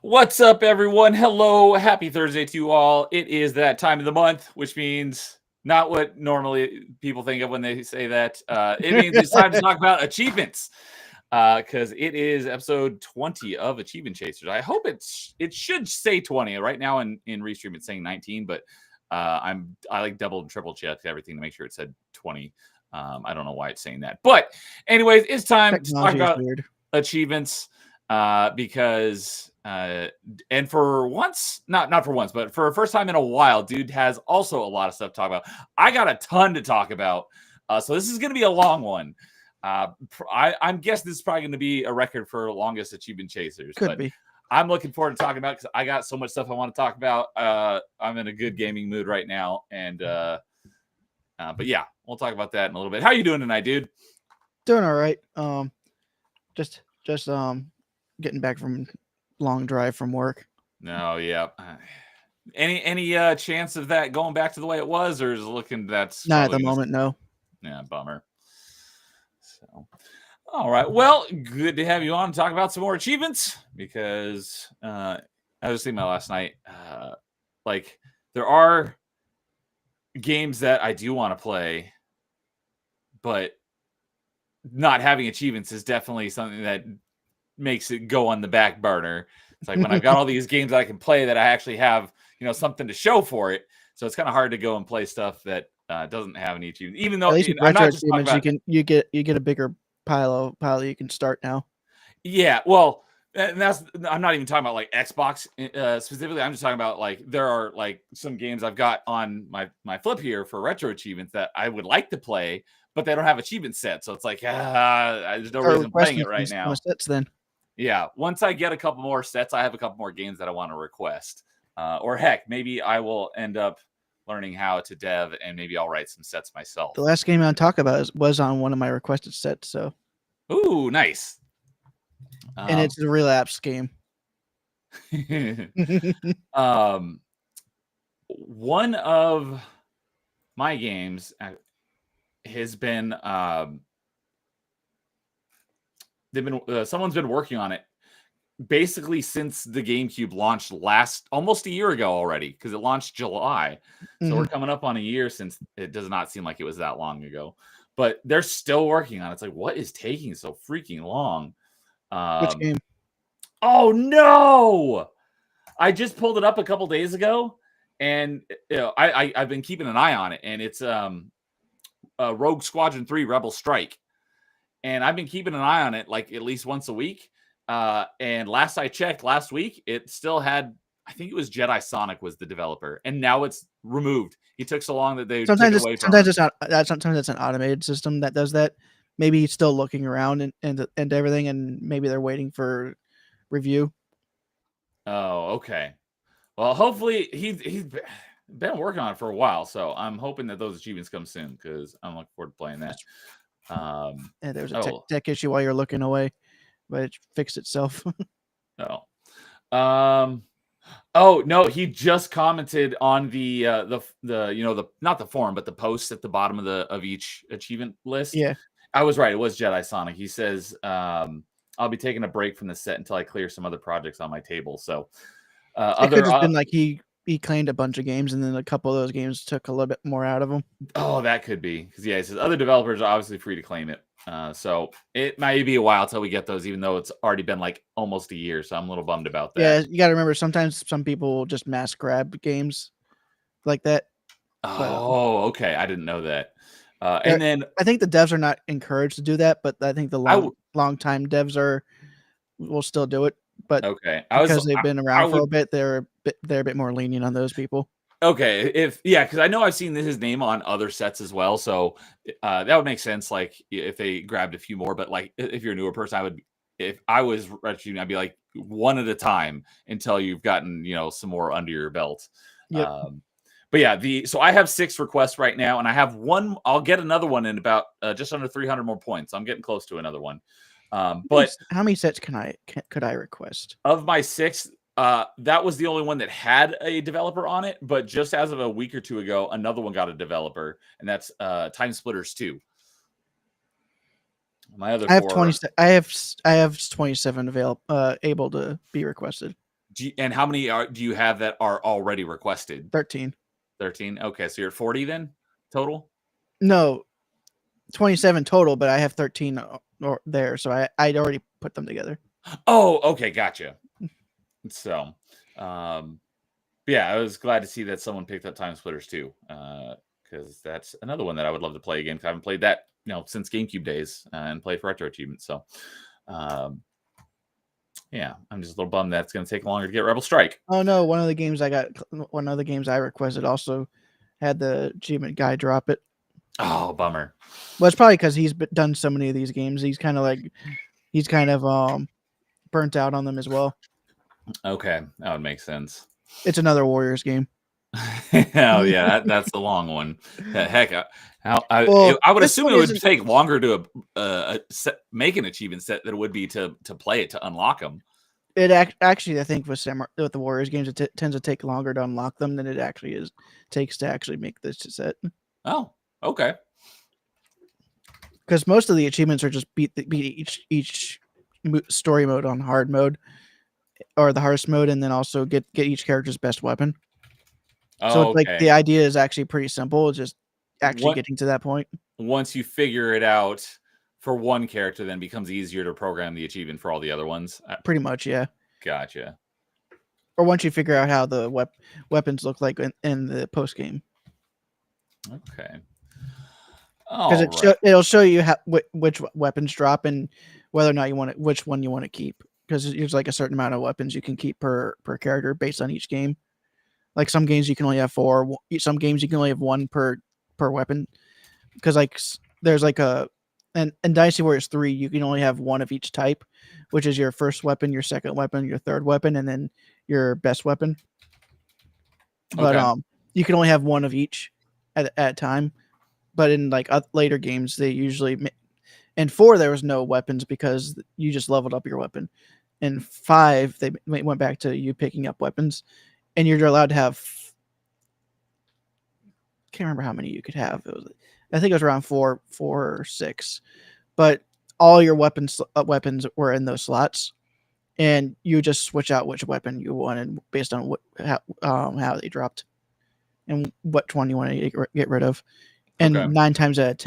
What's up, everyone? Hello, happy Thursday to you all. It is that time of the month, which means not what normally people think of when they say that. It means it's time to talk about achievements because it is episode 20 of Achievement Chasers. I hope it should say 20. Right now in Restream it's saying 19, but I like double and triple checked everything to make sure it said 20. I don't know why it's saying that, but anyways, it's time to talk about achievements because. And for once, not for once, but for a first time in a while, dude has also a lot of stuff to talk about. I got a ton to talk about. So this is going to be a long one. I'm guessing this is probably going to be a record for longest achievement chasers. Could be. I'm looking forward to talking about it because I got so much stuff I want to talk about. I'm in a good gaming mood right now. And, but yeah, we'll talk about that in a little bit. How you doing tonight, dude? Doing all right. Just getting back from long drive from work. No, yeah. Any chance of that going back to the way it was, or is it looking that's not at the moment? No. Yeah, bummer. So, all right. Well, good to have you on to talk about some more achievements because I was thinking about last night. Like there are games that I do want to play, but not having achievements is definitely something that makes it go on the back burner. It's like when I've got all these games that I can play that I actually have, something to show for it. So it's kind of hard to go and play stuff that doesn't have any achievements. Even though at least I'm not just achievements, you get a bigger pile you can start now. Yeah, well, and I'm not even talking about like Xbox specifically. I'm just talking about like there are like some games I've got on my flip here for retro achievements that I would like to play, but they don't have achievement set. So it's like there's no reason playing it right now. Sets then. Yeah, once I get a couple more sets, I have a couple more games that I want to request. Or heck, maybe I will end up learning how to dev and maybe I'll write some sets myself. The last game I'll talk about was on one of my requested sets. So, ooh, nice. And it's a relapse game. One of my games has been someone's been working on it basically since the GameCube launched almost a year ago already, because it launched July. So we're coming up on a year since. It does not seem like it was that long ago, but they're still working on it. It's like, what is taking so freaking long? Which game? Oh no! I just pulled it up a couple days ago, and I've been keeping an eye on it, and it's Rogue Squadron 3 Rebel Strike. And I've been keeping an eye on it like at least once a week. And last I checked last week, it still had, I think it was Jedi Sonic was the developer, and now it's removed. He took so long that they took it away from him. Sometimes it's an automated system that does that. Maybe he's still looking around and everything, and maybe they're waiting for review. Oh, okay. Well, hopefully he's been working on it for a while, so I'm hoping that those achievements come soon because I'm looking forward to playing that. And there's a tech issue while you're looking away, but it fixed itself. Oh no, he just commented on the not the forum, but the post at the bottom of each achievement list. Yeah, I was right. It was Jedi Sonic. He says, I'll be taking a break from the set until I clear some other projects on my table. So it could have been like he claimed a bunch of games, and then a couple of those games took a little bit more out of them. Oh, that could be because he says other developers are obviously free to claim it. So it might be a while till we get those, even though it's already been like almost a year. So I'm a little bummed about that. Yeah, you got to remember sometimes some people will just mass grab games like that. Oh, okay. I didn't know that. And then I think the devs are not encouraged to do that, but I think the long time devs will still do it. But okay, because they've been around for a bit, they're a bit more lenient on those people. Okay, because I know I've seen his name on other sets as well, so that would make sense. Like if they grabbed a few more, but like if you're a newer person, if I was retching, I'd be like one at a time until you've gotten some more under your belt. Yep. But yeah, so I have 6 requests right now, and I have one. I'll get another one in about just under 300 more points. I'm getting close to another one. But how many sets could I request? Of my 6, that was the only one that had a developer on it. But just as of a week or two ago, another one got a developer, and that's Time Splitters 2. My other I have 20. I have 27 able to be requested. And how many do you have that are already requested? 13. 13. Okay, so you're at 40 then total. No, 27 total, but I have 13 there, so I'd already put them together. Oh, okay, gotcha. So, yeah, I was glad to see that someone picked up Time Splitters too, because that's another one that I would love to play again. I haven't played that, since GameCube days and play for retro achievements. So, yeah, I'm just a little bummed that's going to take longer to get Rebel Strike. Oh no, one of the games I requested also had the achievement guy drop it. Oh, bummer. Well, it's probably because he's done so many of these games. He's kind of burnt out on them as well. Okay, that would make sense. It's another Warriors game. Oh yeah, that's the long one. Heck, I would assume it would take longer to make an achievement set than it would be to play it, to unlock them. It actually, I think with the Warriors games, it tends to take longer to unlock them than it actually takes to actually make this set. Oh, okay. Because most of the achievements are just beat each story mode on hard mode or the hardest mode, and then also get each character's best weapon. So it's like the idea is actually pretty simple. It's just actually getting to that point. Once you figure it out for one character, then it becomes easier to program the achievement for all the other ones. Pretty much, yeah. Gotcha. Or once you figure out how the weapons look like in the post game. Okay. Because it'll show you which weapons drop and whether or not which one you want to keep. Because there's like a certain amount of weapons you can keep per character based on each game. Like some games you can only have 4. Some games you can only have 1 per weapon. Because like there's like in Dynasty Warriors 3 you can only have 1 of each type, which is your first weapon, your second weapon, your third weapon, and then your best weapon. But you can only have 1 of each at a time. But in like later games, they usually in 4 there was no weapons because you just leveled up your weapon. In 5 they went back to you picking up weapons, and you're allowed to have. Can't remember how many you could have. I think it was around 4 or 6, but all your weapons were in those slots, and you just switch out which weapon you wanted based on how they dropped, and which one you want to get rid of. And 9 times out of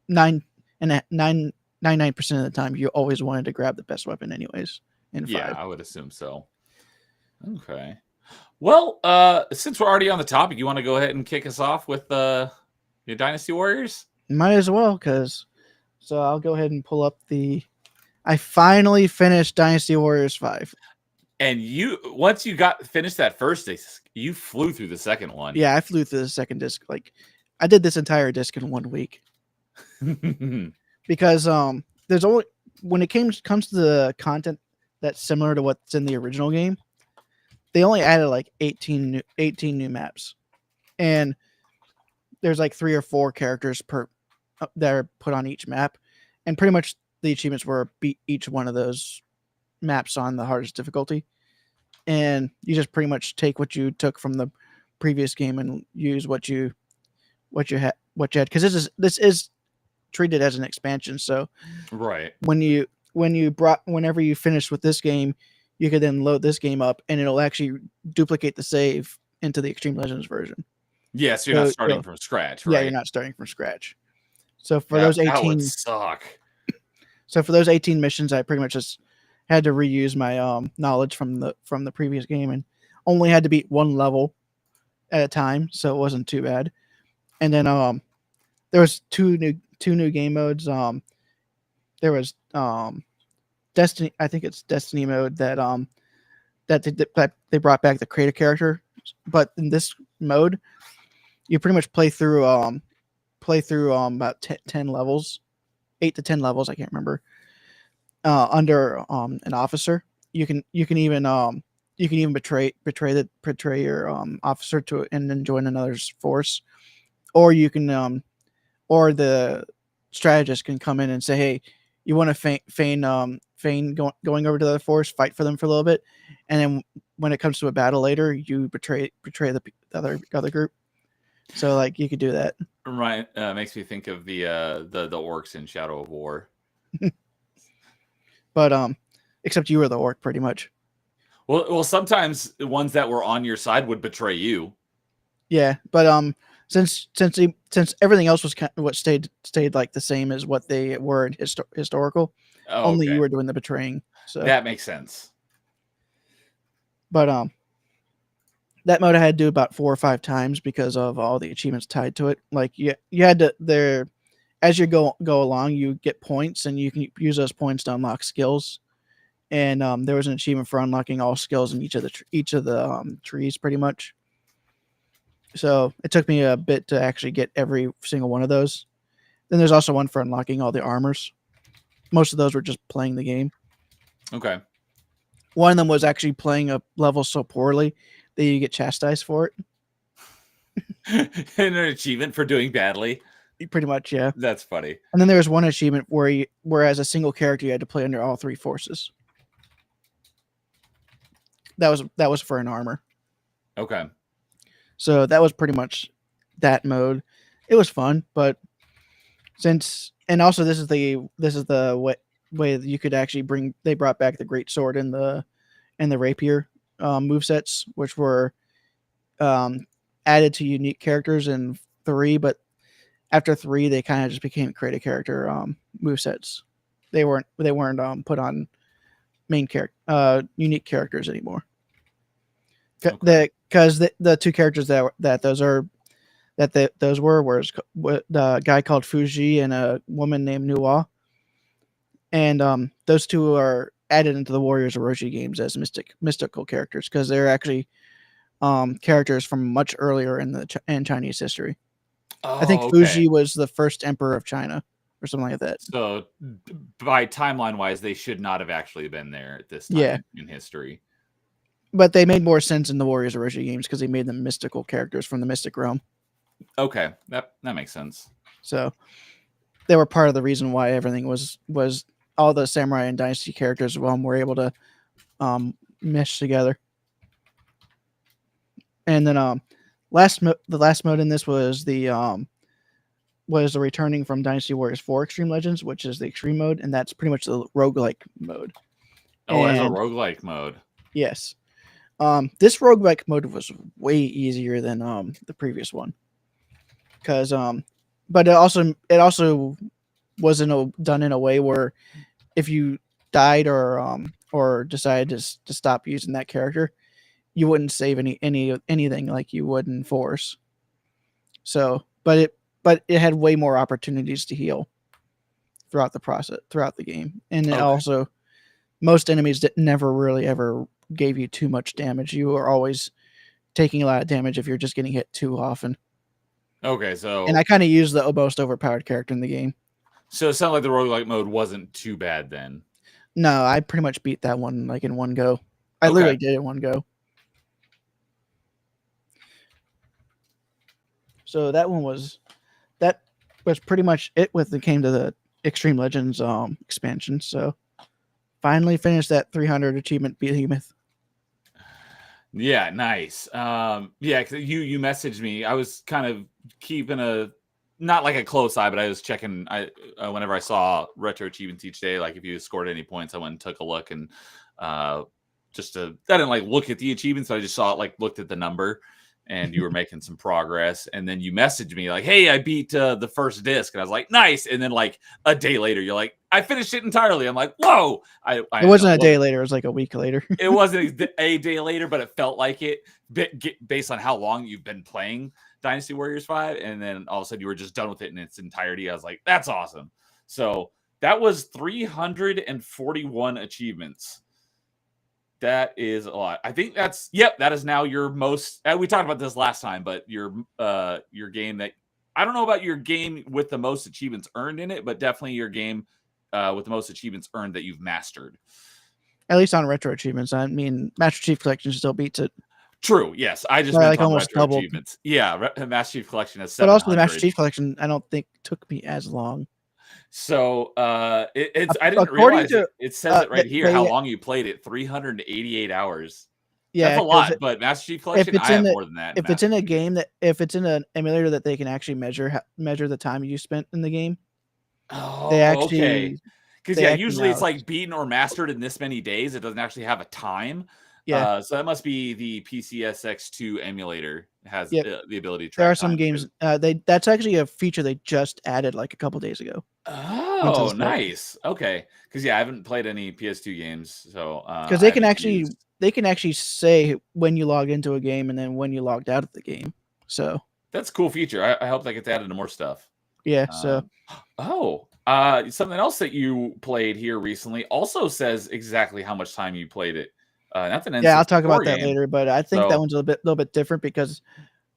10, 99% of the time, you always wanted to grab the best weapon, anyways. In 5. Yeah, I would assume so. Okay. Well, since we're already on the topic, you want to go ahead and kick us off with your Dynasty Warriors? Might as well, so I'll go ahead and pull up I finally finished Dynasty Warriors 5. And once you finished that first disc, you flew through the second one. Yeah, I flew through the second disc. Like, I did this entire disc in 1 week. Because there's only when it comes to the content that's similar to what's in the original game, they only added like 18 new maps, and there's like 3 or 4 characters that are put on each map, and pretty much the achievements were beat each one of those maps on the hardest difficulty, and you just pretty much take what you took from the previous game and use what you had because this is treated as an expansion. So right, whenever you finish with this game, you could then load this game up and it'll actually duplicate the save into the Extreme Legends version. Yeah, so you're not starting from scratch, right? Yeah, you're not starting from scratch. So for those 18, that would suck. So for those 18 missions, I pretty much just had to reuse my knowledge from the previous game and only had to beat 1 level at a time, so it wasn't too bad. And then there was two new game modes. There was Destiny. I think it's Destiny mode that they brought back the creative character. But in this mode, you pretty much play through about 10 levels, 8 to 10 levels. I can't remember. Under an officer, you can even betray your officer and then join another's force, or you can or the strategist can come in and say, hey, you want to feign going over to the force, fight for them for a little bit, and then when it comes to a battle later, you betray the other group. So like you could do that. Right, makes me think of the orcs in Shadow of War. But except you were the orc pretty much. Well, sometimes the ones that were on your side would betray you. Yeah, but since everything else was what stayed like the same as what they were in historical, Oh, only you okay. were doing the betraying. So That makes sense. but that mode I had to do about 4 or 5 times because of all the achievements tied to it. Like you had to there as you go along, you get points and you can use those points to unlock skills. And there was an achievement for unlocking all skills in each of the trees, pretty much. So it took me a bit to actually get every single one of those. Then there's also one for unlocking all the armors. Most of those were just playing the game. Okay. One of them was actually playing a level so poorly that you get chastised for And an achievement for doing badly. it. Pretty much, yeah. That's funny. And then there was one achievement where as a single character, you had to play under all 3 forces. That was for an armor. Okay. So that was pretty much that mode. It was fun, but and also this is the way that you could actually they brought back the great sword and the rapier movesets, which were added to unique characters in 3, but after 3 they kind of just became creative character movesets. They weren't put on main character unique characters anymore. Okay. Because the 2 characters those were the guy called Fuji and a woman named Nuwa, and those 2 are added into the Warriors Orochi games as mystical characters because they're actually characters from much earlier in Chinese history. Oh, I think okay. Fuji was the first emperor of China or something like that. So by timeline wise, they should not have actually been there at this time in history. But they made more sense in the Warriors Orochi games because they made them mystical characters from the mystic realm. Okay, that makes sense. So they were part of the reason why everything was all the samurai and dynasty characters were able to mesh together. And then the last mode in this was the returning from Dynasty Warriors 4 Extreme Legends, which is the extreme mode, and that's pretty much the roguelike mode. Oh, as a roguelike mode. Yes. This roguelike mode was way easier than the previous one. Because but it also wasn't done in a way where if you died or decided to stop using that character, you wouldn't save anything like you would in Force. So, but it had way more opportunities to heal throughout the game, and it also most enemies that never really ever gave you too much damage. You are always taking a lot of damage if you're just getting hit too often. Okay, so and I kind of used the most overpowered character in the game. So it sounded like the roguelike mode wasn't too bad then. No, I pretty much beat that one like in one go. I literally did it in one go. So that was pretty much it when it came to the Extreme Legends expansion. So finally finished that 300 achievement behemoth. Yeah, nice. Yeah, cause you messaged me. I was kind of keeping not like a close eye, but I was checking. Whenever I saw retro achievements each day, like if you scored any points, I went and took a look, and I didn't like look at the achievements, but I just saw it, like looked at the number, and you were making some progress. And then you messaged me like, "Hey, I beat the first disc," and I was like, "Nice." And then like a day later, you're like, "I finished it entirely." I'm like, "Whoa!" It wasn't a day later; it was like a week later. It wasn't a day later, but it felt like it based on how long you've been playing Dynasty Warriors 5, and then all of a sudden you were just done with it in its entirety. I was like, "That's awesome!" So that was 341 achievements. That is a lot. I think that is now your most. We talked about this last time, but your game that I don't know about your game with the most achievements earned in it, but definitely your game with the most achievements earned that you've mastered. At least on retro achievements. I mean, Master Chief Collection still beats it. True. Yes, I just meant like on almost retro doubled. achievements. Yeah, Master Chief Collection has 700. But also the Master Chief Collection, I don't think took me as long. So I didn't realize it says it right here how long you played it. 388 hours. Yeah, that's a lot. But Master Chief Collection, I have more than that. If it's in a game if it's in an emulator that they can actually measure the time you spent in the game. Oh, they actually because usually it's like beaten or mastered in this many days. It doesn't actually have a time. Yeah. So that must be the PCSX2 emulator has Yep. the ability to track There are some time, games. too. That's actually a feature they just added like a couple days ago. Onto the Oh, site. nice. Okay, because yeah, I haven't played any PS2 games, so Because I haven't used. they can actually say when you logged into a game and then when you logged out of the game. So That's a cool feature. I hope that gets added to more stuff. yeah. So Something else that you played here recently also says exactly how much time you played it. That's an yeah, I'll talk about N64 that game. later. But I think that So one's a little bit different because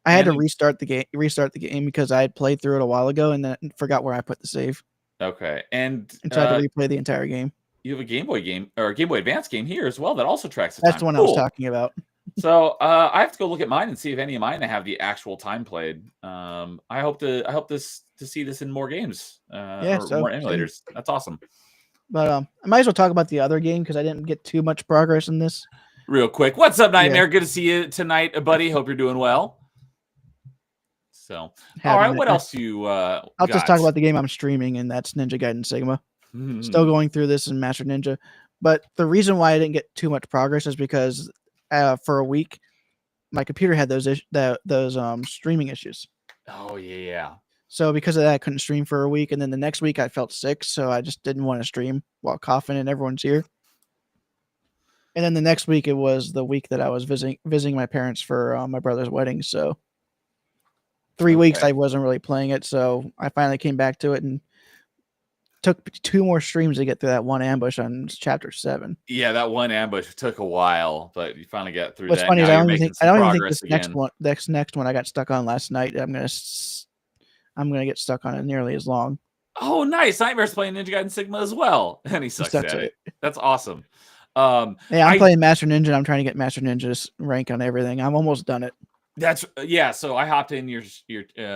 I had to restart the game because I had played through it a while ago and then forgot where I put the save. Okay, and So I had to replay the entire game. you have a Game Boy game or a Game Boy Advance game here as well that also tracks the That's time. the one I was Cool. talking about. So I have to go look at mine and see if any of mine have the actual time played. I hope to see this in more games or more emulators. That's awesome. But I might as well talk about the other game because I didn't get too much progress in this. Real quick, what's up, Nightmare? Good to see you tonight, buddy. Hope you're doing well. So, all right, what else you? I'll just talk about the game I'm streaming, and that's Ninja Gaiden Sigma. Still going through this in Master Ninja, but the reason why I didn't get too much progress is because for a week my computer had those streaming issues. Oh yeah. So because of that, I couldn't stream for a week, and then the next week I felt sick, so I just didn't want to stream while coughing and everyone's here. And then the next week it was the week that I was visiting my parents for my brother's wedding. So 3 weeks I wasn't really playing it, so I finally came back to it and took 2 more streams to get through that one ambush on chapter 7. Yeah, that one ambush took a while, but you finally got through What's that. funny is I don't even think this again. next one I got stuck on last night. I'm gonna get stuck on it nearly as long. Oh, nice! Nightmare's playing Ninja Gaiden Sigma as well, and he sucks at it. That's awesome. Yeah, I'm playing Master Ninja. And I'm trying to get Master Ninja's rank on everything. I'm almost done it. That's yeah. So I hopped in your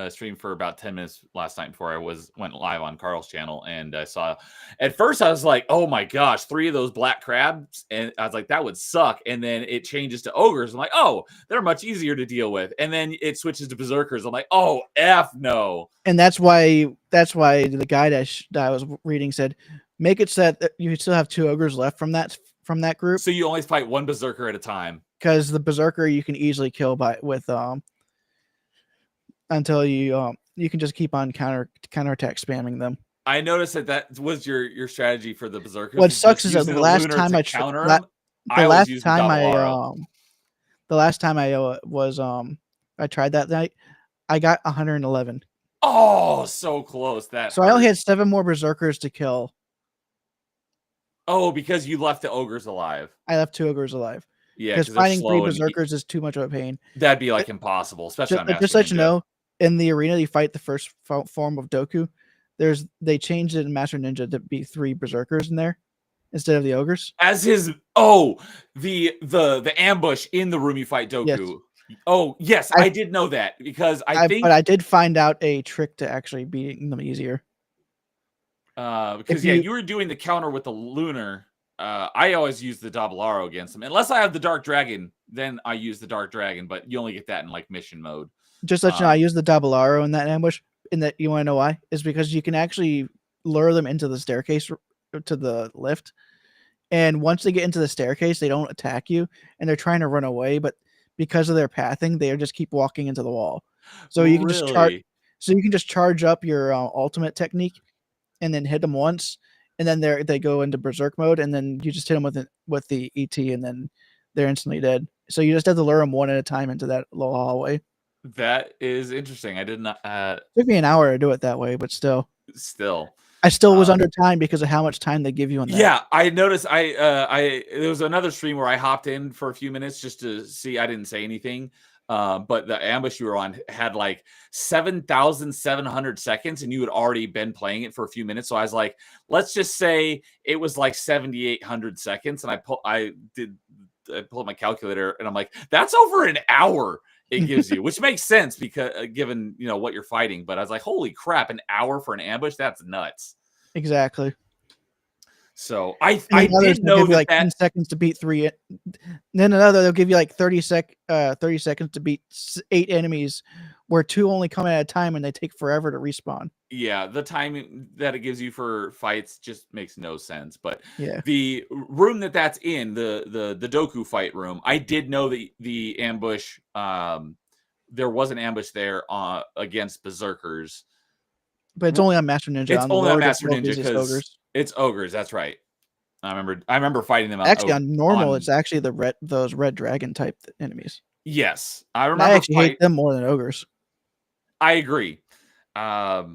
stream for about 10 minutes last night before I went live on Carl's channel, and I saw. At first, I was like, "Oh my gosh, 3 of those black crabs," and I was like, "That would suck." And then it changes to ogres. I'm like, "Oh, they're much easier to deal with." And then it switches to berserkers. I'm like, "Oh, f no." And that's why the guide that I was reading said, make it so that you still have 2 ogres left from that group. So you only fight 1 berserker at a time. Because the berserker you can easily kill until you can just keep on counterattack spamming them. I noticed that was your strategy for the berserkers. What sucks is that the last time I tried that night, I got 111. Oh, so close. I only had 7 more berserkers to kill. Oh, because you left the ogres alive. I left 2 ogres alive. Yeah, because fighting 3 berserkers is too much of a pain. That'd be like impossible, especially on Master Just let you know, in the arena you fight the first form of Doku. They changed it in Master Ninja to be 3 berserkers in there instead of the ogres. As the ambush in the room you fight Doku. Yes. Oh yes, I did know that because but I did find out a trick to actually beating them easier. Because you were doing the counter with the lunar. I always use the double arrow against them. Unless I have the dark dragon, then I use the dark dragon, but you only get that in like mission mode. Just let you know, I use the double arrow in that ambush. In that, you want to know why? Is because you can actually lure them into the staircase to the lift. And once they get into the staircase, they don't attack you and they're trying to run away, but because of their pathing, they just keep walking into the wall. So you can just charge up your ultimate technique and then hit them once. And then they go into berserk mode, and then you just hit them with the ET, and then they're instantly dead. So you just have to lure them one at a time into that little hallway. That is interesting. I did not. It took me an hour to do it that way, but still. I still was under time because of how much time they give you on that. Yeah, I noticed. There was another stream where I hopped in for a few minutes just to see. I didn't say anything. But the ambush you were on had like 7,700 seconds, and you had already been playing it for a few minutes. So I was like, let's just say it was like 7,800 seconds. And I pulled up my calculator, and I'm like, that's over an hour it gives you, which makes sense because given what you're fighting. But I was like, holy crap, an hour for an ambush? That's nuts. Exactly. So I did know that 10 seconds to beat 3. Then another, they'll give you like 30 seconds to beat 8 enemies where 2 only come at a time and they take forever to respawn. Yeah, the timing that it gives you for fights just makes no sense. But Yeah. the room that's in, the Doku fight room, I did know the ambush. There was an ambush there against Berserkers. But it's only on Master Ninja. It's On the only on lower Master Ninja difficulties, it's because ogres. it's ogres. That's right. I remember fighting them. Actually, on normal, it's actually those red dragon type enemies. Yes, I remember. And I actually hate them more than ogres. I agree. But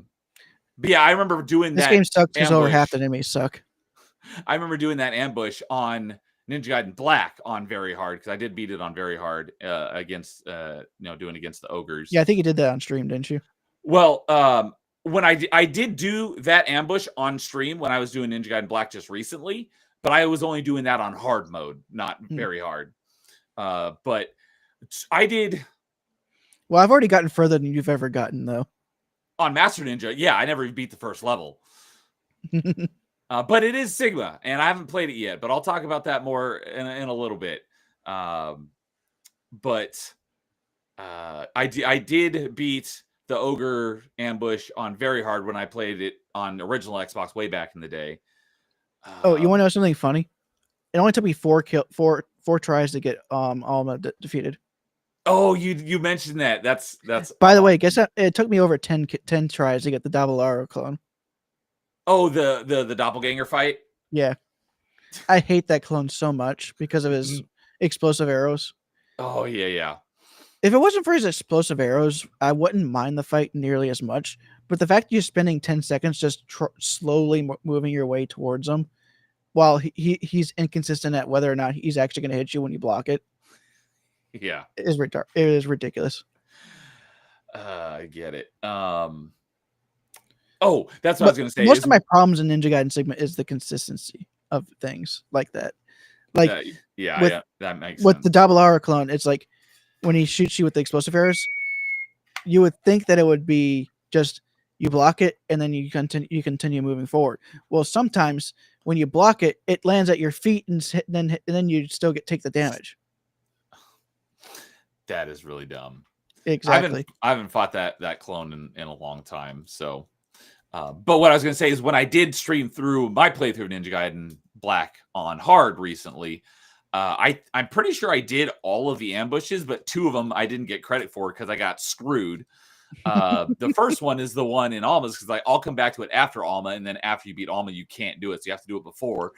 yeah, I remember doing this that. This game sucks because over half the enemies suck. I remember doing that ambush on Ninja Gaiden Black on very hard because I did beat it on very hard against doing against the ogres. Yeah, I think you did that on stream, didn't you? Well, when I did do that ambush on stream when I was doing Ninja Gaiden Black just recently, but I was only doing that on hard mode, not very hard. But I did. Well, I've already gotten further than you've ever gotten, though. On Master Ninja, yeah, I never beat the first level. But it is Sigma, and I haven't played it yet. But I'll talk about that more in a little bit. I did beat the ogre ambush on very hard when I played it on original Xbox way back in the day. Oh, you want to know something funny? It only took me four tries to get Alma defeated. Oh, you mentioned that. That's. By the way, guess that it took me over 10 tries to get the double Aero clone. Oh, the doppelganger fight. Yeah, I hate that clone so much because of his explosive arrows. Oh yeah. If it wasn't for his explosive arrows, I wouldn't mind the fight nearly as much. But the fact you're spending 10 seconds just slowly moving your way towards him, while he's inconsistent at whether or not he's actually going to hit you when you block it. Yeah, it is ridiculous. I get it. Oh, that's what I was going to say. Most of my problems in Ninja Gaiden Sigma is the consistency of things like that. Like, that makes sense. With the double Aero clone, it's like when he shoots you with the explosive arrows, you would think that it would be just you block it and then you continue moving forward. Well, sometimes when you block it, it lands at your feet and then you still take the damage. That is really dumb. Exactly. I haven't fought that clone in a long time. So, but what I was going to say is when I did stream through my playthrough of Ninja Gaiden Black on hard recently, I'm pretty sure I did all of the ambushes, but 2 of them I didn't get credit for because I got screwed. The first one is the one in Alma's because I'll come back to it after Alma, and then after you beat Alma, you can't do it, so you have to do it before.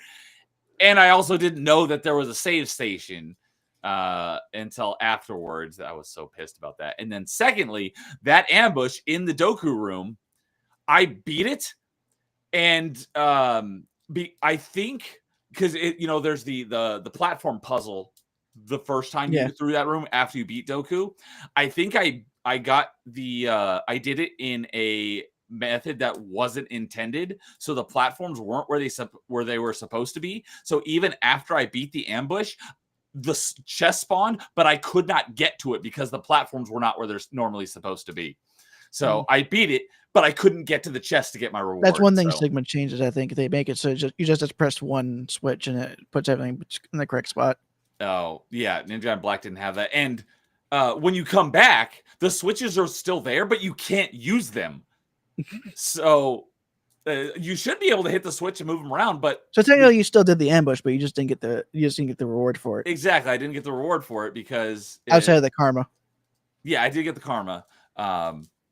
And I also didn't know that there was a save station until afterwards. I was so pissed about that. And then secondly, that ambush in the Doku room, I beat it, and I think because there's the platform puzzle the first time you get through that room after you beat Doku. I think I got I did it in a method that wasn't intended, so the platforms weren't where they were supposed to be. So even after I beat the ambush, the chest spawned, but I could not get to it because the platforms were not where they're normally supposed to be. So I beat it, but I couldn't get to the chest to get my reward. That's one thing Sigma changes. I think they make it so you just have to press one switch and it puts everything in the correct spot. Oh yeah, Ninja Gaiden Black didn't have that. And when you come back, the switches are still there, but you can't use them. So you should be able to hit the switch and move them around. But so technically, you still did the ambush, but you just didn't get the reward for it. Exactly, I didn't get the reward for it because outside of the karma. Yeah, I did get the karma.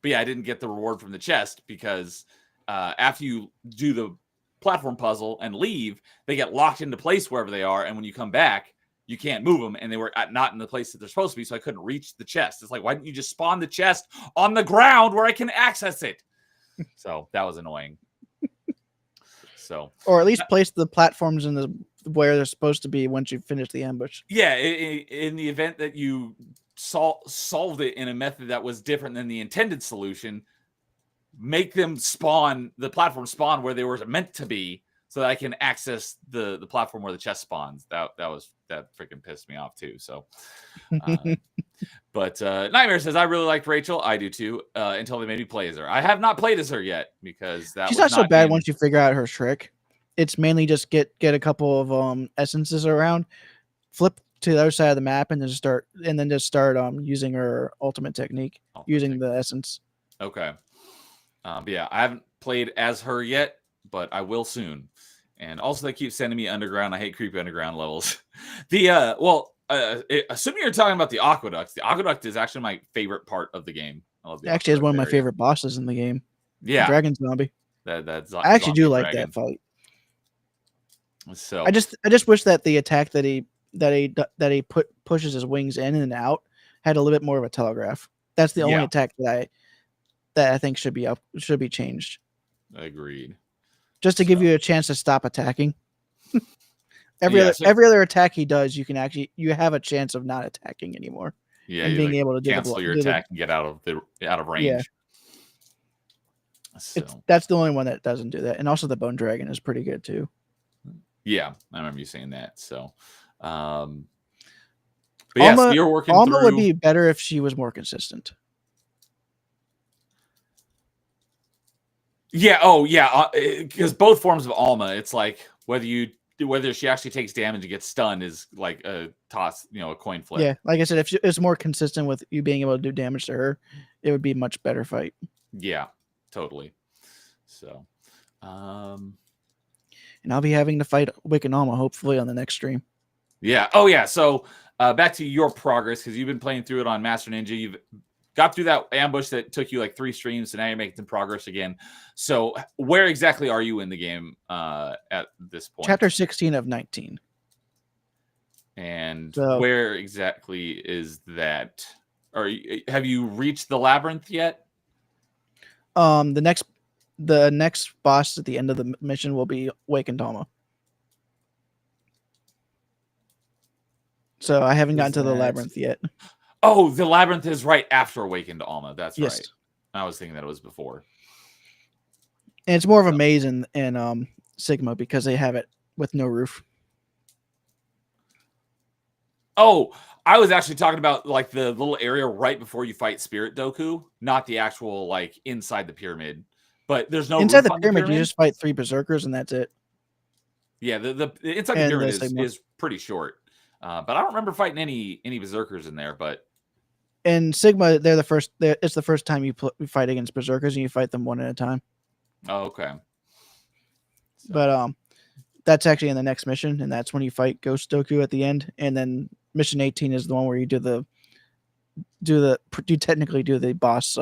But yeah, I didn't get the reward from the chest because after you do the platform puzzle and leave, they get locked into place wherever they are. And when you come back, you can't move them. And they were not in the place that they're supposed to be. So I couldn't reach the chest. It's like, why didn't you just spawn the chest on the ground where I can access it? So that was annoying. So, or at least place the platforms in where they're supposed to be once you finish the ambush. Yeah. In the event that you solved it in a method that was different than the intended solution, make them the platform spawn where they were meant to be so that I can access the platform where the chest spawns. That freaking pissed me off too. So but Nightmare says I really liked Rachel. I do too, until they made me play as her. I have not played as her yet because she's not so bad once you figure out her trick. It's mainly just get a couple of essences around, flip to the other side of the map and then just start using her ultimate technique, using the essence. Okay. But yeah, I haven't played as her yet, but I will soon. And also, they keep sending me underground. I hate creepy underground levels. Assuming you're talking about the aqueduct is actually my favorite part of the game. I love the Actually, is one of my area. favorite bosses in the game. Yeah, Dragon Zombie. That's I actually do like that fight. So I just wish that the attack that he pushes his wings in and out had a little bit more of a telegraph. That's the only attack that I think should be changed. Agreed. Just to give you a chance to stop attacking. Every other attack he does, you have a chance of not attacking anymore. Yeah, and being able to cancel your attack and get out of range. Yeah. So. That's the only one that doesn't do that. And also the Bone Dragon is pretty good too. Yeah, I remember you saying that. So, but yeah, so you're working Alma would be better if she was more consistent. Yeah. Oh, yeah. Because both forms of Alma, it's like whether she actually takes damage and gets stunned is like a toss, a coin flip. Yeah, like I said, if it's more consistent with you being able to do damage to her, it would be a much better fight. Yeah, totally. So, and I'll be having to fight Wicked Alma hopefully on the next stream. Yeah. Oh, yeah. So back to your progress, because you've been playing through it on Master Ninja. You've got through that ambush that took you like 3 streams, so now you're making some progress again. So where exactly are you in the game at this point? Chapter 16 of 19. And where exactly is that? Have you reached the labyrinth yet? The next boss at the end of the mission will be Awakened Alma. So I haven't gotten to the labyrinth yet. Oh, the labyrinth is right after Awakened Alma. That's yes. Right. I was thinking that it was before. And it's more of a maze in Sigma because they have it with no roof. Oh, I was actually talking about like the little area right before you fight Spirit Doku, not the actual like inside the pyramid. But there's no inside roof the pyramid. You just fight 3 berserkers and that's it. Yeah, the inside the pyramid is pretty short. But I don't remember fighting any berserkers in there. But in Sigma, it's the first time you fight against berserkers, and you fight them one at a time. Oh, okay. So. But that's actually in the next mission, and that's when you fight Ghost Doku at the end. And then mission 18 is the one where you technically do the boss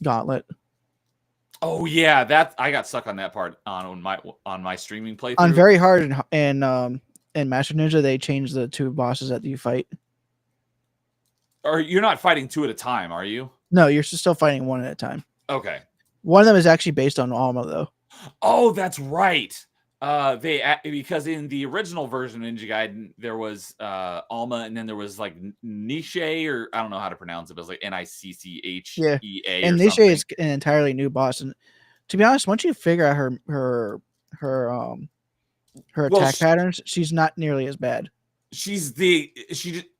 gauntlet. Oh yeah, that I got stuck on that part on my streaming playthrough. On very hard and Master Ninja, they changed the 2 bosses that you fight. Or you're not fighting 2 at a time, are you? No, you're still fighting 1 at a time. Okay. One of them is actually based on Alma, though. Oh, that's right. Because in the original version of Ninja Gaiden, there was Alma, and then there was like Niche, or I don't know how to pronounce it, but it was like Nicchea. Yeah, and Niche is an entirely new boss. And to be honest, once you figure out her attack patterns, she's not nearly as bad. She's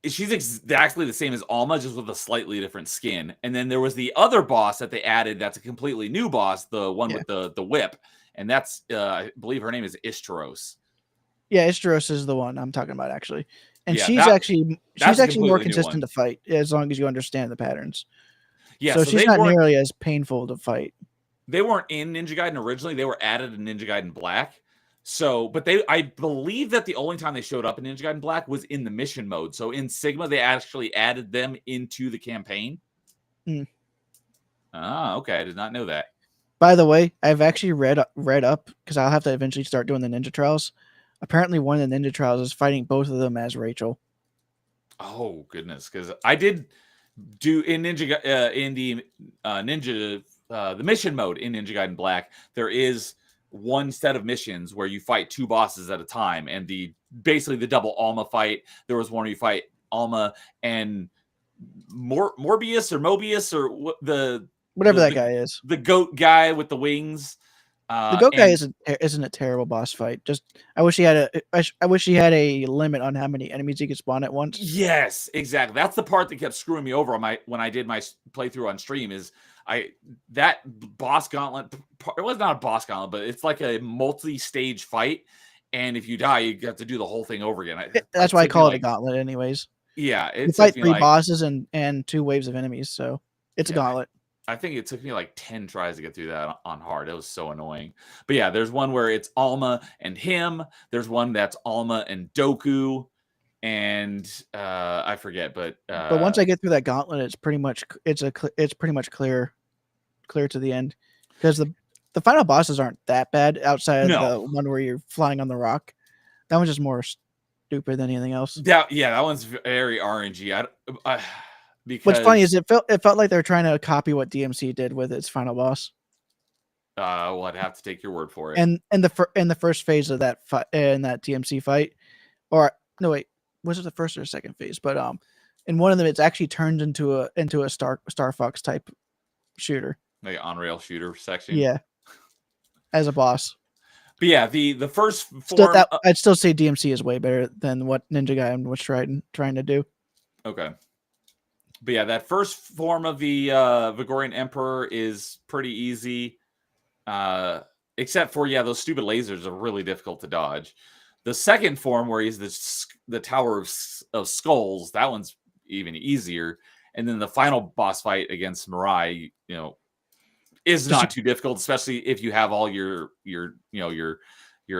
exactly the same as Alma, just with a slightly different skin. And then there was the other boss that they added. That's a completely new boss, the one with the whip. And that's, I believe her name is Ishtaros. Yeah, Ishtaros is the one I'm talking about, actually. And she's actually more consistent to fight as long as you understand the patterns. Yeah, so she's not nearly as painful to fight. They weren't in Ninja Gaiden originally. They were added in Ninja Gaiden Black. So, but I believe that the only time they showed up in Ninja Gaiden Black was in the mission mode. So in Sigma, they actually added them into the campaign. Ah, okay. I did not know that. By the way, I've actually read up because I'll have to eventually start doing the ninja trials. Apparently, one of the ninja trials is fighting both of them as Rachel. Oh goodness! Because I did do in Ninja in the Ninja the mission mode in Ninja Gaiden Black. There is one set of missions where you fight 2 bosses at a time, and basically the double Alma fight. There was one where you fight Alma and Morbius or Mobius or whatever that guy is, the goat guy with the wings. The goat guy isn't a terrible boss fight. Just I wish he had a limit on how many enemies he could spawn at once. Yes, exactly. That's the part that kept screwing me over when I did my playthrough on stream. Is that boss gauntlet? It was not a boss gauntlet, but it's like a multi-stage fight, and if you die, you have to do the whole thing over again. That's why I call it a gauntlet, anyways. Yeah, You it fight took me 3 like bosses and 2 waves of enemies, so it's a gauntlet. I think it took me like 10 tries to get through that on hard. It was so annoying. But yeah, there's one where it's Alma and him. There's one that's Alma and Doku, and I forget. But once I get through that gauntlet, it's pretty much clear to the end, because the final bosses aren't that bad outside of the one where you're flying on the rock. That one's just more stupid than anything else. That one's very RNG. Because what's funny is it felt like they're trying to copy what DMC did with its final boss. Well, I'd have to take your word for it. And in the first phase of that fight, in that DMC fight, or no wait, was it the first or second phase? But in one of them, it's actually turned into a Star Fox type shooter, like on rail shooter section. Yeah, as a boss. But yeah, the first form, I'd still say DMC is way better than what Ninja Gaiden was trying to do. Okay. But yeah, that first form of the Vigorian Emperor is pretty easy. Except for, those stupid lasers are really difficult to dodge. The second form, where he's the Tower of Skulls, that one's even easier. And then the final boss fight against Mirai, is not too difficult, especially if you have all your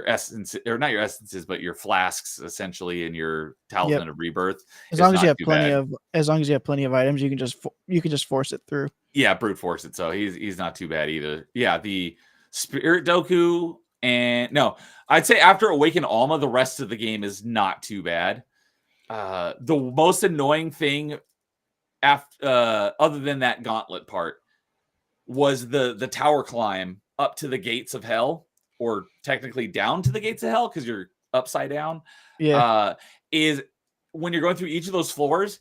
essence, or not your essences, but your flasks essentially, and your talisman of rebirth. As long as you have plenty of items, you can just force it through. Yeah, brute force it. So he's not too bad either. Yeah, the Spirit Doku, and no, I'd say after Awaken Alma, the rest of the game is not too bad. The most annoying thing other than that gauntlet part was the tower climb up to the gates of hell, or technically down to the gates of hell because you're upside down. Yeah. Is when you're going through each of those floors,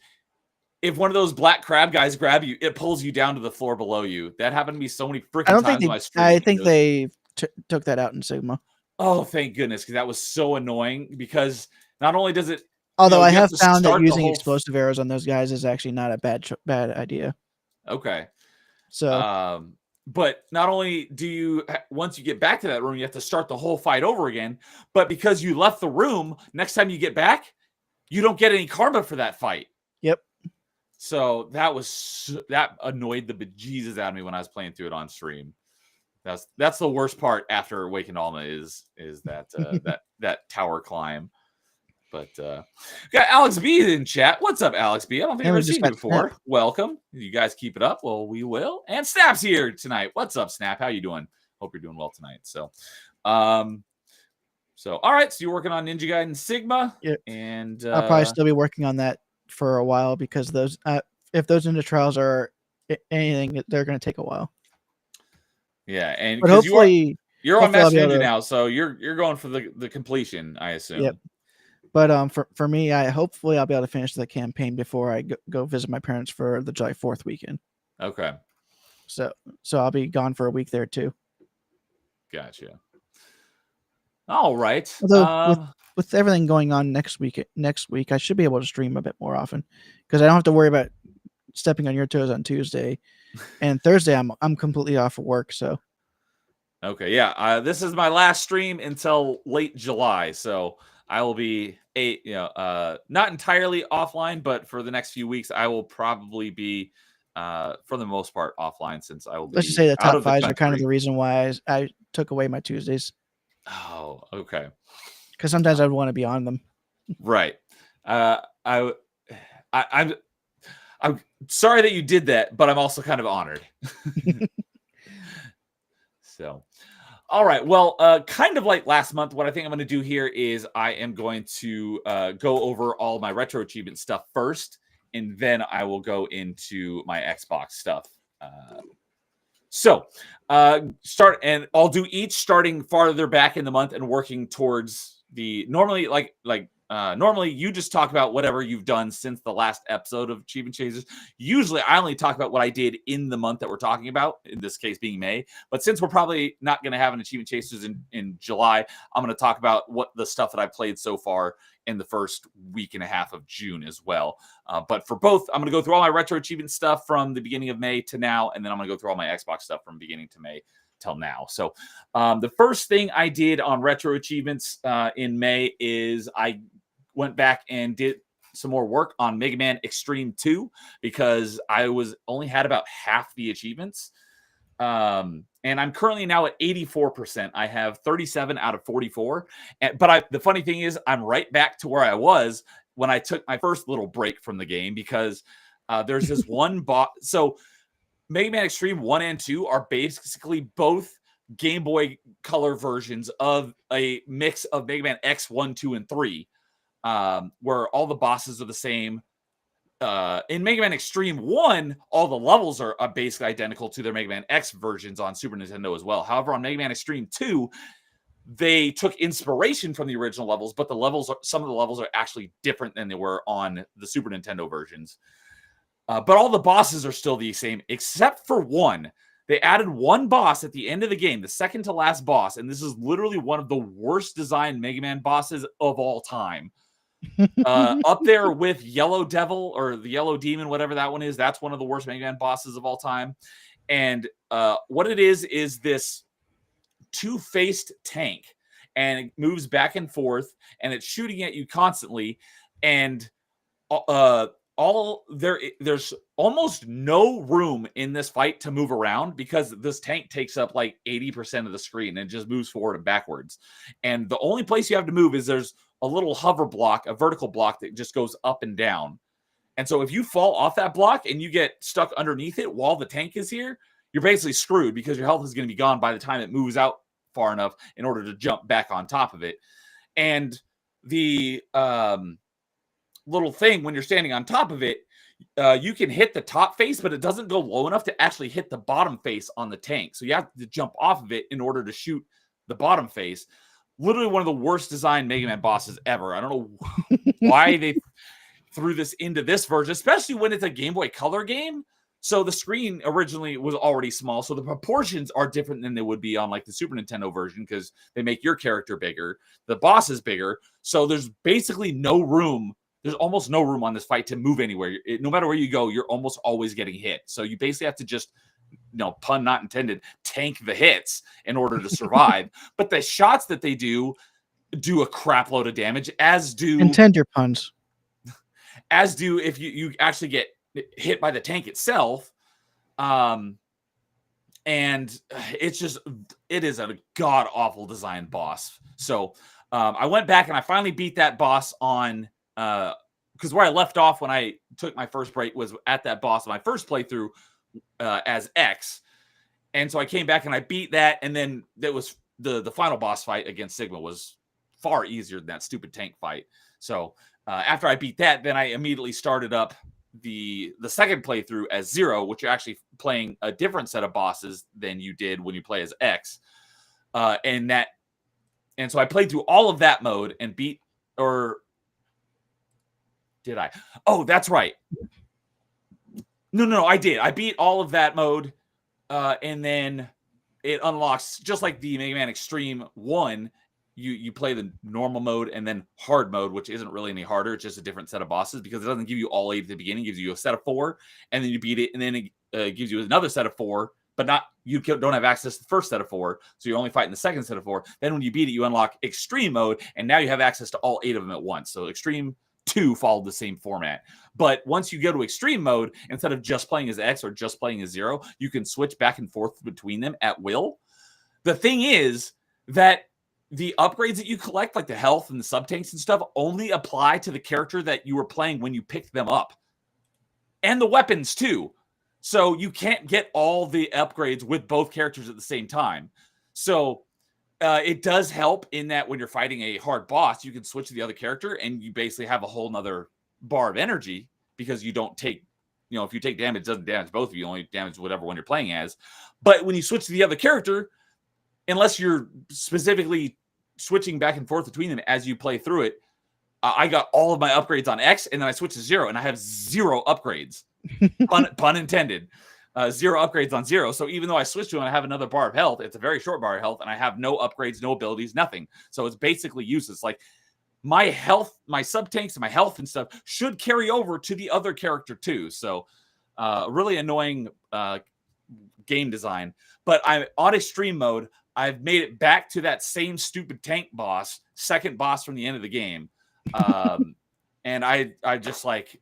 if one of those black crab guys grab you, it pulls you down to the floor below you. That happened to me so many freaking times on my stream. I think they took that out in Sigma. Oh, thank goodness, because that was so annoying. Because not only does it, although I have found that using explosive arrows on those guys is actually not a bad idea. Okay. So, but not only do you, once you get back to that room, you have to start the whole fight over again. But because you left the room, next time you get back, you don't get any karma for that fight. Yep. So that annoyed the bejesus out of me when I was playing through it on stream. That's the worst part after Awakened Alma is that that tower climb. But got Alex B in chat. What's up, Alex B? I don't think I've ever seen you before. Welcome. You guys keep it up. Well, we will. And Snap's here tonight. What's up, Snap? How you doing? Hope you're doing well tonight. So, all right. So you're working on Ninja Gaiden Sigma. Yeah. And I'll probably still be working on that for a while, because those if those Ninja Trials are anything, they're going to take a while. Yeah, and but hopefully you're on Master Ninja now, so you're going for the completion, I assume. Yep. But for me, hopefully I'll be able to finish the campaign before I go visit my parents for the July 4th weekend. Okay. So I'll be gone for a week there too. Gotcha. All right. Although with everything going on next week, I should be able to stream a bit more often, because I don't have to worry about stepping on your toes on Tuesday, and Thursday I'm completely off of work. So. Okay. Yeah. This is my last stream until late July, so I will be not entirely offline, but for the next few weeks, I will probably be, for the most part, offline, since I will be. Let's just say the top 5s are kind of the reason why I took away my Tuesdays. Oh, okay. Because sometimes I would want to be on them. Right. I'm sorry that you did that, but I'm also kind of honored. So. All right. Well, kind of like last month, what I think I'm going to do here is I am going to go over all my retro achievement stuff first, and then I will go into my Xbox stuff. Start, and I'll do each starting farther back in the month and working towards the normally normally you just talk about whatever you've done since the last episode of Achievement Chasers. Usually I only talk about what I did in the month that we're talking about, in this case being May. But since we're probably not going to have an Achievement Chasers in July, I'm going to talk about what the stuff that I played so far in the first week and a half of June as well. But for both, I'm going to go through all my retro achievement stuff from the beginning of May to now, and then I'm going to go through all my Xbox stuff from beginning to May till now. So the first thing I did on retro achievements in May is I went back and did some more work on Mega Man Xtreme 2 because I only had about half the achievements. And I'm currently now at 84%. I have 37 out of 44. But the funny thing is, I'm right back to where I was when I took my first little break from the game because there's this one boss. So Mega Man Xtreme 1 and 2 are basically both Game Boy Color versions of a mix of Mega Man X 1, 2, and 3. Where all the bosses are the same. In Mega Man Xtreme 1, all the levels are basically identical to their Mega Man X versions on Super Nintendo as well. However, on Mega Man Xtreme 2, they took inspiration from the original levels, but some of the levels are actually different than they were on the Super Nintendo versions. But all the bosses are still the same, except for one. They added one boss at the end of the game, the second to last boss, and this is literally one of the worst designed Mega Man bosses of all time. Up there with Yellow Devil or the Yellow Demon, whatever that one is. That's one of the worst Mega Man bosses of all time. And what it is this two-faced tank, and it moves back and forth, and it's shooting at you constantly. And there's almost no room in this fight to move around because this tank takes up like 80% of the screen and just moves forward and backwards. And the only place you have to move is there's a little hover block, a vertical block that just goes up and down. And so if you fall off that block and you get stuck underneath it while the tank is here, you're basically screwed because your health is going to be gone by the time it moves out far enough in order to jump back on top of it. And the little thing when you're standing on top of it, you can hit the top face, but it doesn't go low enough to actually hit the bottom face on the tank. So you have to jump off of it in order to shoot the bottom face. Literally one of the worst designed Mega Man bosses ever. I don't know why they threw this into this version, especially when it's a Game Boy Color game. So the screen originally was already small, so the proportions are different than they would be on like the Super Nintendo version because they make your character bigger. The boss is bigger, so there's basically no room. There's almost no room on this fight to move anywhere. No matter where you go, you're almost always getting hit. So you basically have to just, pun not intended, tank the hits in order to survive. But the shots that they do a crap load of damage, as do intend your puns. As do if you actually get hit by the tank itself. And it is a god awful design boss. So I went back and I finally beat that boss on because where I left off when I took my first break was at that boss in my first playthrough as X. And so I came back and I beat that, and then that was the final boss fight against Sigma was far easier than that stupid tank fight. So after I beat that, then I immediately started up the second playthrough as Zero, which you're actually playing a different set of bosses than you did when you play as X. And so I played through all of that mode and beat, or did I? Oh, that's right. No, I did. I beat all of that mode, and then it unlocks, just like the Mega Man Xtreme 1, you play the normal mode and then hard mode, which isn't really any harder. It's just a different set of bosses because it doesn't give you all 8 at the beginning. It gives you a set of 4, and then you beat it, and then it gives you another set of 4, but you don't have access to the first set of 4, so you're only fighting the second set of 4. Then when you beat it, you unlock Extreme mode, and now you have access to all 8 of them at once. So Extreme 2 followed the same format. But once you go to Extreme mode, instead of just playing as X or just playing as Zero, you can switch back and forth between them at will. The thing is that the upgrades that you collect, like the health and the sub-tanks and stuff, only apply to the character that you were playing when you picked them up. And the weapons, too. So you can't get all the upgrades with both characters at the same time. So it does help in that when you're fighting a hard boss, you can switch to the other character and you basically have a whole nother bar of energy because you don't take, if you take damage, it doesn't damage both of you, only damage whatever one you're playing as. But when you switch to the other character, unless you're specifically switching back and forth between them as you play through it, I got all of my upgrades on X, and then I switched to Zero, and I have 0 upgrades. Pun intended. 0 upgrades on Zero. So even though I switched to it and I have another bar of health, it's a very short bar of health, and I have no upgrades, no abilities, nothing. So it's basically useless. Like my health, my sub-tanks, and my health and stuff should carry over to the other character too. So really annoying game design. But I'm on extreme mode. I've made it back to that same stupid tank boss, second boss from the end of the game. And I just like,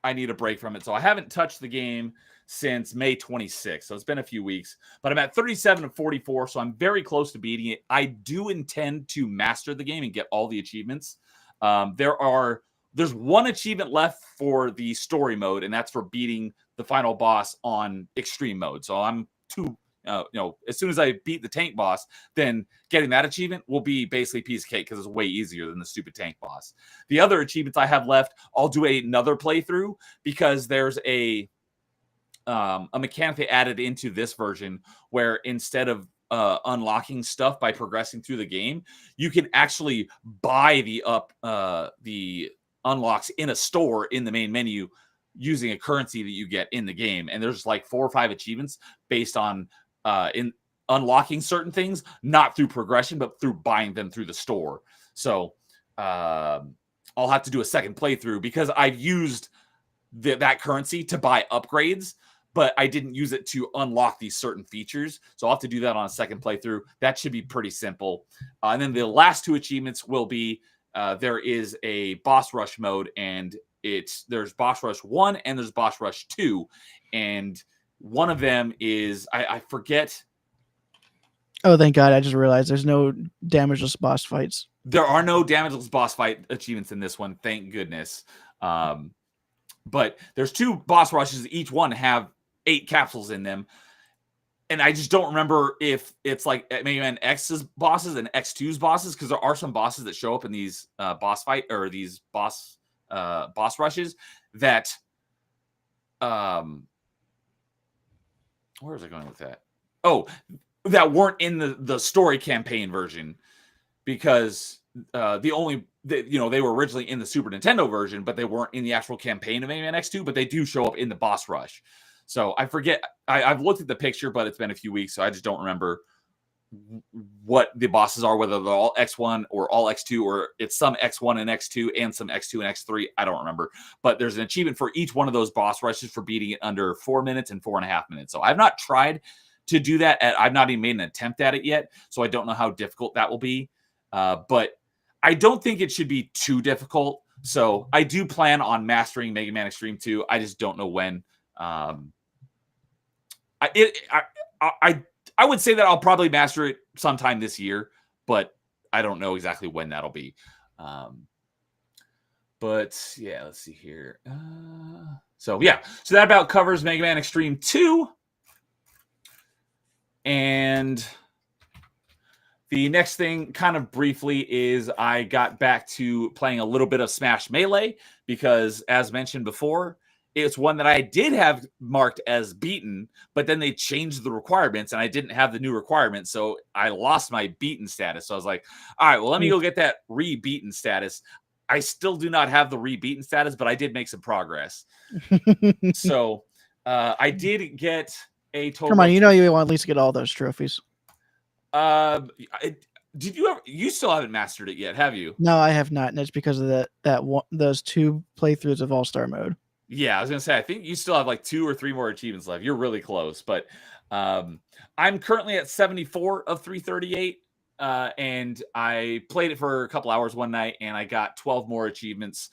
I need a break from it. So I haven't touched the game since May 26th. So it's been a few weeks, but I'm at 37 of 44. So I'm very close to beating it. I do intend to master the game and get all the achievements. There's one achievement left for the story mode, and that's for beating the final boss on extreme mode. So I'm as soon as I beat the tank boss, then getting that achievement will be basically piece of cake because it's way easier than the stupid tank boss. The other achievements I have left, I'll do another playthrough because there's a mechanic they added into this version where instead of unlocking stuff by progressing through the game, you can actually buy the unlocks in a store in the main menu using a currency that you get in the game. And there's like 4 or 5 achievements based on in unlocking certain things, not through progression, but through buying them through the store. So I'll have to do a second playthrough because I've used that currency to buy upgrades, but I didn't use it to unlock these certain features. So I'll have to do that on a second playthrough. That should be pretty simple. And then the last 2 achievements will be there is a boss rush mode, and there's boss rush 1 and there's boss rush 2. And one of them is, I forget. Oh, thank God. I just realized there's no damageless boss fights. There are no damageless boss fight achievements in this one. Thank goodness. But there's 2 boss rushes. Each one have 8 capsules in them. And I just don't remember if it's like Mega Man X's bosses and X2's bosses, because there are some bosses that show up in these boss rushes that where is I going with that? Oh, that weren't in the story campaign version, because they were originally in the Super Nintendo version, but they weren't in the actual campaign of Mega Man X2, but they do show up in the boss rush. So I forget. I've looked at the picture, but it's been a few weeks, so I just don't remember what the bosses are, whether they're all X1 or all X2, or it's some X1 and X2 and some X2 and X3. I don't remember. But there's an achievement for each one of those boss rushes for beating it under 4 minutes and 4.5 minutes. So I've not tried to do that. I've not even made an attempt at it yet, so I don't know how difficult that will be. But I don't think it should be too difficult. So I do plan on mastering Mega Man Xtreme 2. I just don't know when. I would say that I'll probably master it sometime this year, but I don't know exactly when that'll be. But yeah, let's see here. So that about covers Mega Man Xtreme 2. And the next thing, kind of briefly, is I got back to playing a little bit of Smash Melee because, as mentioned before, it's one that I did have marked as beaten, but then they changed the requirements and I didn't have the new requirements. So I lost my beaten status. So I was like, all right, well, let me go get that re-beaten status. I still do not have the re-beaten status, but I did make some progress. So I did get a total. Come on, you want at least get all those trophies. Did you ever? You still haven't mastered it yet, have you? No, I have not, and it's because of those 2 playthroughs of All-Star mode. Yeah, I was gonna say, I think you still have like 2 or 3 more achievements left. You're really close, but I'm currently at 74 of 338, and I played it for a couple hours one night, and I got 12 more achievements.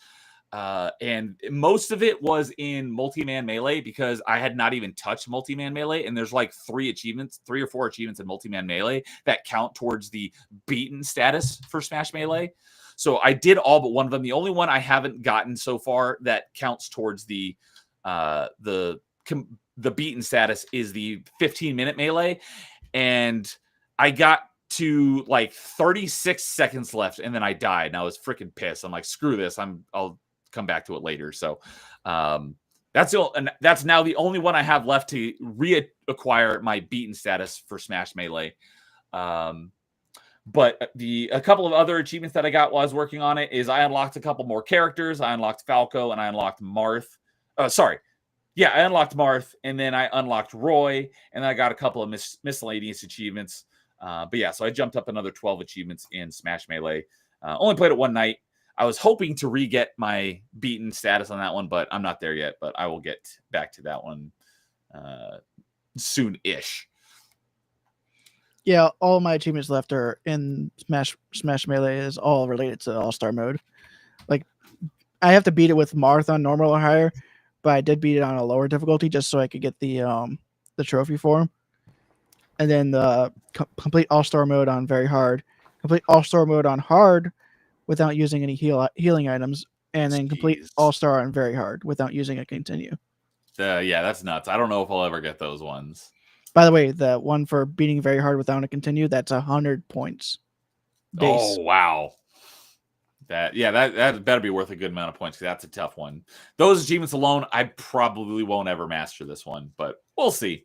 And most of it was in Multi-Man Melee because I had not even touched Multi-Man Melee, and there's like 3 or 4 achievements in Multi-Man Melee that count towards the beaten status for Smash Melee. So I did all but one of them. The only one I haven't gotten so far that counts towards the beaten status is the 15-minute Melee, and I got to like 36 seconds left, and then I died, and I was freaking pissed. I'm like, screw this. I'll come back to it later. So that's now the only one I have left to reacquire my beaten status for Smash Melee. But a couple of other achievements that I got while I was working on it is I unlocked a couple more characters. I unlocked Falco and I unlocked Marth. I unlocked Marth, and then I unlocked Roy, and then I got a couple of miscellaneous achievements. So I jumped up another 12 achievements in Smash Melee. Only played it one night. I was hoping to re-get my beaten status on that one, but I'm not there yet. But I will get back to that one soon-ish. Yeah, all my achievements left are in Smash Melee is all related to All-Star mode. Like, I have to beat it with Marth on normal or higher, but I did beat it on a lower difficulty just so I could get the trophy for him. And then the complete All-Star mode on very hard, complete All-Star mode on hard without using any healing items, and then complete All-Star on very hard without using a continue. Yeah, that's nuts. I don't know if I'll ever get those ones. By the way, the one for beating very hard without a continue, that's 100 points. Base. Oh, wow. That better be worth a good amount of points, because that's a tough one. Those achievements alone, I probably won't ever master this one, but we'll see.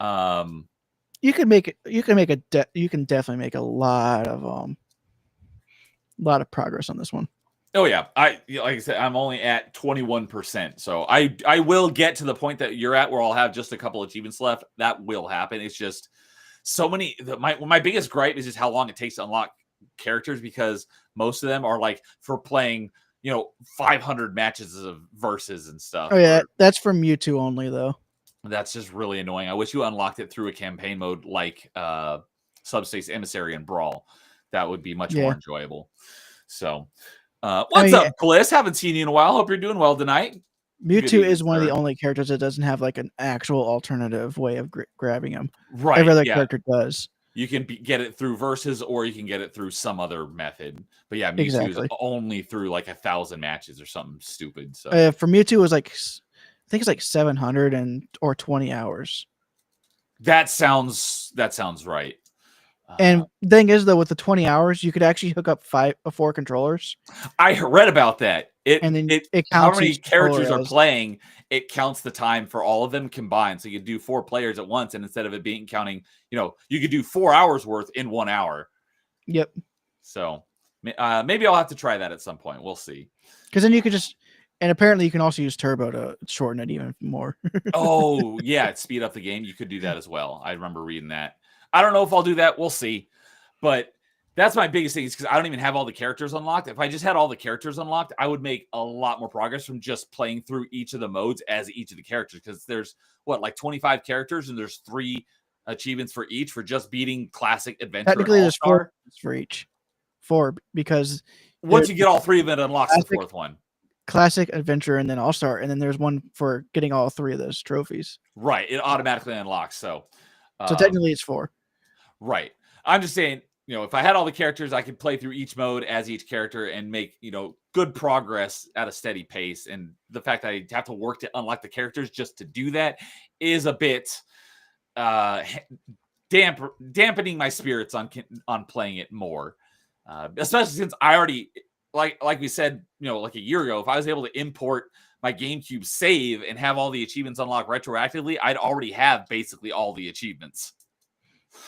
You can definitely make a lot of progress on this one. Oh yeah, like I said, I'm only at 21%, so I will get to the point that you're at where I'll have just a couple achievements left. That will happen. It's just so many. My biggest gripe is just how long it takes to unlock characters, because most of them are like for playing 500 matches of versus and stuff. Oh yeah, that's for Mewtwo only though. That's just really annoying. I wish you unlocked it through a campaign mode like Subspace Emissary and Brawl. That would be much more enjoyable. So. What's up, Bliss? Haven't seen you in a while. Hope you're doing well tonight. Mewtwo is one of the only characters that doesn't have like an actual alternative way of grabbing him. Right. Every other character does. You can get it through versus, or you can get it through some other method. But yeah, Mewtwo is only through like 1,000 matches or something stupid. So for Mewtwo, it was like, I think it's like 700 or 20 hours. That sounds right. And the thing is, though, with the 20 hours, you could actually hook up 4 controllers. I read about that. It counts how many characters are playing. It counts the time for all of them combined. So you could do 4 players at once, and instead of it being counting, you could do 4 hours worth in 1 hour. Yep. So maybe I'll have to try that at some point. We'll see. Because then you could and apparently you can also use Turbo to shorten it even more. Oh yeah, speed up the game. You could do that as well. I remember reading that. I don't know if I'll do that. We'll see. But that's my biggest thing, is because I don't even have all the characters unlocked. If I just had all the characters unlocked, I would make a lot more progress from just playing through each of the modes as each of the characters. Because there's, like 25 characters, and there's 3 achievements for each for just beating Classic, Adventure, Technically, and there's 4 for each. 4, because... Once you get all 3 of it, unlocks the 4th one. Classic, Adventure, and then All-Star. And then there's one for getting all 3 of those trophies. Right. It automatically unlocks. So technically it's 4. Right. I'm just saying, if I had all the characters, I could play through each mode as each character and make, good progress at a steady pace. And the fact that I have to work to unlock the characters just to do that is a bit dampening my spirits on playing it more. Especially since I already, like we said, like a year ago, if I was able to import my GameCube save and have all the achievements unlocked retroactively, I'd already have basically all the achievements.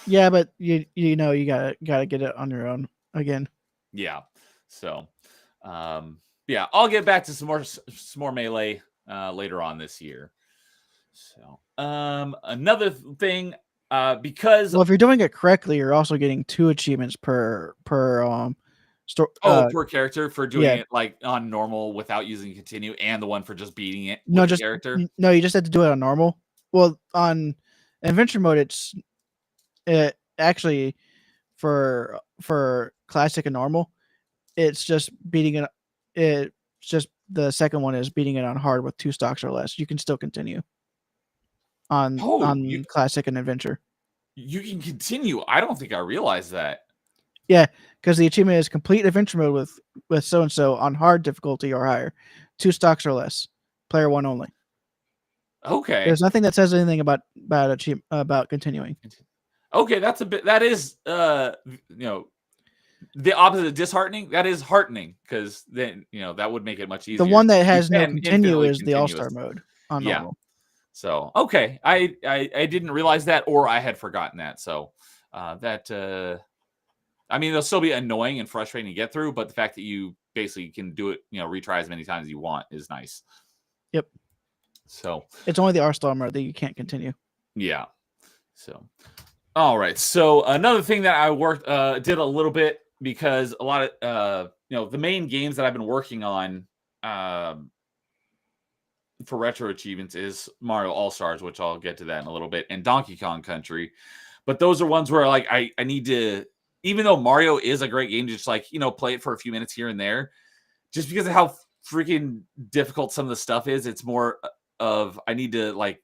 Yeah, but you gotta get it on your own again. Yeah. So, yeah, I'll get back to some more Melee later on this year. So, another thing, because if you're doing it correctly, you're also getting 2 achievements per per character for doing it like on normal without using continue, and the one for just beating it. No, just character. No, you just had to do it on normal. Well, on adventure mode, it actually for classic and normal, it's just beating it. It's just the second one is beating it on hard with 2 stocks or less. You can still continue on classic and adventure. You can continue. I don't think I realized that. Yeah, because the achievement is complete adventure mode with so and so on hard difficulty or higher, 2 stocks or less, player 1 only. Okay. There's nothing that says anything about continuing. Okay, that is the opposite of disheartening. That is heartening, because then that would make it much easier. The one that has no continue is the All-Star mode on normal. So okay, I didn't realize that, or I had forgotten that. So I mean, it'll still be annoying and frustrating to get through, but the fact that you basically can do it, retry as many times as you want is nice. Yep. So it's only the All-Star mode that you can't continue. Yeah. So, all right. So another thing that I did a little bit, because a lot of, the main games that I've been working on for retro achievements is Mario All-Stars, which I'll get to that in a little bit, and Donkey Kong Country. But those are ones where like I need to, even though Mario is a great game, just like, play it for a few minutes here and there, just because of how freaking difficult some of the stuff is. It's more of I need to like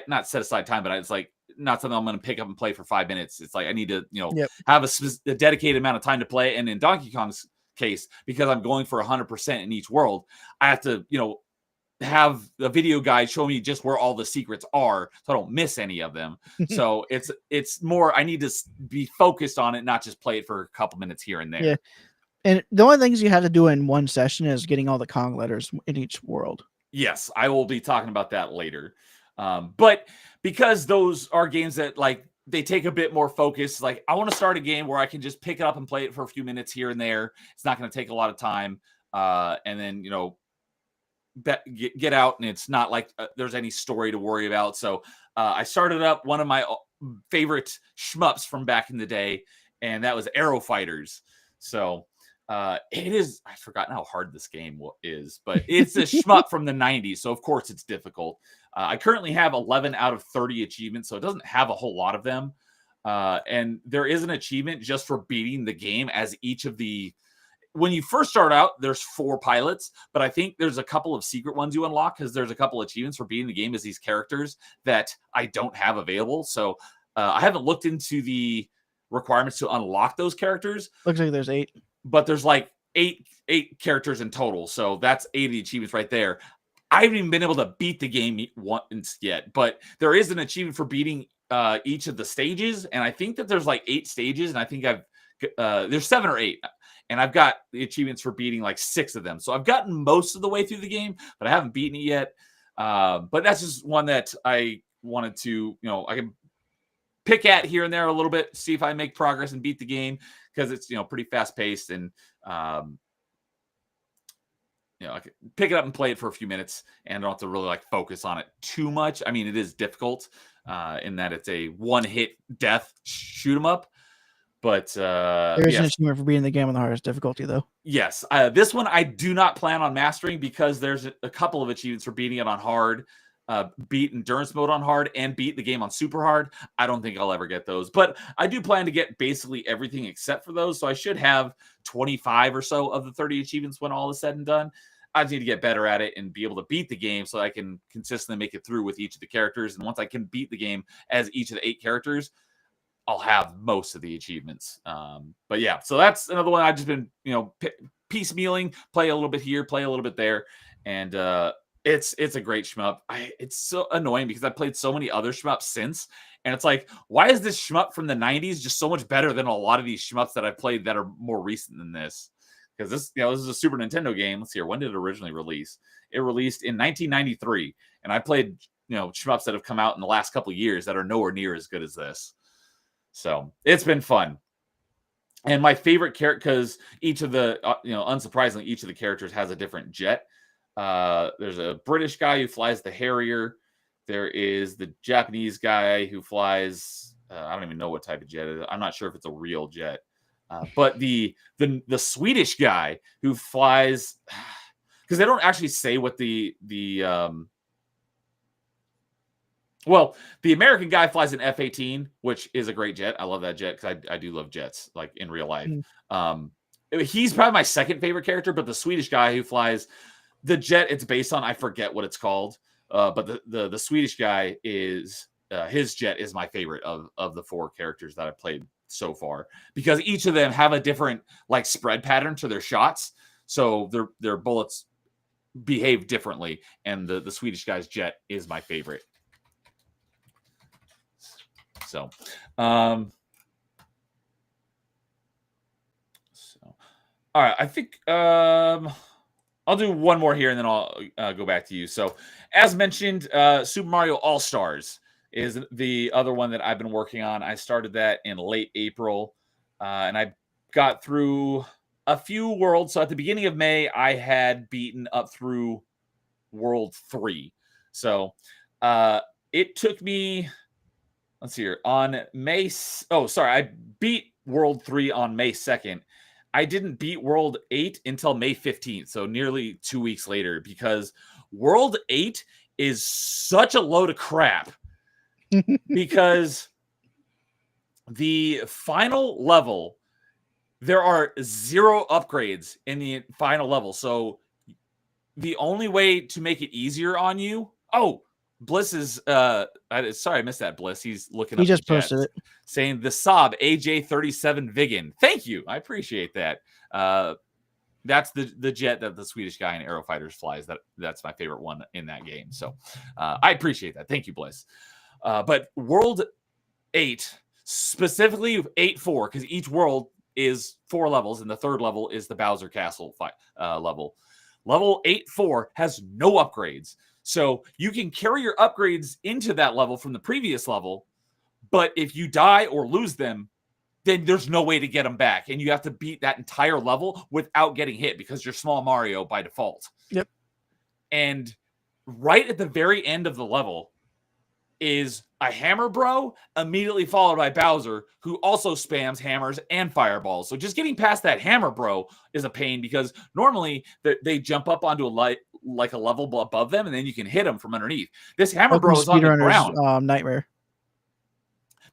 not set aside time, but it's like not something I'm going to pick up and play for 5 minutes. It's like I need to, have a dedicated amount of time to play. And in Donkey Kong's case, because I'm going for 100% in each world, I have to, have a video guide show me just where all the secrets are so I don't miss any of them. So it's more I need to be focused on it, not just play it for a couple minutes here and there. Yeah. And the only things you have to do in one session is getting all the Kong letters in each world. Yes, I will be talking about that later. But because those are games that like they take a bit more focus, like I want to start a game where I can just pick it up and play it for a few minutes here and there. It's not going to take a lot of time. And then, get out, and it's not like there's any story to worry about. So I started up one of my favorite shmups from back in the day, and that was Aero Fighters. So it is, I've forgotten how hard this game is, but it's a shmup from the 90s, so of course it's difficult. I currently have 11 out of 30 achievements, so it doesn't have a whole lot of them. And there is an achievement just for beating the game as each of the, when you first start out, there's 4 pilots, but I think there's a couple of secret ones you unlock because there's a couple of achievements for beating the game as these characters that I don't have available. So I haven't looked into the requirements to unlock those characters. Looks like there's 8. But there's like eight characters in total. So that's 80 achievements right there. I haven't even been able to beat the game once yet, but there is an achievement for beating each of the stages. And I think that there's like 8 stages, and I think there's 7 or 8. And I've got the achievements for beating like 6 of them. So I've gotten most of the way through the game, but I haven't beaten it yet. But that's just one that I wanted to, I can pick at here and there a little bit, see if I make progress and beat the game, because it's, pretty fast paced, and, I can pick it up and play it for a few minutes and don't have to really like focus on it too much. I mean, it is difficult in that it's a one-hit death shoot 'em up. But there is an achievement for beating the game on the hardest difficulty, though. Yes, this one I do not plan on mastering because there's a couple of achievements for beating it on hard, beat endurance mode on hard, and beat the game on super hard. I don't think I'll ever get those, but I do plan to get basically everything except for those. So I should have 25 or so of the 30 achievements when all is said and done. I just need to get better at it and be able to beat the game so I can consistently make it through with each of the characters. And once I can beat the game as each of the 8 characters, I'll have most of the achievements. But yeah, so that's another one I've just been, piecemealing, play a little bit here, play a little bit there. And it's a great shmup. It's so annoying because I played so many other shmups since. And it's like, why is this shmup from the 90s just so much better than a lot of these shmups that I've played that are more recent than this? Because this, this is a Super Nintendo game. Let's see here. When did it originally release? It released in 1993. And I played, shmups that have come out in the last couple of years that are nowhere near as good as this. So it's been fun. And my favorite character, because each of the, unsurprisingly, each of the characters has a different jet. There's a British guy who flies the Harrier. There is the Japanese guy who flies, I don't even know what type of jet it is. I'm not sure if it's a real jet. But the Swedish guy who flies, because they don't actually say what the American guy flies an F-18, which is a great jet. I love that jet because I do love jets, like in real life. He's probably my second favorite character, but the Swedish guy who flies the jet it's based on, I forget what it's called. But the Swedish guy is his jet is my favorite of the 4 characters that I've played so far, because each of them have a different like spread pattern to their shots, so their bullets behave differently, and the Swedish guy's jet is my favorite. So all right, I think I'll do one more here and then I'll go back to you. So as mentioned, Super Mario All-Stars is the other one that I've been working on. I started that in late April, and I got through a few worlds. So at the beginning of May, I had beaten up through World 3. So it took me, let's see here, on May... Oh, sorry, I beat World 3 on May 2nd. I didn't beat World 8 until May 15th, so nearly 2 weeks later, because World 8 is such a load of crap because the final level, there are 0 upgrades in the final level. So the only way to make it easier on you. Oh, Bliss is sorry, I missed that. Bliss. He's looking He up just the chat, posted it. saying the Saab AJ37 Viggen. Thank you. I appreciate that. That's the jet that the Swedish guy in Aero Fighters flies. That's my favorite one in that game. So I appreciate that. Thank you, Bliss. But World 8, specifically 8-4, because each world is 4 levels, and the 3rd level is the Bowser Castle level. Level 8-4 has no upgrades. So you can carry your upgrades into that level from the previous level, but if you die or lose them, then there's no way to get them back. And you have to beat that entire level without getting hit because you're small Mario by default. Yep. And right at the very end of the level is a hammer bro, immediately followed by Bowser, who also spams hammers and fireballs. So just getting past that hammer bro is a pain because normally they jump up onto a level above them, and then you can hit them from underneath. This hammer bro is on the ground. Nightmare.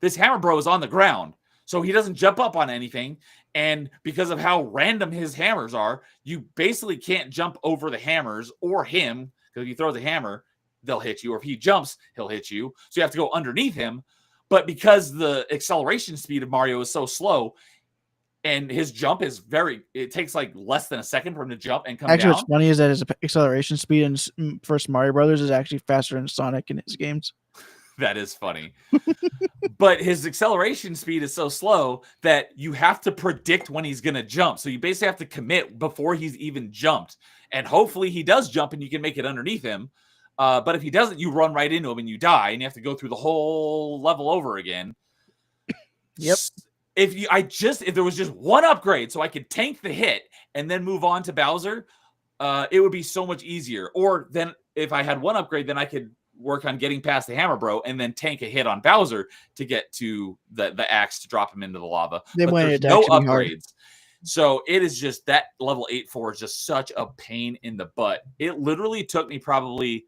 This hammer bro is on the ground. So he doesn't jump up on anything. And because of how random his hammers are, you basically can't jump over the hammers or him. Because if you throw the hammer, they'll hit you. Or if he jumps, he'll hit you. So you have to go underneath him. But because the acceleration speed of Mario is so slow, and his jump is it takes like less than a second for him to jump and come down. Actually, what's funny is that his acceleration speed in first Mario Brothers is actually faster than Sonic in his games. That is funny. But his acceleration speed is so slow that you have to predict when he's going to jump. So you basically have to commit before he's even jumped. And hopefully he does jump and you can make it underneath him. But if he doesn't, you run right into him and you die. And you have to go through the whole level over again. Yep. If there was just one upgrade so I could tank the hit and then move on to Bowser, it would be so much easier. Or then if I had one upgrade, then I could work on getting past the hammer bro and then tank a hit on Bowser to get to the axe to drop him into the lava. But there's no upgrades. So it is just that level 8-4 is just such a pain in the butt. It literally took me probably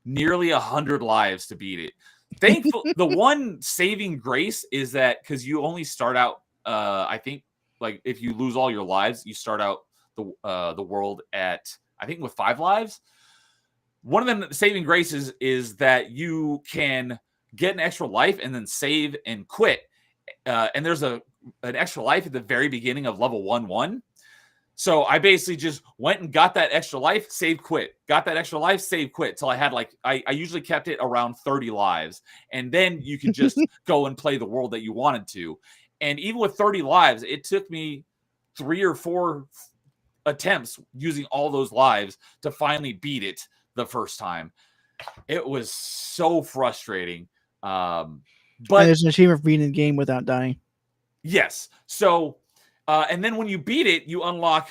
nearly 100 lives to beat it. Thankful. The one saving grace is that because you only start out, I think, like if you lose all your lives, you start out the world at, I think, with 5 lives. One of the saving graces is that you can get an extra life and then save and quit. And there's an extra life at the very beginning of level 1-1. So I basically just went and got that extra life, save, quit. Got that extra life, save, quit. Till I had I usually kept it around 30 lives. And then you could just go and play the world that you wanted to. And even with 30 lives, it took me 3 or 4 attempts using all those lives to finally beat it the first time. It was so frustrating. But there's an achievement for beating the game without dying. Yes. So, and then when you beat it, you unlock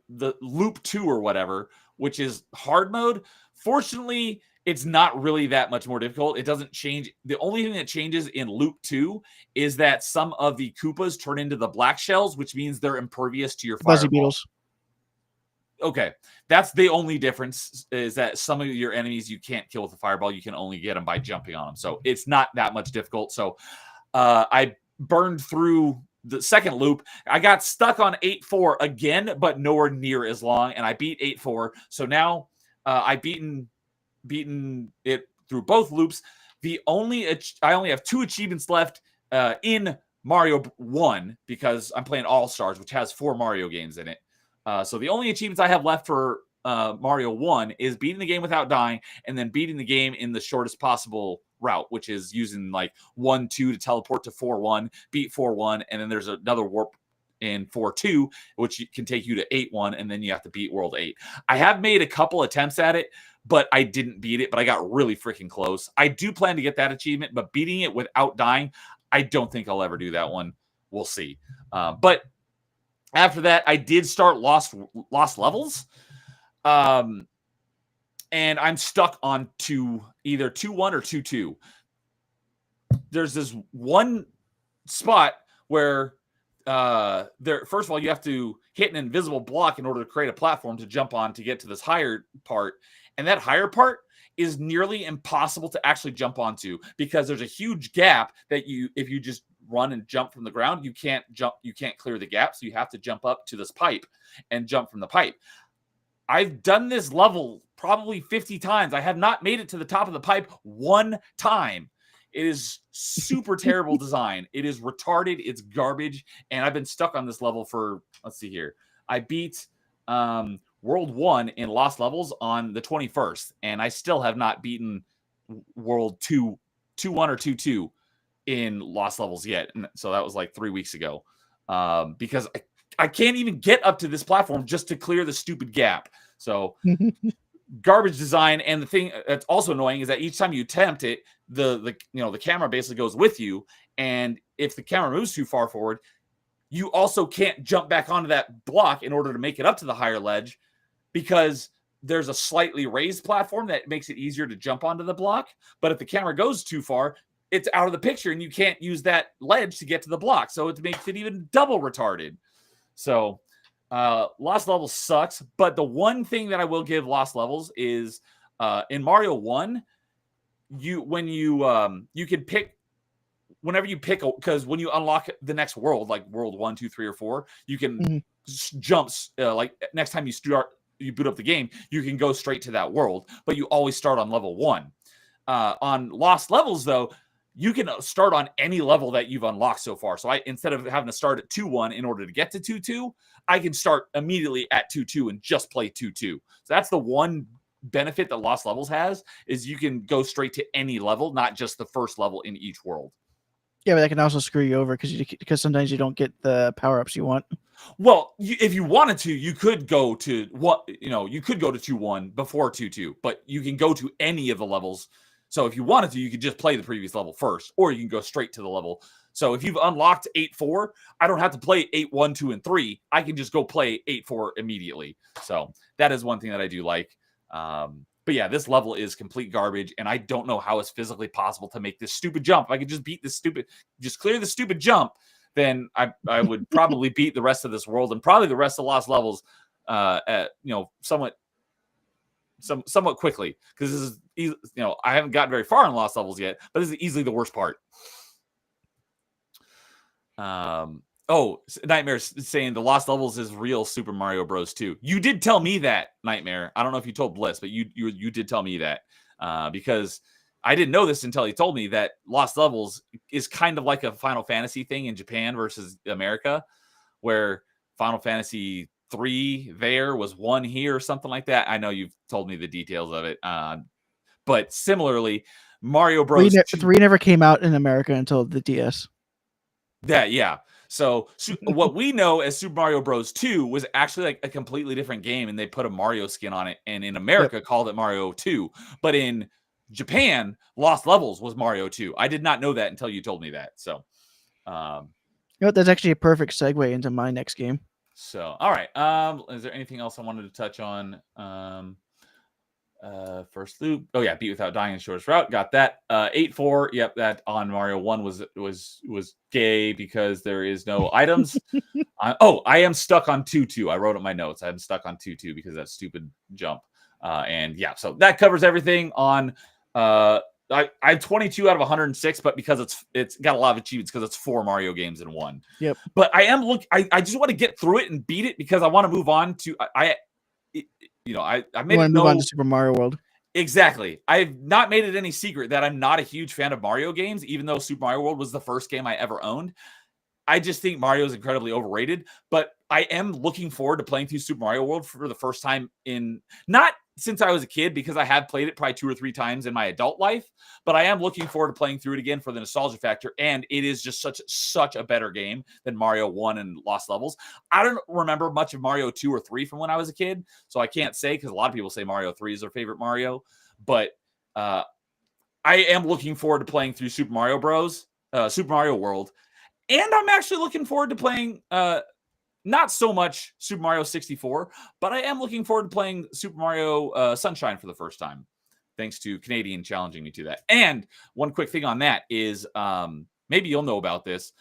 the loop 2 or whatever, which is hard mode. Fortunately, it's not really that much more difficult. It doesn't change. The only thing that changes in loop 2 is that some of the Koopas turn into the black shells, which means they're impervious to your fuzzy fireball. beetles. Okay, that's the only difference, is that some of your enemies you can't kill with a fireball. You can only get them by jumping on them. So it's not that much difficult. So I burned through the second loop. I got stuck on 8-4 again, but nowhere near as long. And I beat 8-4. So now I've beaten it through both loops. I only have 2 achievements left in Mario 1 because I'm playing All Stars, which has 4 Mario games in it. So the only achievements I have left for Mario 1 is beating the game without dying and then beating the game in the shortest possible route, which is using 1-2 to teleport to 4-1, beat 4-1, and then there's another warp in 4-2, which can take you to 8-1, and then you have to beat World 8. I have made a couple attempts at it, but I didn't beat it, but I got really freaking close. I do plan to get that achievement, but beating it without dying, I don't think I'll ever do that one. We'll see. But after that, I did start Lost Levels. And I'm stuck on either 2-1 or 2-2. There's this one spot where first of all, you have to hit an invisible block in order to create a platform to jump on to get to this higher part. And that higher part is nearly impossible to actually jump onto because there's a huge gap that if you just run and jump from the ground, you can't clear the gap. So you have to jump up to this pipe and jump from the pipe. I've done this level probably 50 times. I have not made it to the top of the pipe one time. It is super terrible design. It is retarded. It's garbage. And I've been stuck on this level for, let's see here. I beat World 1 in Lost Levels on the 21st, and I still have not beaten World 2, 2-1 or 2-2 in Lost Levels yet. And so that was like 3 weeks ago. Because I can't even get up to this platform just to clear the stupid gap. So garbage design. And the thing that's also annoying is that each time you attempt it, the camera basically goes with you. And if the camera moves too far forward, you also can't jump back onto that block in order to make it up to the higher ledge because there's a slightly raised platform that makes it easier to jump onto the block. But if the camera goes too far, it's out of the picture and you can't use that ledge to get to the block. So it makes it even double retarded. So Lost Levels sucks. But the one thing that I will give Lost Levels is in Mario 1, you can pick whenever you pick, because when you unlock the next world, like World 1, 2, 3, or 4, you can jump. Like next time you boot up the game, you can go straight to that world, but you always start on level 1. On Lost Levels, though, you can start on any level that you've unlocked so far. So instead of having to start at 2-1 in order to get to 2-2, I can start immediately at 2-2 and just play 2-2. So that's the one benefit that Lost Levels has, is you can go straight to any level, not just the first level in each world. Yeah, but that can also screw you over because sometimes you don't get the power-ups you want. Well, if you wanted to, you could go to you could go to 2-1 before 2-2, but you can go to any of the levels. So if you wanted to, you could just play the previous level first, or you can go straight to the level. So if you've unlocked 8-4, I don't have to play 8-1, 2, and 3. I can just go play 8-4 immediately. So that is one thing that I do like. But yeah, this level is complete garbage, and I don't know how it's physically possible to make this stupid jump. If I could just clear the stupid jump, then I would probably beat the rest of this world and probably the rest of Lost Levels somewhat quickly, because this is I haven't gotten very far in Lost Levels yet, but this is easily the worst part. Nightmare's saying the Lost Levels is real Super Mario Bros. 2. You did tell me that, Nightmare. I don't know if you told Bliss, but you did tell me that, because I didn't know this until he told me that Lost Levels is kind of like a Final Fantasy thing in Japan versus America, where Final Fantasy 3 there was 1 here or something like that. I know you've told me the details of it, but similarly, Mario Bros. 3 never came out in America until the DS. Yeah. So what we know as Super Mario Bros. 2 was actually like a completely different game, and they put a Mario skin on it, and in America called it Mario 2. But in Japan, Lost Levels was Mario 2. I did not know that until you told me that. So, that's actually a perfect segue into my next game. So, all right. Is there anything else I wanted to touch on? First loop. Oh yeah, beat without dying in shortest route. Got that. 8-4. Yep, that on Mario 1 was gay because there is no items. I am stuck on 2-2. I wrote up my notes. I'm stuck on 2-2 because of that stupid jump. And yeah, so that covers everything on I have 22 out of 106, but because it's got a lot of achievements because it's 4 Mario games in one. Yep. But I just want to get through it and beat it because I want to move on to I made it move on to Super Mario World. Exactly. I've not made it any secret that I'm not a huge fan of Mario games, even though Super Mario World was the first game I ever owned. I just think Mario is incredibly overrated, but I am looking forward to playing through Super Mario World for the first time not since I was a kid, because I have played it probably 2 or 3 times in my adult life, but I am looking forward to playing through it again for the nostalgia factor. And it is just such a better game than Mario 1 and Lost Levels. I don't remember much of Mario 2 or 3 from when I was a kid, so I can't say, because a lot of people say Mario 3 is their favorite Mario, but I am looking forward to playing through Super Mario World. And I'm actually looking forward to playing not so much Super Mario 64, but I am looking forward to playing Super Mario Sunshine for the first time, thanks to Canadian challenging me to that. And one quick thing on that is, maybe you'll know about this,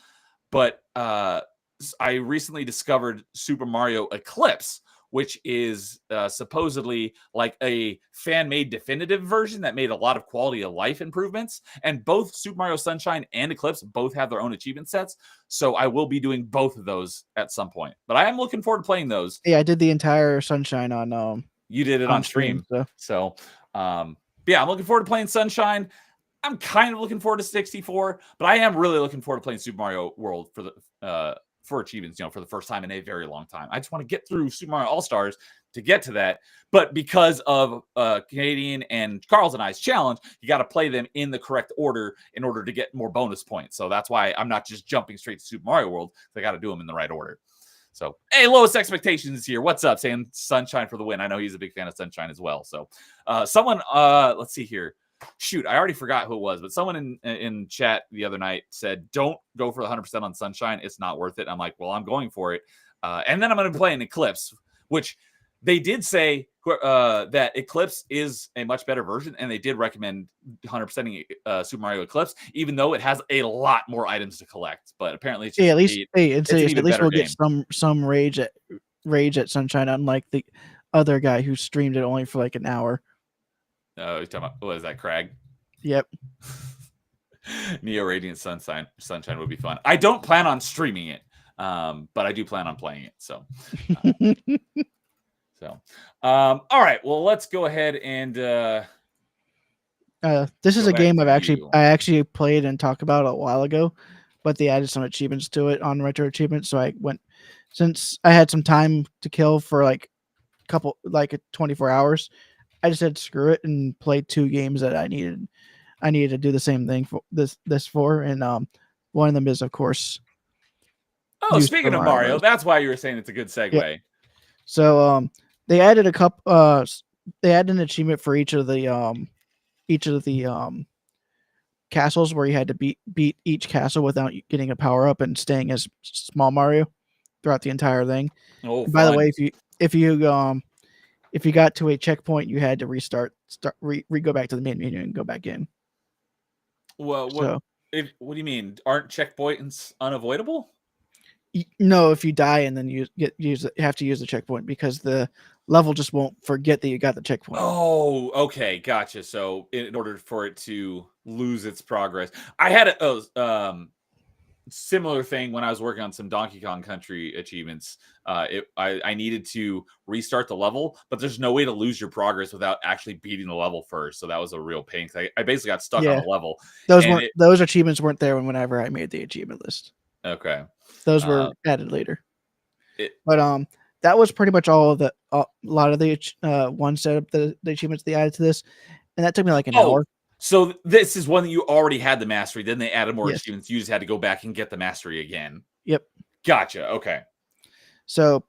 but I recently discovered Super Mario Eclipse, which is supposedly like a fan-made definitive version that made a lot of quality of life improvements. And both Super Mario Sunshine and Eclipse both have their own achievement sets. So I will be doing both of those at some point. But I am looking forward to playing those. Yeah, I did the entire Sunshine on You did it on stream. So yeah, I'm looking forward to playing Sunshine. I'm kind of looking forward to 64, but I am really looking forward to playing Super Mario World for the for achievements, for the first time in a very long time. I just want to get through Super Mario All-Stars to get to that. But because of Canadian and Carl's and I's challenge, you got to play them in the correct order in order to get more bonus points. So that's why I'm not just jumping straight to Super Mario World. I got to do them in the right order. So, hey, Lowest Expectations here. What's up? Saying Sunshine for the win. I know he's a big fan of Sunshine as well. So someone, let's see here. Shoot, I already forgot who it was, but someone in chat the other night said, don't go for the 100% on Sunshine. It's not worth it. I'm like, well, I'm going for it. And then I'm going to play an Eclipse, which they did say that Eclipse is a much better version. And they did recommend 100%ing Super Mario Eclipse, even though it has a lot more items to collect. But apparently it's just at least at least we'll game. get some rage at Sunshine, unlike the other guy who streamed it only for like an hour. Oh, you're talking about, what is that, Crag? Yep. Neo Radiant Sunshine would be fun. I don't plan on streaming it, but I do plan on playing it. So, all right. Well, let's go ahead and. This is a game I actually played and talked about a while ago, but they added some achievements to it on Retro Achievements. So since I had some time to kill for like 24 hours. I just said screw it and played 2 games that I needed to do the same thing for this for, and one of them is, of course. Oh, speaking of Mario, that's why you were saying it's a good segue. Yeah. So they added they added an achievement for each of the castles where you had to beat each castle without getting a power up and staying as small Mario throughout the entire thing. Oh, by the way, if you got to a checkpoint, you had to go back to the main menu and go back in. Well, what do you mean? Aren't checkpoints unavoidable? No, if you die and then you have to use the checkpoint because the level just won't forget that you got the checkpoint. Oh, okay, gotcha. So in order for it to lose its progress, I had a similar thing when I was working on some Donkey Kong Country achievements. I needed to restart the level, but there's no way to lose your progress without actually beating the level first. So that was a real pain. I basically got stuck on a level. Those achievements weren't there whenever I made the achievement list. Okay, those were added later. But that was pretty much all of a lot of the one set of the achievements they added to this, and that took me like an hour. So this is one that you already had the mastery. Then they added more achievements. You just had to go back and get the mastery again. Yep. Gotcha. Okay. So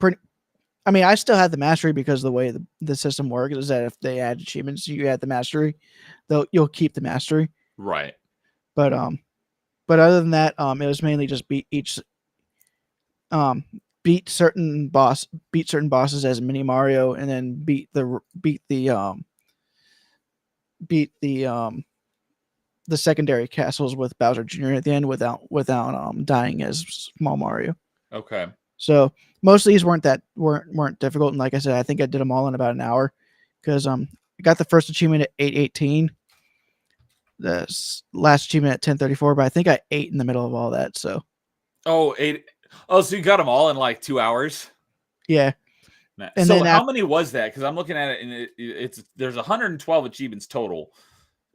I still had the mastery because the way the system works is that if they add achievements, you add the mastery, you'll keep the mastery. Right. But other than that, it was mainly just beat certain bosses as mini Mario, and then beat the secondary castles with Bowser Jr. at the end without dying as small Mario. Okay. So most of these weren't difficult, and like I said, I think I did them all in about an hour because I got the first achievement at 8:18, the last achievement at 10:34, but I think I ate in the middle of all that. So so you got them all in like 2 hours? Yeah. And so how many was that? Because I'm looking at it, and there's 112 achievements total.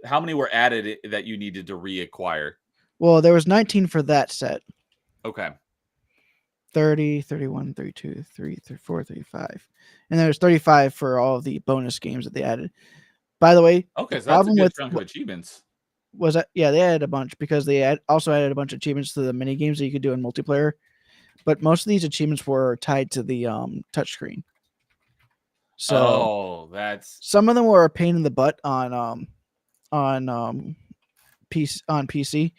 How many were added that you needed to reacquire? Well, there was 19 for that set. Okay. 30, 31, 32, 34, 35. And there's 35 for all of the bonus games that they added. By the way, okay, so that's a good chunk of achievements. Was that? Yeah, they added a bunch because they also added a bunch of achievements to the mini games that you could do in multiplayer. But most of these achievements were tied to the touchscreen. So some of them were a pain in the butt on PC.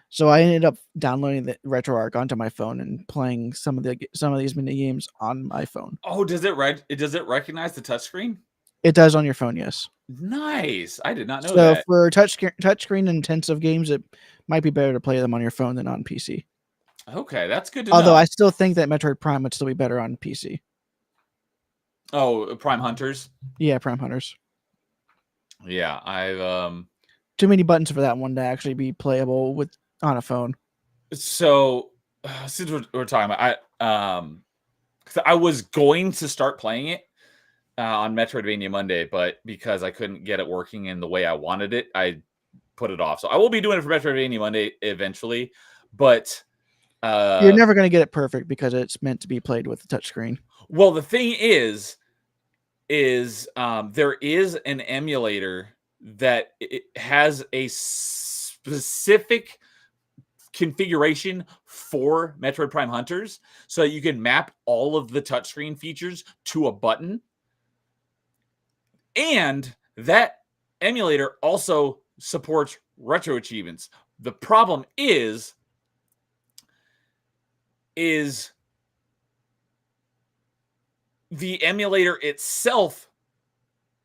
So I ended up downloading the RetroArch onto my phone and playing some of these mini games on my phone. Oh, does it recognize the touchscreen? It does on your phone, yes. Nice. I did not know that. So for touchscreen intensive games, it might be better to play them on your phone than on PC. Okay, that's good to know. Although I still think that Metroid Prime would still be better on PC. Oh, Prime Hunters. Yeah, Prime Hunters. Yeah, I've Too many buttons for that one to actually be playable with on a phone. so since we're talking about, 'cause I was going to start playing it on Metroidvania Monday, but because I couldn't get it working in the way I wanted it, I put it off. So I will be doing it for Metroidvania Monday eventually, but You're never going to get it perfect because it's meant to be played with the touchscreen. well, the thing is there is an emulator that it has a specific configuration for Metroid Prime Hunters, so you can map all of the touchscreen features to a button. And that emulator also supports retro achievements. The problem is the emulator itself.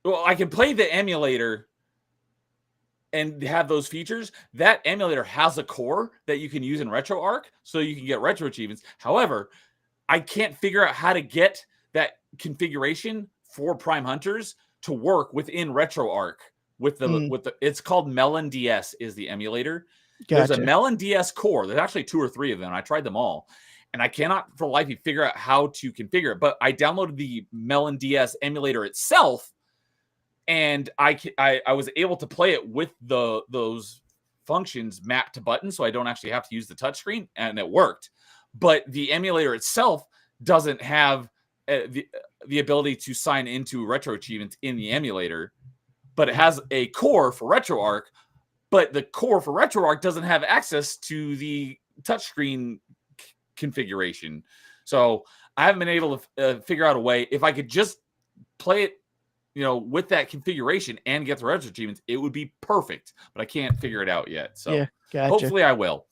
Well, I can play the emulator and have those features. That emulator has a core that you can use in RetroArch, so you can get retro achievements. However, I can't figure out how to get that configuration for Prime Hunters to work within RetroArch with the it's called Melon DS is the emulator. There's a Gotcha. Melon DS core. There's actually 2 or 3 of them. I tried them all. And I cannot for the life of me figure out how to configure it. But I downloaded the Melon DS emulator itself, and I was able to play it with those functions mapped to buttons, so I don't actually have to use the touchscreen, and it worked. But the emulator itself doesn't have the ability to sign into retro achievements in the emulator, but it has a core for RetroArch. But the core for RetroArch doesn't have access to the touchscreen configuration. So I haven't been able to figure out a way. If I could just play it, with that configuration and get the retro achievements, it would be perfect. But I can't figure it out yet. So Yeah, gotcha. Hopefully I will.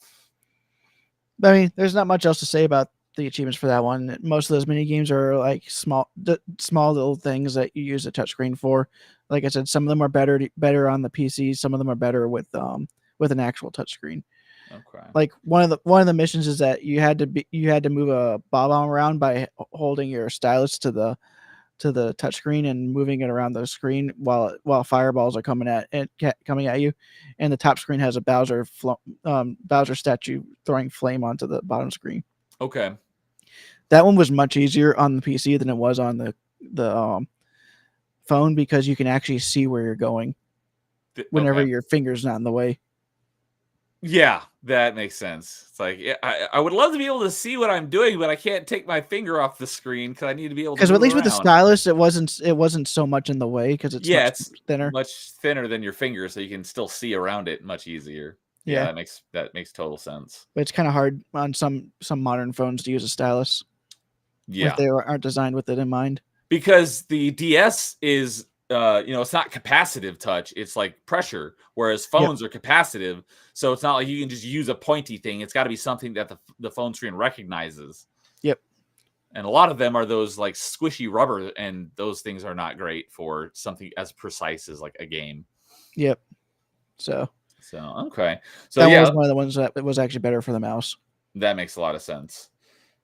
I mean, there's not much else to say about the achievements for that one. Most of those mini games are like small little things that you use a touchscreen for. Like I said, some of them are better on the PC. Some of them are better with an actual touchscreen. Okay. Like one of the missions is that you had to move a bob-omb around by holding your stylus to the touchscreen and moving it around the screen while fireballs are coming at you, and the top screen has a Bowser statue throwing flame onto the bottom screen. Okay. That one was much easier on the PC than it was on the phone because you can actually see where you're going whenever your finger's not in the way. Yeah, that makes sense. It's like I would love to be able to see what I'm doing, but I can't take my finger off the screen because I need to be able to. Because at least around. With the stylus, it wasn't so much in the way because it's much thinner than your finger, so you can still see around it much easier. Yeah, that makes total sense. But it's kind of hard on some modern phones to use a stylus. Yeah, if they aren't designed with it in mind. Because the DS is, it's not capacitive touch; it's like pressure. Whereas phones are capacitive, so it's not like you can just use a pointy thing. It's got to be something that the phone screen recognizes. Yep. And a lot of them are those like squishy rubber, and those things are not great for something as precise as like a game. Yep. So okay. So that was one of the ones that was actually better for the mouse. That makes a lot of sense.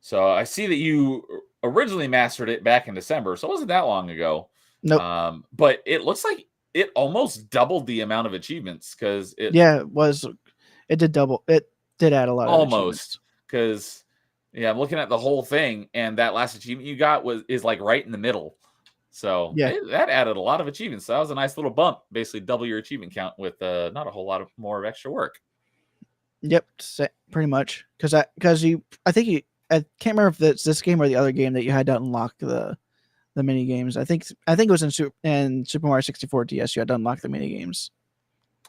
So I see that you originally mastered it back in December, so it wasn't that long ago. Nope. But it looks like it almost doubled the amount of achievements because it. Yeah, it did double. It did add a lot. Almost because. Yeah, I'm looking at the whole thing, and that last achievement you got is like right in the middle. So that added a lot of achievements. So that was a nice little bump. Basically, double your achievement count with not a whole lot of more of extra work. Yep, pretty much. I can't remember if it's this game or the other game that you had to unlock the mini games. I think it was in Super Mario 64 DS. You had to unlock the mini games.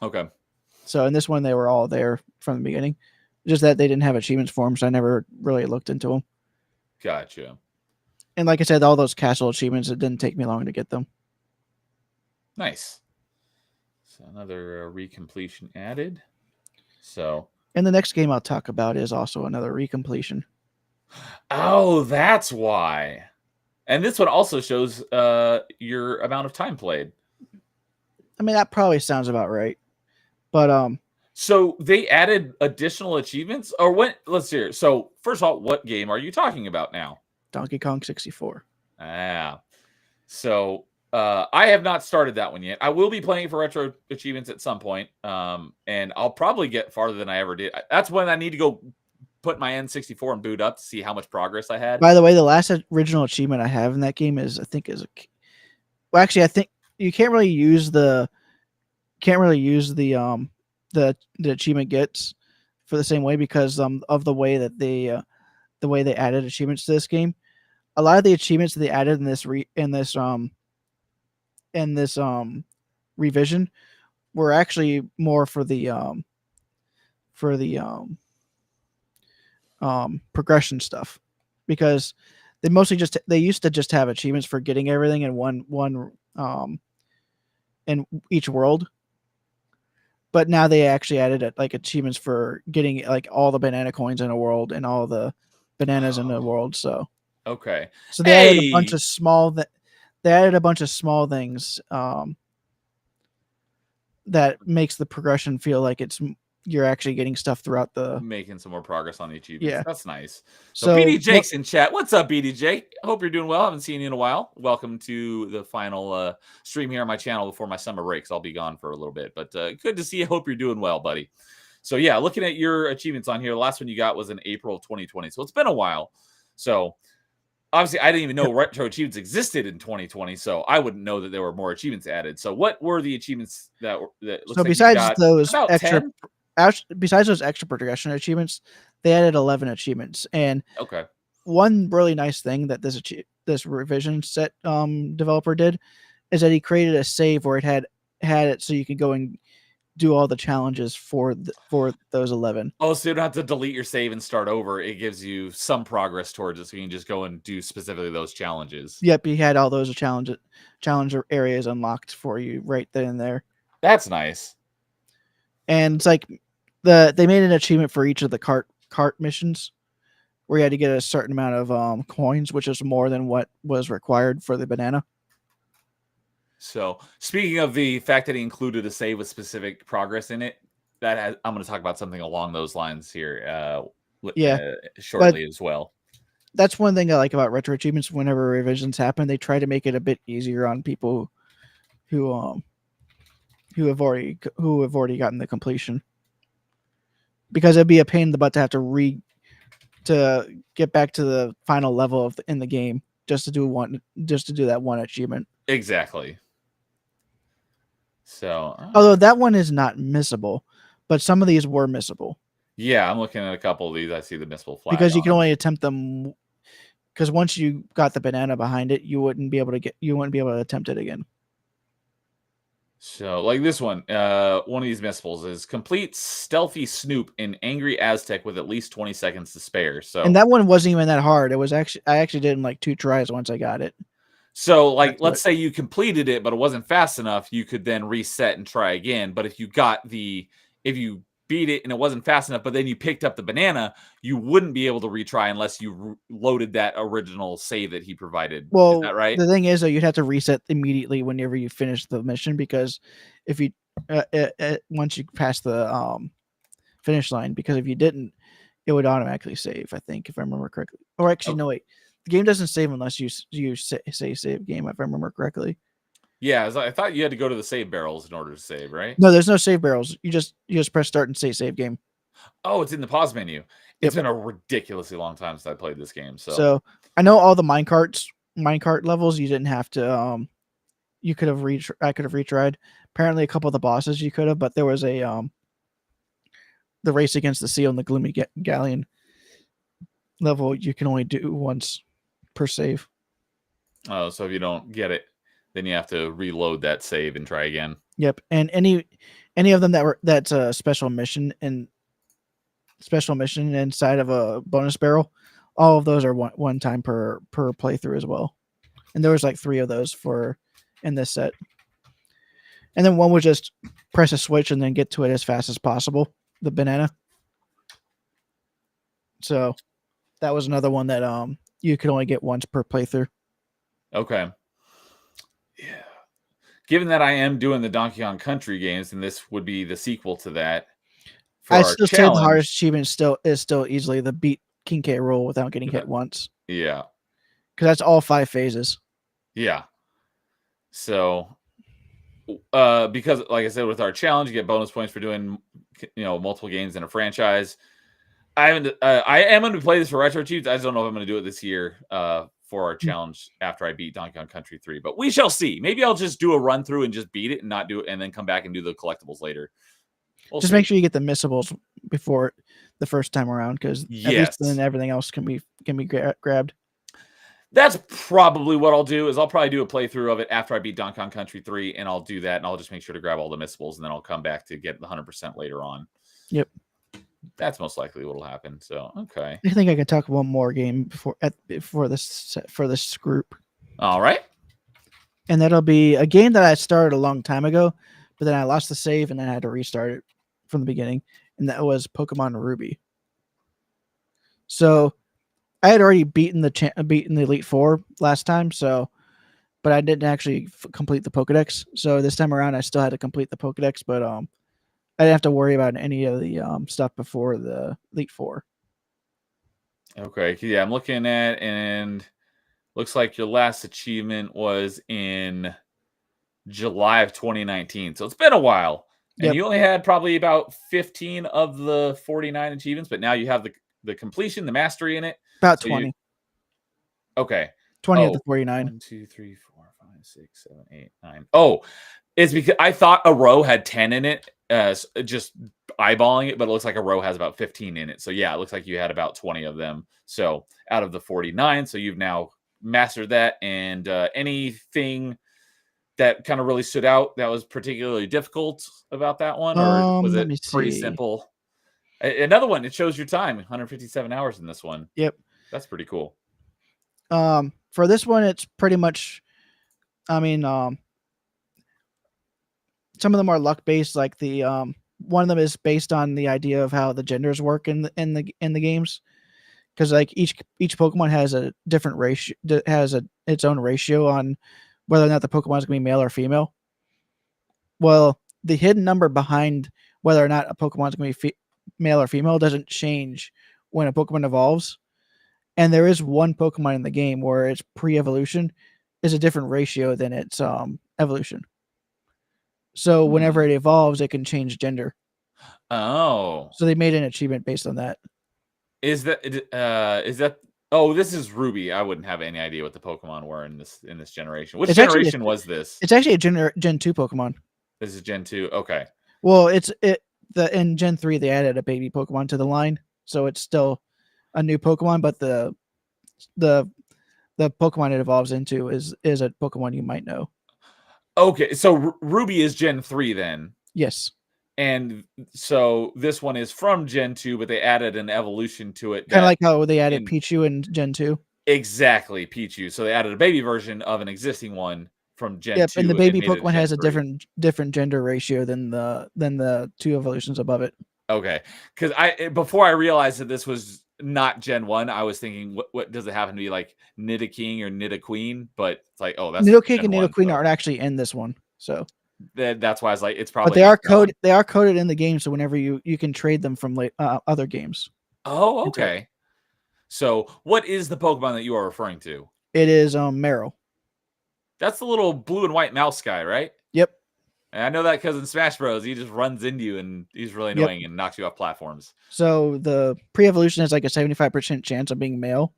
Okay. So in this one, they were all there from the beginning. Just that they didn't have achievements for them, so I never really looked into them. Gotcha. And like I said, all those castle achievements, it didn't take me long to get them. Nice. So another recompletion added. So. And the next game I'll talk about is also another recompletion. Oh, that's why. And this one also shows your amount of time played. I mean, that probably sounds about right. But So they added additional achievements, or what? Let's hear. So first of all, what game are you talking about now? Donkey Kong 64. Ah, So I have not started that one yet. I will be playing for retro achievements at some point, and I'll probably get farther than I ever did. That's when I need to go put my N64 and boot up to see how much progress I had. By the way, the last original achievement I have in that game is, I think, well, actually, I think you can't really use the the achievement gets for the same way because of the way that they added achievements to this game. A lot of the achievements that they added in this revision were actually more for the progression stuff, because they used to just have achievements for getting everything in one in each world, but now they actually added like achievements for getting like all the banana coins in a world and all the bananas in the world. So okay, so they added a bunch of small things that makes the progression feel like you're actually getting stuff throughout making some more progress on the achievements. Yeah, That's nice. So BD Jake's in chat. What's up, BD Jake? Hope you're doing well. Haven't seen you in a while. Welcome to the final stream here on my channel before my summer breaks. I'll be gone for a little bit, but good to see you. Hope you're doing well, buddy. So yeah, looking at your achievements on here, the last one you got was in April of 2020. So it's been a while. So obviously, I didn't even know retro achievements existed in 2020, so I wouldn't know that there were more achievements added. So what were the achievements that looks so like besides those extra 10? Besides those extra progression achievements, they added 11 achievements. And okay, one really nice thing that this revision set developer did is that he created a save where it had it so you could go and do all the challenges for those 11. Oh, so you don't have to delete your save and start over. It gives you some progress towards it, so you can just go and do specifically those challenges. Yep, he had all those challenger areas unlocked for you right then and there. That's nice. And it's like they made an achievement for each of the cart missions where you had to get a certain amount of coins, which is more than what was required for the banana. So speaking of the fact that he included a save with specific progress in it, I'm going to talk about something along those lines here shortly as well. That's one thing I like about retro achievements. Whenever revisions happen, they try to make it a bit easier on people who have already gotten the completion, because it'd be a pain in the butt to have to get back to the final level in the game just to do that one achievement. Exactly. So although that one is not missable, but some of these were missable. Yeah, I'm looking at a couple of these. I see the missable flag because you can only attempt them. Because once you got the banana behind it, you wouldn't be able to attempt it again. So, like this one of these missibles is complete stealthy snoop in angry Aztec with at least 20 seconds to spare. So, and that one wasn't even that hard. It was I actually did in like 2 tries once I got it. So, like, let's say you completed it, but it wasn't fast enough, you could then reset and try again. But if you beat it and it wasn't fast enough, but then you picked up the banana, you wouldn't be able to retry unless you loaded that original save that he provided. Well, is that right? The thing is, though, you'd have to reset immediately whenever you finish the mission, because if you once you pass the finish line, because if you didn't, it would automatically save. I think, if I remember correctly. Or actually, no, wait, the game doesn't save unless you say save game. If I remember correctly. Yeah, I thought you had to go to the save barrels in order to save, right? No, there's no save barrels. You just press start and say save game. Oh, it's in the pause menu. It's been a ridiculously long time since I played this game. So I know all the minecart levels you didn't have to you could have I could have retried. Apparently a couple of the bosses you could have, but there was a the race against the seal and the gloomy galleon level you can only do once per save. Oh, so if you don't get it, then you have to reload that save and try again. Yep, and any of them that's a special mission inside of a bonus barrel, all of those are one time per playthrough as well. And there was like 3 of those in this set. And then one was just press a switch and then get to it as fast as possible, the banana. So that was another one that you could only get once per playthrough. Okay. Yeah. Given that I am doing the Donkey Kong Country games, and this would be the sequel to that. I still say the hardest achievement is still easily the beat King K. Rool without getting hit once. Yeah. Because that's all 5 phases. Yeah. So, because like I said, with our challenge, you get bonus points for doing, multiple games in a franchise. I am going to play this for Retro Chiefs. I just don't know if I'm going to do it this year for our challenge after I beat Donkey Kong Country 3. But we shall see. Maybe I'll just do a run through and just beat it and not do it, and then come back and do the collectibles later. We'll just see. make sure you get the missables before the first time around, because at least then everything else can be grabbed. That's probably what I'll do. Is I'll probably do a playthrough of it after I beat Donkey Kong Country 3, and I'll do that, and I'll just make sure to grab all the missables, and then I'll come back to get the 100% later on. Yep. That's most likely what will happen. So, okay. I think I could talk one more game before this group. All right. And that'll be a game that I started a long time ago, but then I lost the save and then I had to restart it from the beginning, and that was Pokemon Ruby. So I had already beaten the Elite Four last time, but I didn't actually complete the Pokedex. So this time around, I still had to complete the Pokedex, but I didn't have to worry about any of the stuff before the Elite Four. Okay, yeah, I'm looking at, and looks like your last achievement was in July of 2019. So it's been a while. And you only had probably about 15 of the 49 achievements, but now you have the completion, the mastery in it. About 20. Okay. 20 of the 49. 1, 2, 3, 4, 5, 6, 7, 8, 9. Oh, it's because I thought a row had 10 in it, just eyeballing it, but it looks like a row has about 15 in it. So yeah, it looks like you had about 20 of them. So out of the 49, so you've now mastered that. And anything that kind of really stood out that was particularly difficult about that one, or was it pretty simple? Another one, it shows your time, 157 hours in this one. Yep. That's pretty cool. For this one, it's pretty much, some of them are luck based, like the one of them is based on the idea of how the genders work in the games, because like each Pokemon has a different ratio, its own ratio on whether or not the Pokemon is going to be male or female. Well, the hidden number behind whether or not a Pokemon is going to be male or female doesn't change when a Pokemon evolves. And there is one Pokemon in the game where its pre-evolution is a different ratio than its evolution. So whenever it evolves, it can change gender. Oh. So they made an achievement based on that. Is that oh, this is Ruby. I wouldn't have any idea what the Pokemon were in this generation. Which generation was this? It's actually a Gen 2 Pokemon. This is Gen 2. Okay. Well, in Gen 3 they added a baby Pokemon to the line, so it's still a new Pokemon, but the Pokemon it evolves into is a Pokemon you might know. Okay, so Ruby is Gen 3 then. Yes. And so this one is from Gen 2, but they added an evolution to it. Kind of like how they added Pichu in Gen 2. Exactly, Pichu. So they added a baby version of an existing one from Gen 2. Yep, and the baby Pokemon has a different gender ratio than the two evolutions above it. Okay, because before I realized that this was not Gen 1, I was thinking, what does it happen to be like Nidoking or Nidoqueen? But it's like, oh, that's Nidoking and Nidoqueen aren't actually in this one, so that's why I was like, it's probably. But they are coded. They are coded in the game, so whenever you can trade them from other games. Oh, okay. So, what is the Pokemon that you are referring to? It is Meryl. That's the little blue and white mouse guy, right? Yep. And I know that because in Smash Bros, he just runs into you and he's really annoying and knocks you off platforms. So the pre-evolution is like a 75% chance of being male,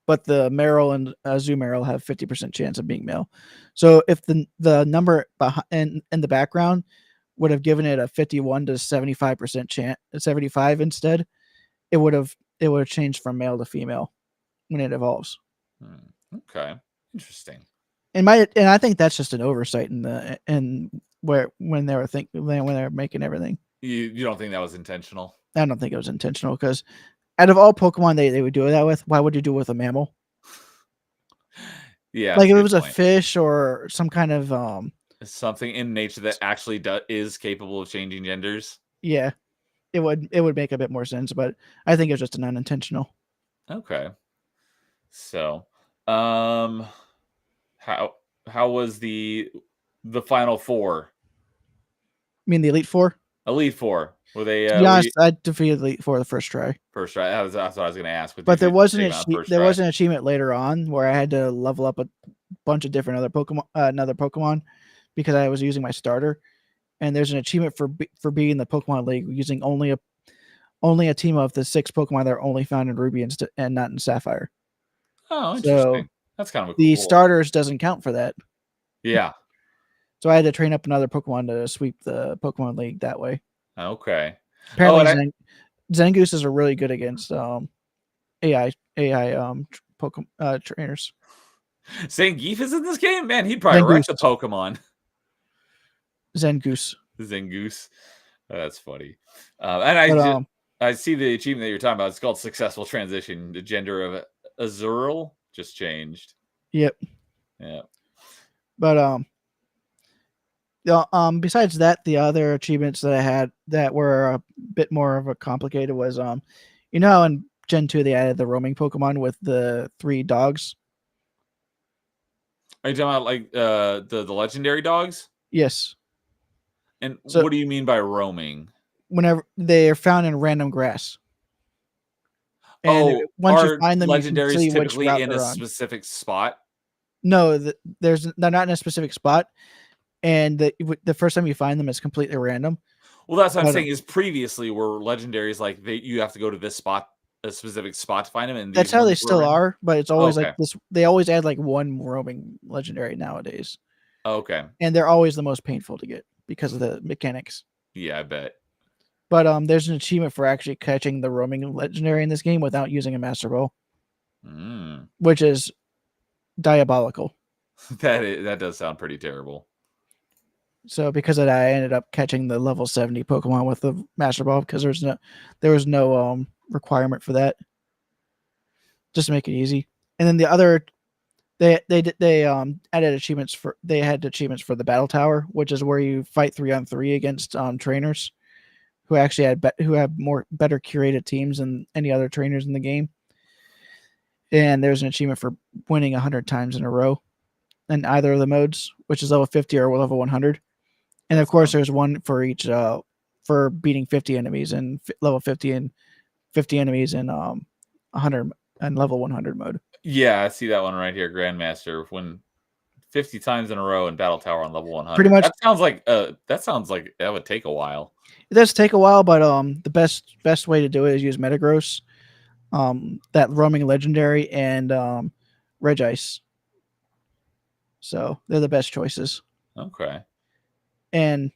but the Meryl and Azumarill have 50% chance of being male. So if the number in the background would have given it a 51 to 75% chance, 75 instead, it would have changed from male to female when it evolves. Okay, interesting. And I think that's just an oversight when they were making everything. You don't think that was intentional? I don't think it was intentional, because out of all Pokemon they would do that with, why would you do it with a mammal? Yeah, like if it was a fish or some kind of something in nature that actually is capable of changing genders. Yeah, it would make a bit more sense, but I think it was just an unintentional. Okay. So, how was the final four? You mean the Elite Four? Elite Four. Were they? To be honest, I defeated Elite Four the first try. First try. That's what I was going to ask. But there was an achievement later on where I had to level up bunch of different other Pokemon, another Pokemon, because I was using my starter. And there's an achievement for beating the Pokemon League using only a team of the 6 Pokemon that are only found in Ruby and not in Sapphire. Oh, interesting. So That's kind of a the cool. starters doesn't count for that. Yeah. So I had to train up another Pokemon to sweep the Pokemon League that way. Okay. Apparently, Zangooses are really good against AI Pokemon trainers. Zangief is in this game? Man, he'd probably wreck the Pokemon. Zangoose. Zangoose. Oh, that's funny. And I see the achievement that you're talking about. It's called Successful Transition. The gender of Azurill just changed. Yep. Yeah. But besides that, the other achievements that I had that were a bit more of a complicated was you know how in Gen 2 they added the roaming Pokemon with the 3 dogs? Are you talking about like the legendary dogs? Yes. And what do you mean by roaming? Whenever they are found in random grass. And once you find them, you can see which route in they're a on. specific spot? No, they're not in a specific spot. And the first time you find them is completely random. Well, that's what I'm saying. Is previously were legendaries like you have to go to this spot, a specific spot to find them, and that's how they still are. But it's always like this. They always add like one roaming legendary nowadays. Okay. And they're always the most painful to get because of the mechanics. Yeah, I bet. But there's an achievement for actually catching the roaming legendary in this game without using a Master Ball, which is diabolical. That does sound pretty terrible. So because of that, I ended up catching the level 70 Pokemon with the Master Ball because there was no requirement for that. Just to make it easy. And then the other, they added achievements for the Battle Tower, which is where you fight 3-on-3 against trainers who actually have better curated teams than any other trainers in the game. And there's an achievement for winning 100 times in a row in either of the modes, which is level 50 or level 100. And of course, there's one for each for beating 50 enemies in level 50 and 50 enemies in 100 and level 100 mode. Yeah, I see that one right here, Grandmaster. When 50 times in a row in Battle Tower on level 100. Pretty much. That sounds like that would take a while. It does take a while, but the best way to do it is use Metagross, that roaming legendary, and Regice. So they're the best choices. Okay. And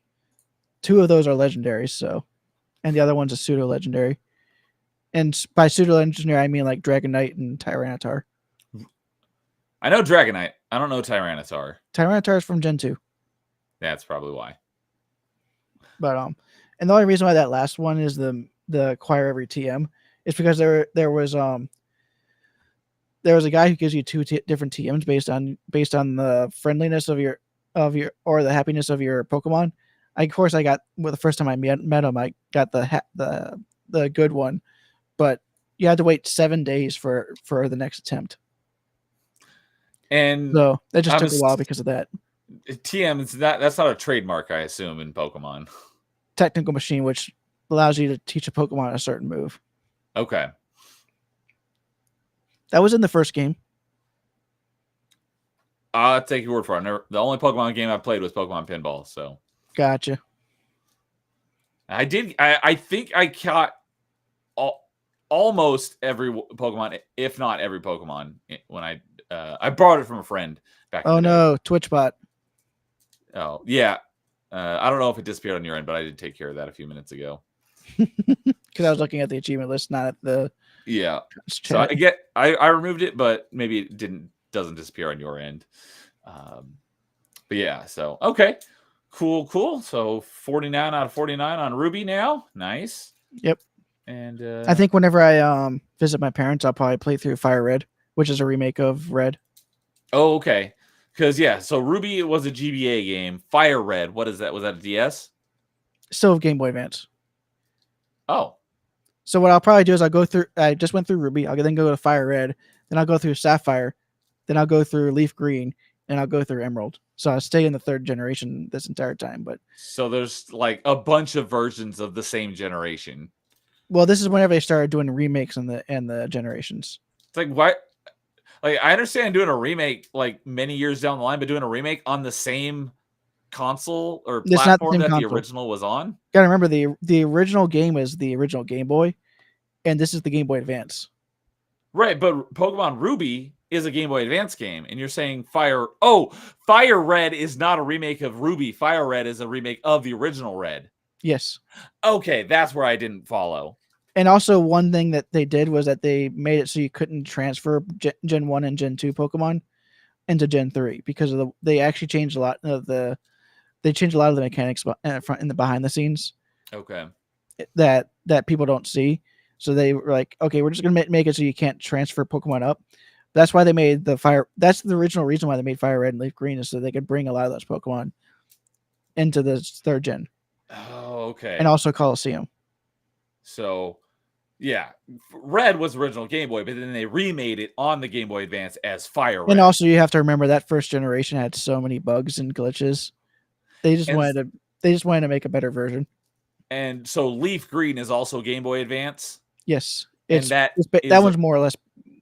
2 of those are legendaries, so, and the other one's a pseudo legendary. And by pseudo legendary, I mean like Dragonite and Tyranitar. I know Dragonite. I don't know Tyranitar. Tyranitar is from Gen 2. That's probably why. But and the only reason why that last one is the acquire every TM is because there was a guy who gives you 2 different TMs based on the friendliness of your or the happiness of your Pokemon. I got the first time I met him, I got the good one, but you had to wait 7 days for the next attempt. And so that just took a while because of that. TM, that's not a trademark, I assume, in Pokemon. Technical machine, which allows you to teach a Pokemon a certain move. Okay. That was in the first game. I'll take your word for it. The only Pokemon game I played was Pokemon Pinball. So gotcha. I think I caught almost every Pokemon, if not every Pokemon, when I borrowed it from a friend back. Oh no, TwitchBot. Oh yeah. I don't know if it disappeared on your end, but I did take care of that a few minutes ago. Because I was looking at the achievement list, not at the chat. So I removed it, but maybe it doesn't disappear on your end. But yeah, so okay, cool. So 49 out of 49 on Ruby now. Nice. Yep. And I think whenever I visit my parents, I'll probably play through Fire Red, which is a remake of Red. Oh, okay. Because so Ruby was a GBA game. Fire Red, what is that? Was that a DS? Still Game Boy Advance. Oh. So what I'll probably do is I just went through Ruby. I'll then go to Fire Red. Then I'll go through Sapphire. Then I'll go through Leaf Green. And I'll go through Emerald. So I'll stay in the 3rd generation this entire time. But so there's like a bunch of versions of the same generation. Well, this is whenever they started doing remakes in the generations. It's like, why? Like, I understand doing a remake like many years down the line, but doing a remake on the same console or It's not the platform same that the console. original was on. Gotta remember the original game is the original Game Boy, and this is the Game Boy Advance. Right, but Pokemon Ruby is a Game Boy Advance game, and you're saying Fire Red is not a remake of Ruby. Fire Red is a remake of the original Red. Yes. Okay, that's where I didn't follow. And also, one thing that they did was that they made it so you couldn't transfer Gen 1 and Gen 2 Pokemon into Gen 3 because of they actually changed a lot of the mechanics in the behind the scenes. Okay. That people don't see. So they were like, okay, we're just gonna make it so you can't transfer Pokemon up. That's why they made the Fire. That's the original reason why they made Fire Red and Leaf Green, is so they could bring a lot of those Pokemon into the third gen. Oh, okay. And also Coliseum. So, yeah, Red was original Game Boy, but then they remade it on the Game Boy Advance as Fire Red. And also, you have to remember that first generation had so many bugs and glitches. They just wanted to make a better version. And so Leaf Green is also Game Boy Advance. Yes, that one's more or less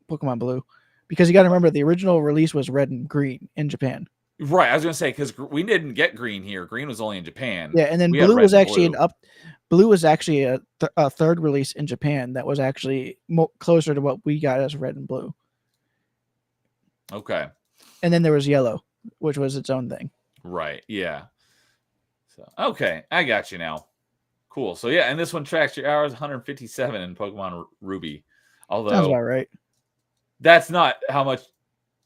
Pokemon Blue, because you got to remember the original release was Red and Green in Japan. Right, I was gonna say, because we didn't get Green here. Green was only in Japan. Yeah, and then Blue was actually Blue was actually a third release in Japan that was actually closer to what we got as Red and Blue. Okay. And then there was Yellow, which was its own thing. Right. Yeah. So okay, I got you now. Cool. So yeah, and this one tracks your hours 157 in Pokemon Ruby. Although sounds about right. That's not how much,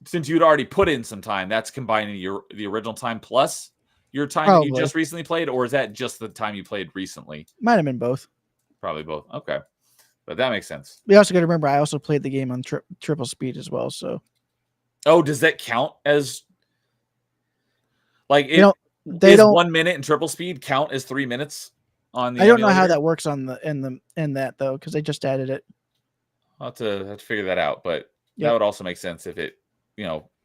since you'd already put in some time. That's combining the original time plus your time that you just recently played, or is that just the time you played recently? Might have been both. Probably both. Okay, but that makes sense. We also got to remember I also played the game on triple speed as well. So, does that count as like it? They don't. 1 minute in triple speed count as 3 minutes on the. I don't know how that works in that though, because they just added it. I'll have to figure that out, but that would also make sense if it,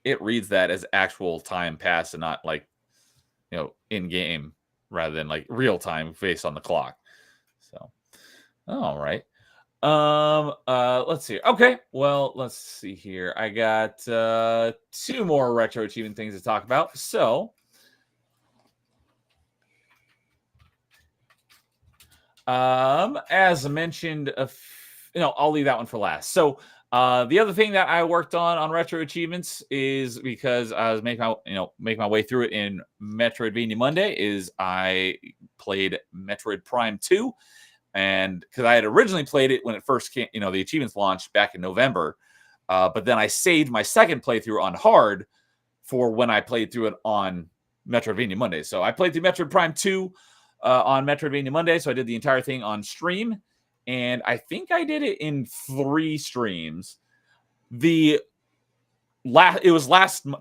it reads that as actual time passed and not like, in game rather than like real time based on the clock. So, all right. Let's see. Okay. Well, let's see here. I got 2 more retro achievement things to talk about. So, as mentioned, I'll leave that one for last. So, the other thing that I worked on retro achievements is because I was making my way through it in Metroidvania Monday. Is I played Metroid Prime 2, and because I had originally played it when it first came, the achievements launched back in November, but then I saved my second playthrough on hard for when I played through it on Metroidvania Monday. So I played through Metroid Prime 2 on Metroidvania Monday, so I did the entire thing on stream. And I think I did it in 3 streams. It was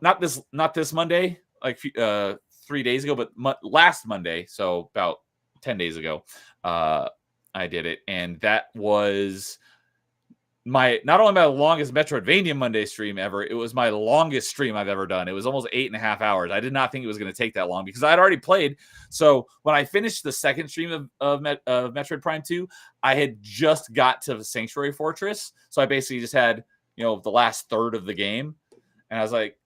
not this Monday, like 3 days ago, but last Monday, so about 10 days ago, I did it, and that was not only my longest Metroidvania Monday stream ever, it was my longest stream I've ever done. It was almost 8.5 hours. I did not think it was going to take that long because I'd already played. So when I finished the second stream of Metroid Prime 2, I had just got to the Sanctuary Fortress. So I basically just had, the last third of the game. And I was like,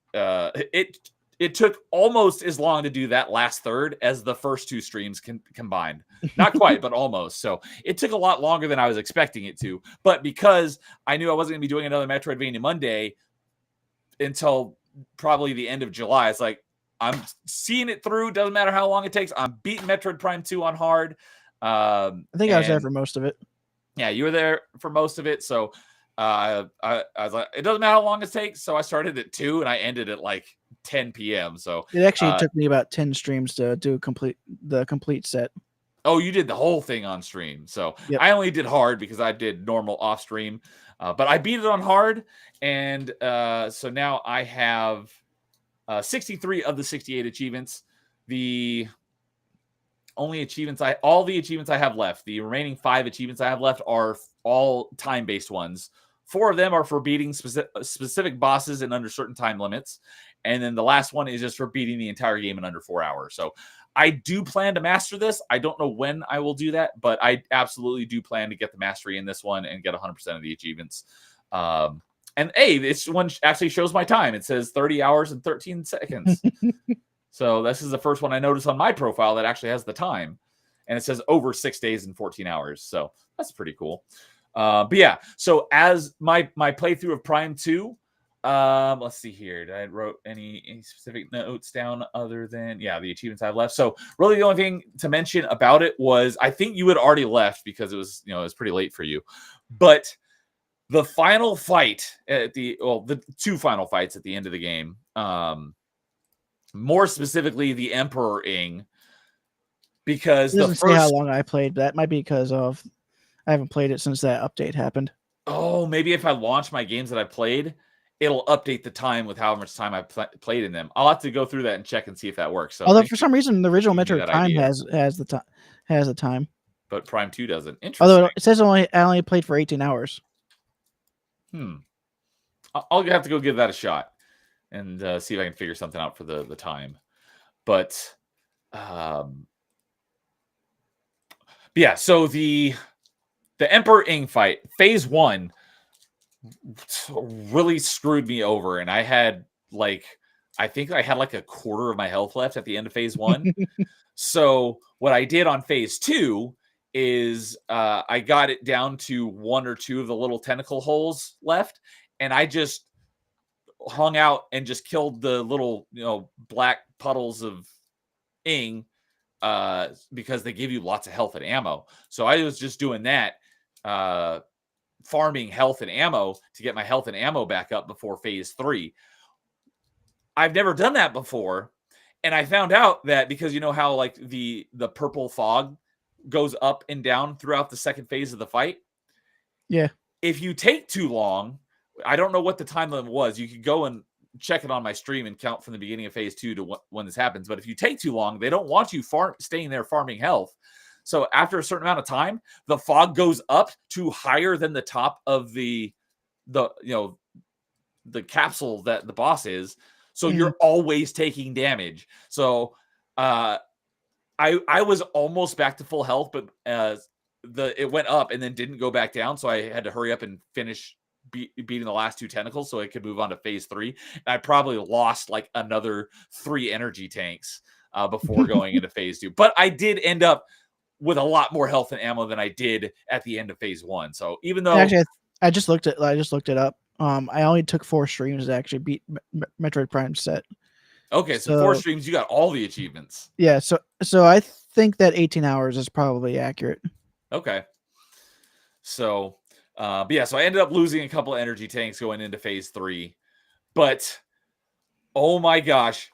it took almost as long to do that last third as the first 2 streams combined. Not quite, but almost. So it took a lot longer than I was expecting it to. But because I knew I wasn't going to be doing another Metroidvania Monday until probably the end of July, it's like, I'm seeing it through. Doesn't matter how long it takes. I'm beating Metroid Prime 2 on hard. I think I was there for most of it. Yeah, you were there for most of it. So I was like, it doesn't matter how long it takes. So I started at 2 and I ended at like 10 p.m. So it actually took me about 10 streams to do the complete set. Oh, you did the whole thing on stream. So yep. I only did hard because I did normal off stream, but I beat it on hard. And so now I have 63 of the 68 achievements. All the achievements I have left, the remaining 5 achievements I have left are all time-based ones. 4 of them are for beating specific bosses in under certain time limits. And then the last one is just for beating the entire game in under 4 hours. So I do plan to master this. I don't know when I will do that, but I absolutely do plan to get the mastery in this one and get 100% of the achievements. And hey, this one actually shows my time. It says 30 hours and 13 seconds. So this is the first one I noticed on my profile that actually has the time. And it says over 6 days and 14 hours. So that's pretty cool. But yeah, so as my playthrough of Prime 2, let's see here. Did I wrote any specific notes down other than, yeah, the achievements I've left? So really the only thing to mention about it was, I think you had already left because it was, it was pretty late for you. But the final fight at the 2 final fights at the end of the game, more specifically the Emperor Ing, because it doesn't say how long I played. That might be because of I haven't played it since that update happened. Oh, maybe if I launch my games that I played, it'll update the time with how much time I played in them. I'll have to go through that and check and see if that works. So although for some reason the original Metroid Prime has the time, but Prime 2 doesn't. Interesting. Although it says I only played for 18 hours. I'll have to go give that a shot and see if I can figure something out for the time. But yeah, so the Emperor Ing fight, phase 1, really screwed me over, and I had I think I had like a quarter of my health left at the end of phase 1. So what I did on phase 2 is I got it down to 1 or 2 of the little tentacle holes left, and I just hung out and just killed the little black puddles of Ing because they give you lots of health and ammo. So I was just doing that, farming health and ammo to get my health and ammo back up before phase 3. I've never done that before, and I found out that because you know how like the purple fog goes up and down throughout the second phase of the fight. Yeah. If you take too long, I don't know what the time limit was. You could go and check it on my stream and count from the beginning of phase 2 to when this happens. But if you take too long, they don't want you staying there farming health. So after a certain amount of time, the fog goes up to higher than the top of the capsule that the boss is. So you're always taking damage. So I was almost back to full health, but it went up and then didn't go back down. So I had to hurry up and finish beating the last 2 tentacles so I could move on to phase 3. And I probably lost like another 3 energy tanks before going into phase 2. But I did end up with a lot more health and ammo than I did at the end of phase 1. So even though actually, I just looked it up. I only took 4 streams to actually beat Metroid Prime set. Okay, so 4 streams, you got all the achievements. Yeah, so I think that 18 hours is probably accurate. Okay. So, but yeah, so I ended up losing a couple of energy tanks going into phase 3. But, oh my gosh,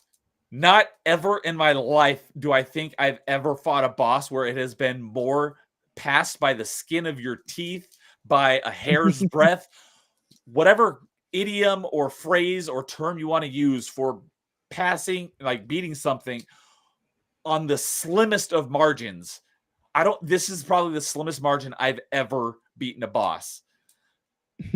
not ever in my life do I think I've ever fought a boss where it has been more passed by the skin of your teeth, by a hair's breadth, whatever idiom or phrase or term you want to use for passing, like beating something on the slimmest of margins. This is probably the slimmest margin I've ever beaten a boss.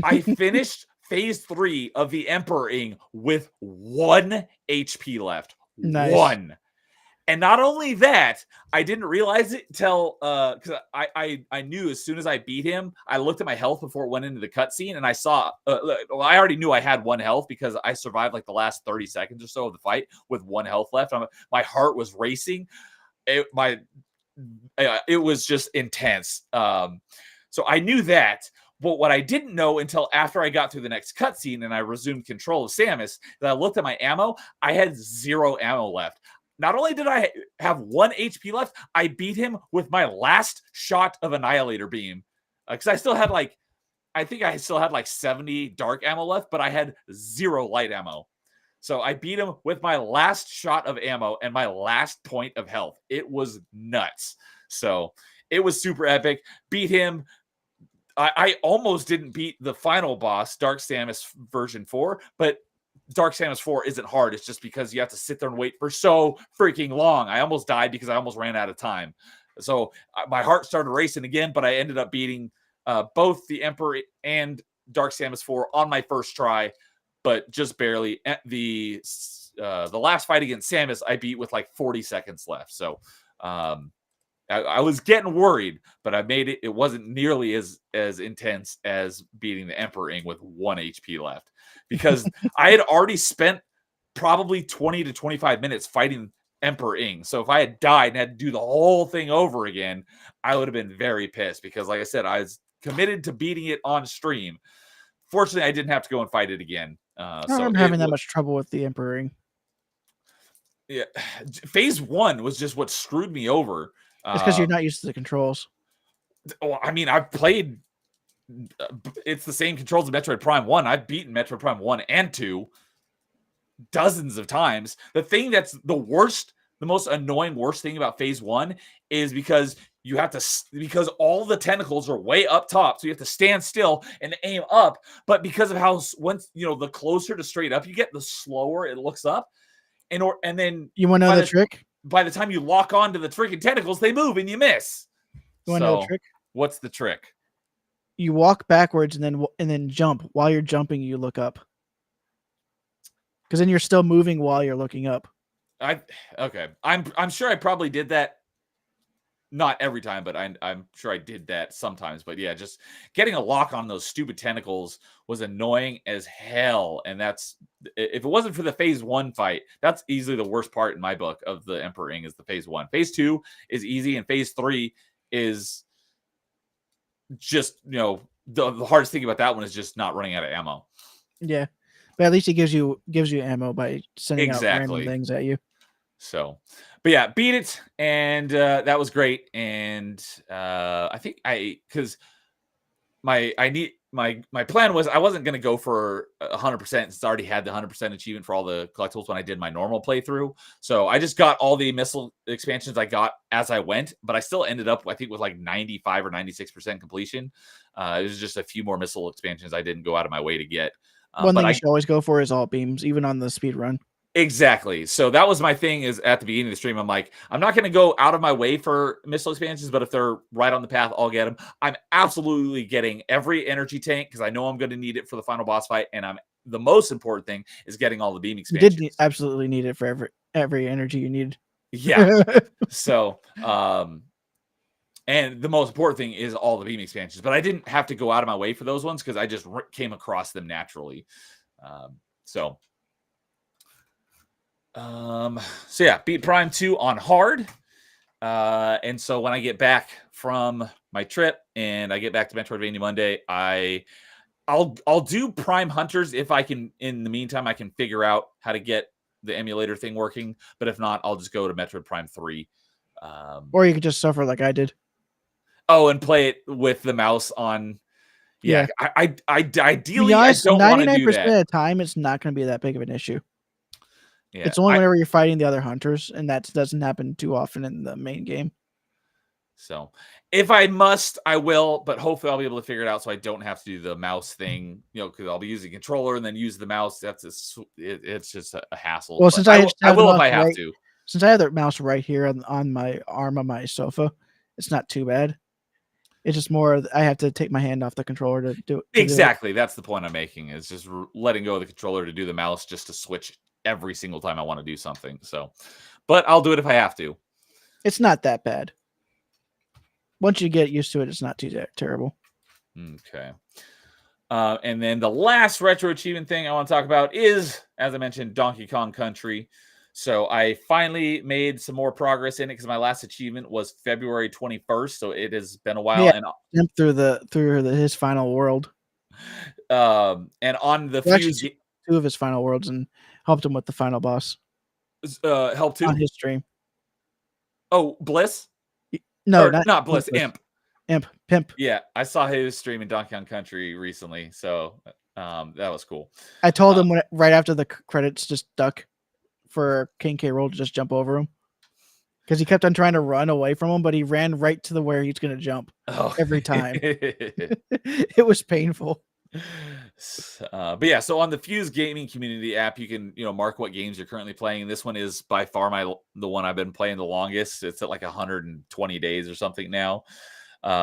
I finished phase 3 of the Emperor Ing with 1 HP left. Nice. 1. And not only that, I didn't realize it until because I knew as soon as I beat him, I looked at my health before it went into the cutscene, and I saw. I already knew I had 1 health because I survived like the last 30 seconds or so of the fight with 1 health left. My heart was racing. It was just intense. So I knew that. But what I didn't know until after I got through the next cutscene and I resumed control of Samus, that I looked at my ammo, I had 0 ammo left. Not only did I have 1 HP left, I beat him with my last shot of Annihilator Beam. Because I still had I think I still had 70 dark ammo left, but I had 0 light ammo. So I beat him with my last shot of ammo and my last point of health. It was nuts. So it was super epic. Beat him. I almost didn't beat the final boss, Dark Samus version 4, but Dark Samus 4 isn't hard. It's just because you have to sit there and wait for so freaking long. I almost died because I almost ran out of time. So my heart started racing again, but I ended up beating both the Emperor and Dark Samus 4 on my first try, but just barely. The last fight against Samus, I beat with 40 seconds left. So I was getting worried, but I made it. It wasn't nearly as intense as beating the Emperor Ing with 1 HP left, because I had already spent probably 20 to 25 minutes fighting Emperor Ing. So if I had died and had to do the whole thing over again, I would have been very pissed, because, like I said, I was committed to beating it on stream. Fortunately, I didn't have to go and fight it again. I don't remember having that much trouble with the Emperor. Yeah, phase 1 was just what screwed me over. It's because you're not used to the controls. Well, I mean, I've played. It's the same controls as Metroid Prime 1. I've beaten Metroid Prime 1 and 2 dozens of times. The thing that's the worst, the most annoying, worst thing about phase 1 is because you have to, because all the tentacles are way up top, so you have to stand still and aim up. But because of how, once the closer to straight up you get, the slower it looks up. And then you want to know the trick? By the time you lock onto the freaking tentacles, they move and you miss. You want to know the trick? What's the trick? You walk backwards and then jump. While you're jumping, you look up. Because then you're still moving while you're looking up. Okay. I'm sure I probably did that. Not every time, but I'm sure I did that sometimes. But yeah, just getting a lock on those stupid tentacles was annoying as hell. And that's, if it wasn't for the phase 1 fight, that's easily the worst part in my book of the Emperor Ing, is the phase 1. Phase 2 is easy, and phase 3 is just, the hardest thing about that one is just not running out of ammo. Yeah, but at least it gives you ammo by sending out random things at you. So, but yeah, beat it, and that was great. And I think because my plan was I wasn't going to go for 100% since I already had the 100% achievement for all the collectibles when I did my normal playthrough. So I just got all the missile expansions I got as I went, but I still ended up, I think, with like 95 or 96% completion. It was just a few more missile expansions I didn't go out of my way to get. One thing you should always go for is all beams, even on the speed run. Exactly. So that was my thing, is at the beginning of the stream, I'm like, I'm not going to go out of my way for missile expansions, but if they're right on the path, I'll get them. I'm absolutely getting every energy tank because I know I'm going to need it for the final boss fight. And the most important thing is getting all the beam expansions. You did absolutely need it for every energy you needed. Yeah. So, and the most important thing is all the beam expansions, but I didn't have to go out of my way for those ones because I just came across them naturally. So yeah, beat Prime 2 on hard. And so when I get back from my trip and I get back to Metroidvania Monday, I'll do Prime Hunters if I can. In the meantime, I can figure out how to get the emulator thing working. But if not, I'll just go to Metroid Prime 3. Or you could just suffer like I did. Oh, and play it with the mouse on. Yeah. I ideally, honest, I don't want to do that. 99% of the time, it's not going to be that big of an issue. Yeah, it's only whenever you're fighting the other hunters, and that doesn't happen too often in the main game. So if I must, I will, but hopefully I'll be able to figure it out so I don't have to do the mouse thing, because I'll be using a controller and then use the mouse. It's just a hassle. Well, since I will if I have to. Since I have the mouse right here on my arm of my sofa, it's not too bad. It's just more I have to take my hand off the controller to do it. Exactly. That's the point I'm making, is just letting go of the controller to do the mouse, just to switch every single time I want to do something. So, but I'll do it if I have to. It's not that bad. Once you get used to it, it's not too terrible. Okay. And then the last retro achievement thing I want to talk about is, as I mentioned, Donkey Kong Country. So I finally made some more progress in it because my last achievement was February 21st. So it has been a while. Yeah, and through his final world. And on the two of his final worlds and helped him with the final boss. Helped too on his stream. Oh, Bliss? No, not Bliss. Pimp. Yeah, I saw his stream in Donkey Kong Country recently, so that was cool. I told him right after the credits, just duck for King K. Rool to just jump over him, because he kept on trying to run away from him, but he ran right to where he's going to jump every time. It was painful. But yeah, so on the Fuse Gaming Community app, you can mark what games you're currently playing. This one is by far the one I've been playing the longest. It's at like 120 days or something now.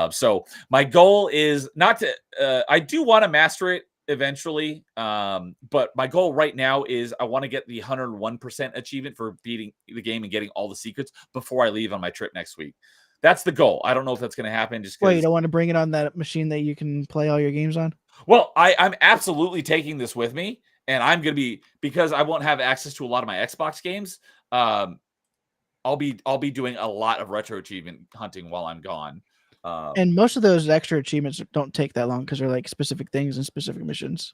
So my goal is not to. I do want to master it eventually, but my goal right now is I want to get the 101% achievement for beating the game and getting all the secrets before I leave on my trip next week. that's the goal. I don't know if that's going to happen. Just Wait, you because. don't want to bring it on that machine that you can play all your games on? Well, I'm absolutely taking this with me, and I'm going to be, because I won't have access to a lot of my Xbox games. I'll be doing a lot of retro achievement hunting while I'm gone. And most of those extra achievements don't take that long because they're like specific things and specific missions.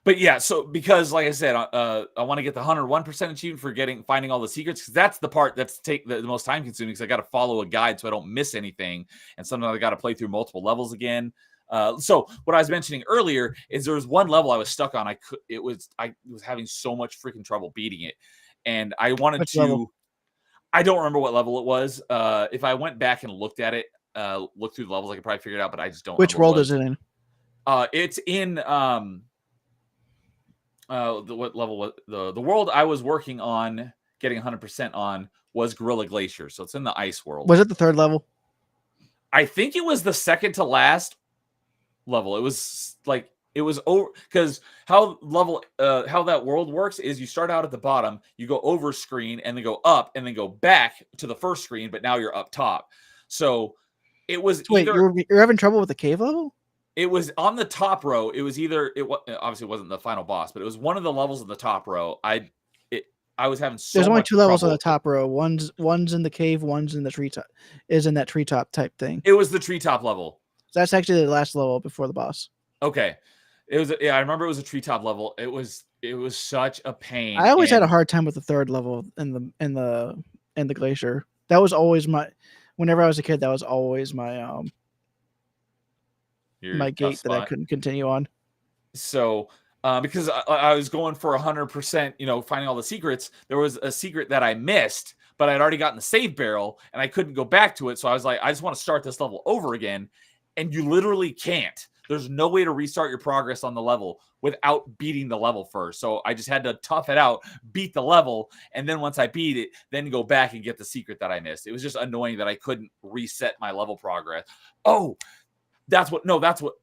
But yeah, so because like I said, I want to get the 101% achievement for finding all the secrets, because that's the part that's the most time consuming, because I got to follow a guide so I don't miss anything, and sometimes I got to play through multiple levels again. So what I was mentioning earlier is there was one level I was stuck on. I was having so much freaking trouble beating it, and I wanted Which to. level? I don't remember what level it was. If I went back and looked at it, looked through the levels, I could probably figure it out. But I just don't. Which remember world is it in? It's in what level was the world I was working on getting 100% on was Gorilla Glacier, so it's in the ice world. Was it the third level? I think it was the second to last level. It was like it was over, because how that world works is you start out at the bottom, you go over screen, and then go up, and then go back to the first screen, but now you're up top. So it was Wait, you're having trouble with the cave level? It was on the top row. It was either obviously it wasn't the final boss, but it was one of the levels in the top row. I was having so There's only much two levels on trouble. the top row. One's in the cave, one's in the treetop. Is in that treetop type thing. It was the treetop level. That's actually the last level before the boss. Okay, it was. Yeah, I remember it was a treetop level. It was such a pain. I always had a hard time with the third level in the glacier. That was always whenever I was a kid, that was always my my gate that I couldn't continue on. So because I was going for 100%, finding all the secrets, there was a secret that I missed, but I'd already gotten the save barrel and I couldn't go back to it. So I was like, I just want to start this level over again. And you literally can't. There's no way to restart your progress on the level without beating the level first. So I just had to tough it out, beat the level, and then once I beat it, then go back and get the secret that I missed. It was just annoying that I couldn't reset my level progress. Oh, that's what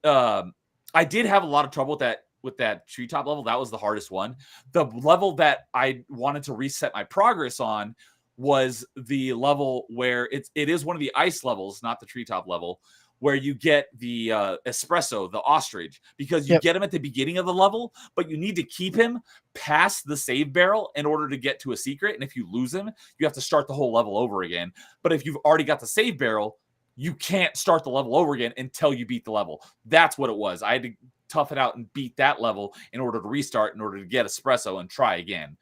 I did have a lot of trouble with that treetop level. That was the hardest one. The level that I wanted to reset my progress on was the level where it is one of the ice levels, not the treetop level, where you get the espresso, the ostrich, because you get him at the beginning of the level, but you need to keep him past the save barrel in order to get to a secret. And if you lose him, you have to start the whole level over again. But if you've already got the save barrel, you can't start the level over again until you beat the level. That's what it was. I had to tough it out and beat that level in order to restart, in order to get espresso and try again.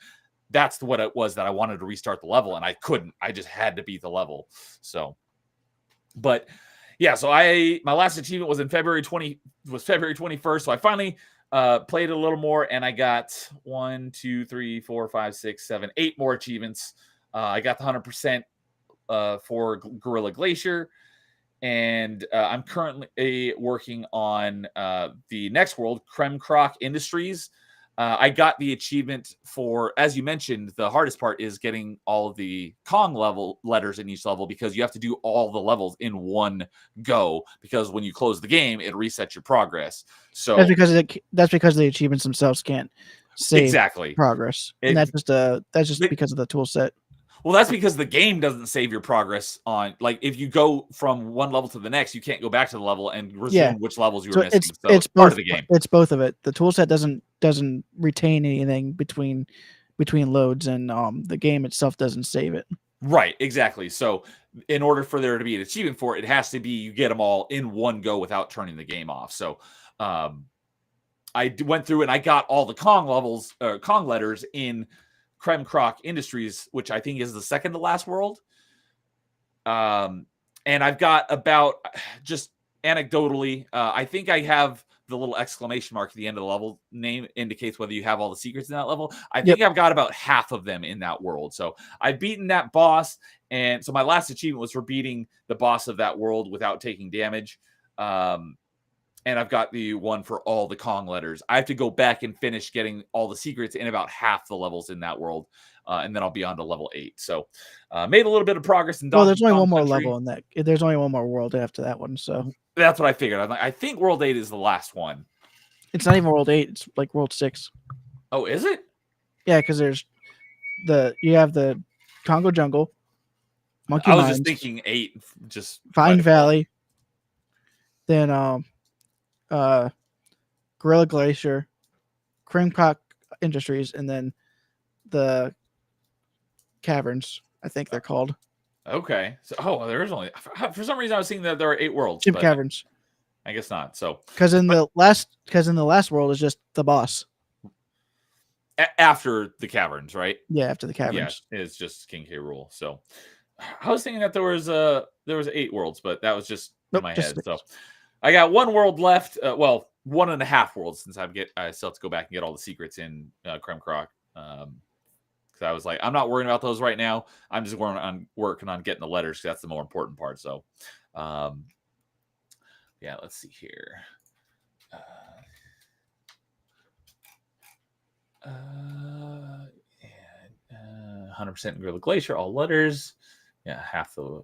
That's what it was, that I wanted to restart the level and I couldn't. I just had to beat the level. So, but yeah, so my last achievement was February 21st. So I finally played a little more, and I got 1, 2, 3, 4, 5, 6, 7, 8 more achievements. I got the 100% for Gorilla Glacier, and I'm currently working on the next world, Creme Croc Industries. I got the achievement for, as you mentioned, the hardest part is getting all of the Kong level letters in each level, because you have to do all the levels in one go, because when you close the game, it resets your progress. So that's because the achievements themselves can't save progress, and that's just because of the tool set. Well, that's because the game doesn't save your progress on, like, if you go from one level to the next, you can't go back to the level and resume which levels you were missing. So it's part of the game. It's both of it. The tool set doesn't retain anything between loads, and the game itself doesn't save it. Right, exactly. So in order for there to be an achievement for it, it has to be you get them all in one go without turning the game off. So I went through and I got all the Kong letters in Creme Croc Industries, which I think is the second to last world. And I've got about, just anecdotally, I think I have the little exclamation mark at the end of the level name indicates whether you have all the secrets in that level. I think I've got about half of them in that world. So I've beaten that boss. And so my last achievement was for beating the boss of that world without taking damage. And I've got the one for all the Kong letters. I have to go back and finish getting all the secrets in about half the levels in that world. And then I'll be on to level 8. So made a little bit of progress in there's only one more level in that. There's only one more world after that one. So that's what I figured. I think World 8 is the last one. It's not even World 8. It's like World 6. Oh, is it? Yeah, because you have the Congo Jungle, Monkey I was Mines, just thinking 8. Just Vine Valley, then Gorilla Glacier, Creamcock Industries, and then the caverns. I think they're called Okay. So, there is only for some reason I was thinking that there are 8 worlds, Chip but Caverns. I guess not. So Because in the last world is just the boss. After the caverns, right? Yeah, after the caverns. Yeah, it's just King K. Rool. So I was thinking that there was 8 worlds, but that was just in my head. 6. So I got 1 world left. Well, 1.5 worlds since I still have to go back and get all the secrets in Kremkrock. Because I was like, I'm not worrying about those right now. I'm just working on getting the letters. That's the more important part. So, yeah, let's see here. 100% Gorilla Glacier, all letters. Yeah,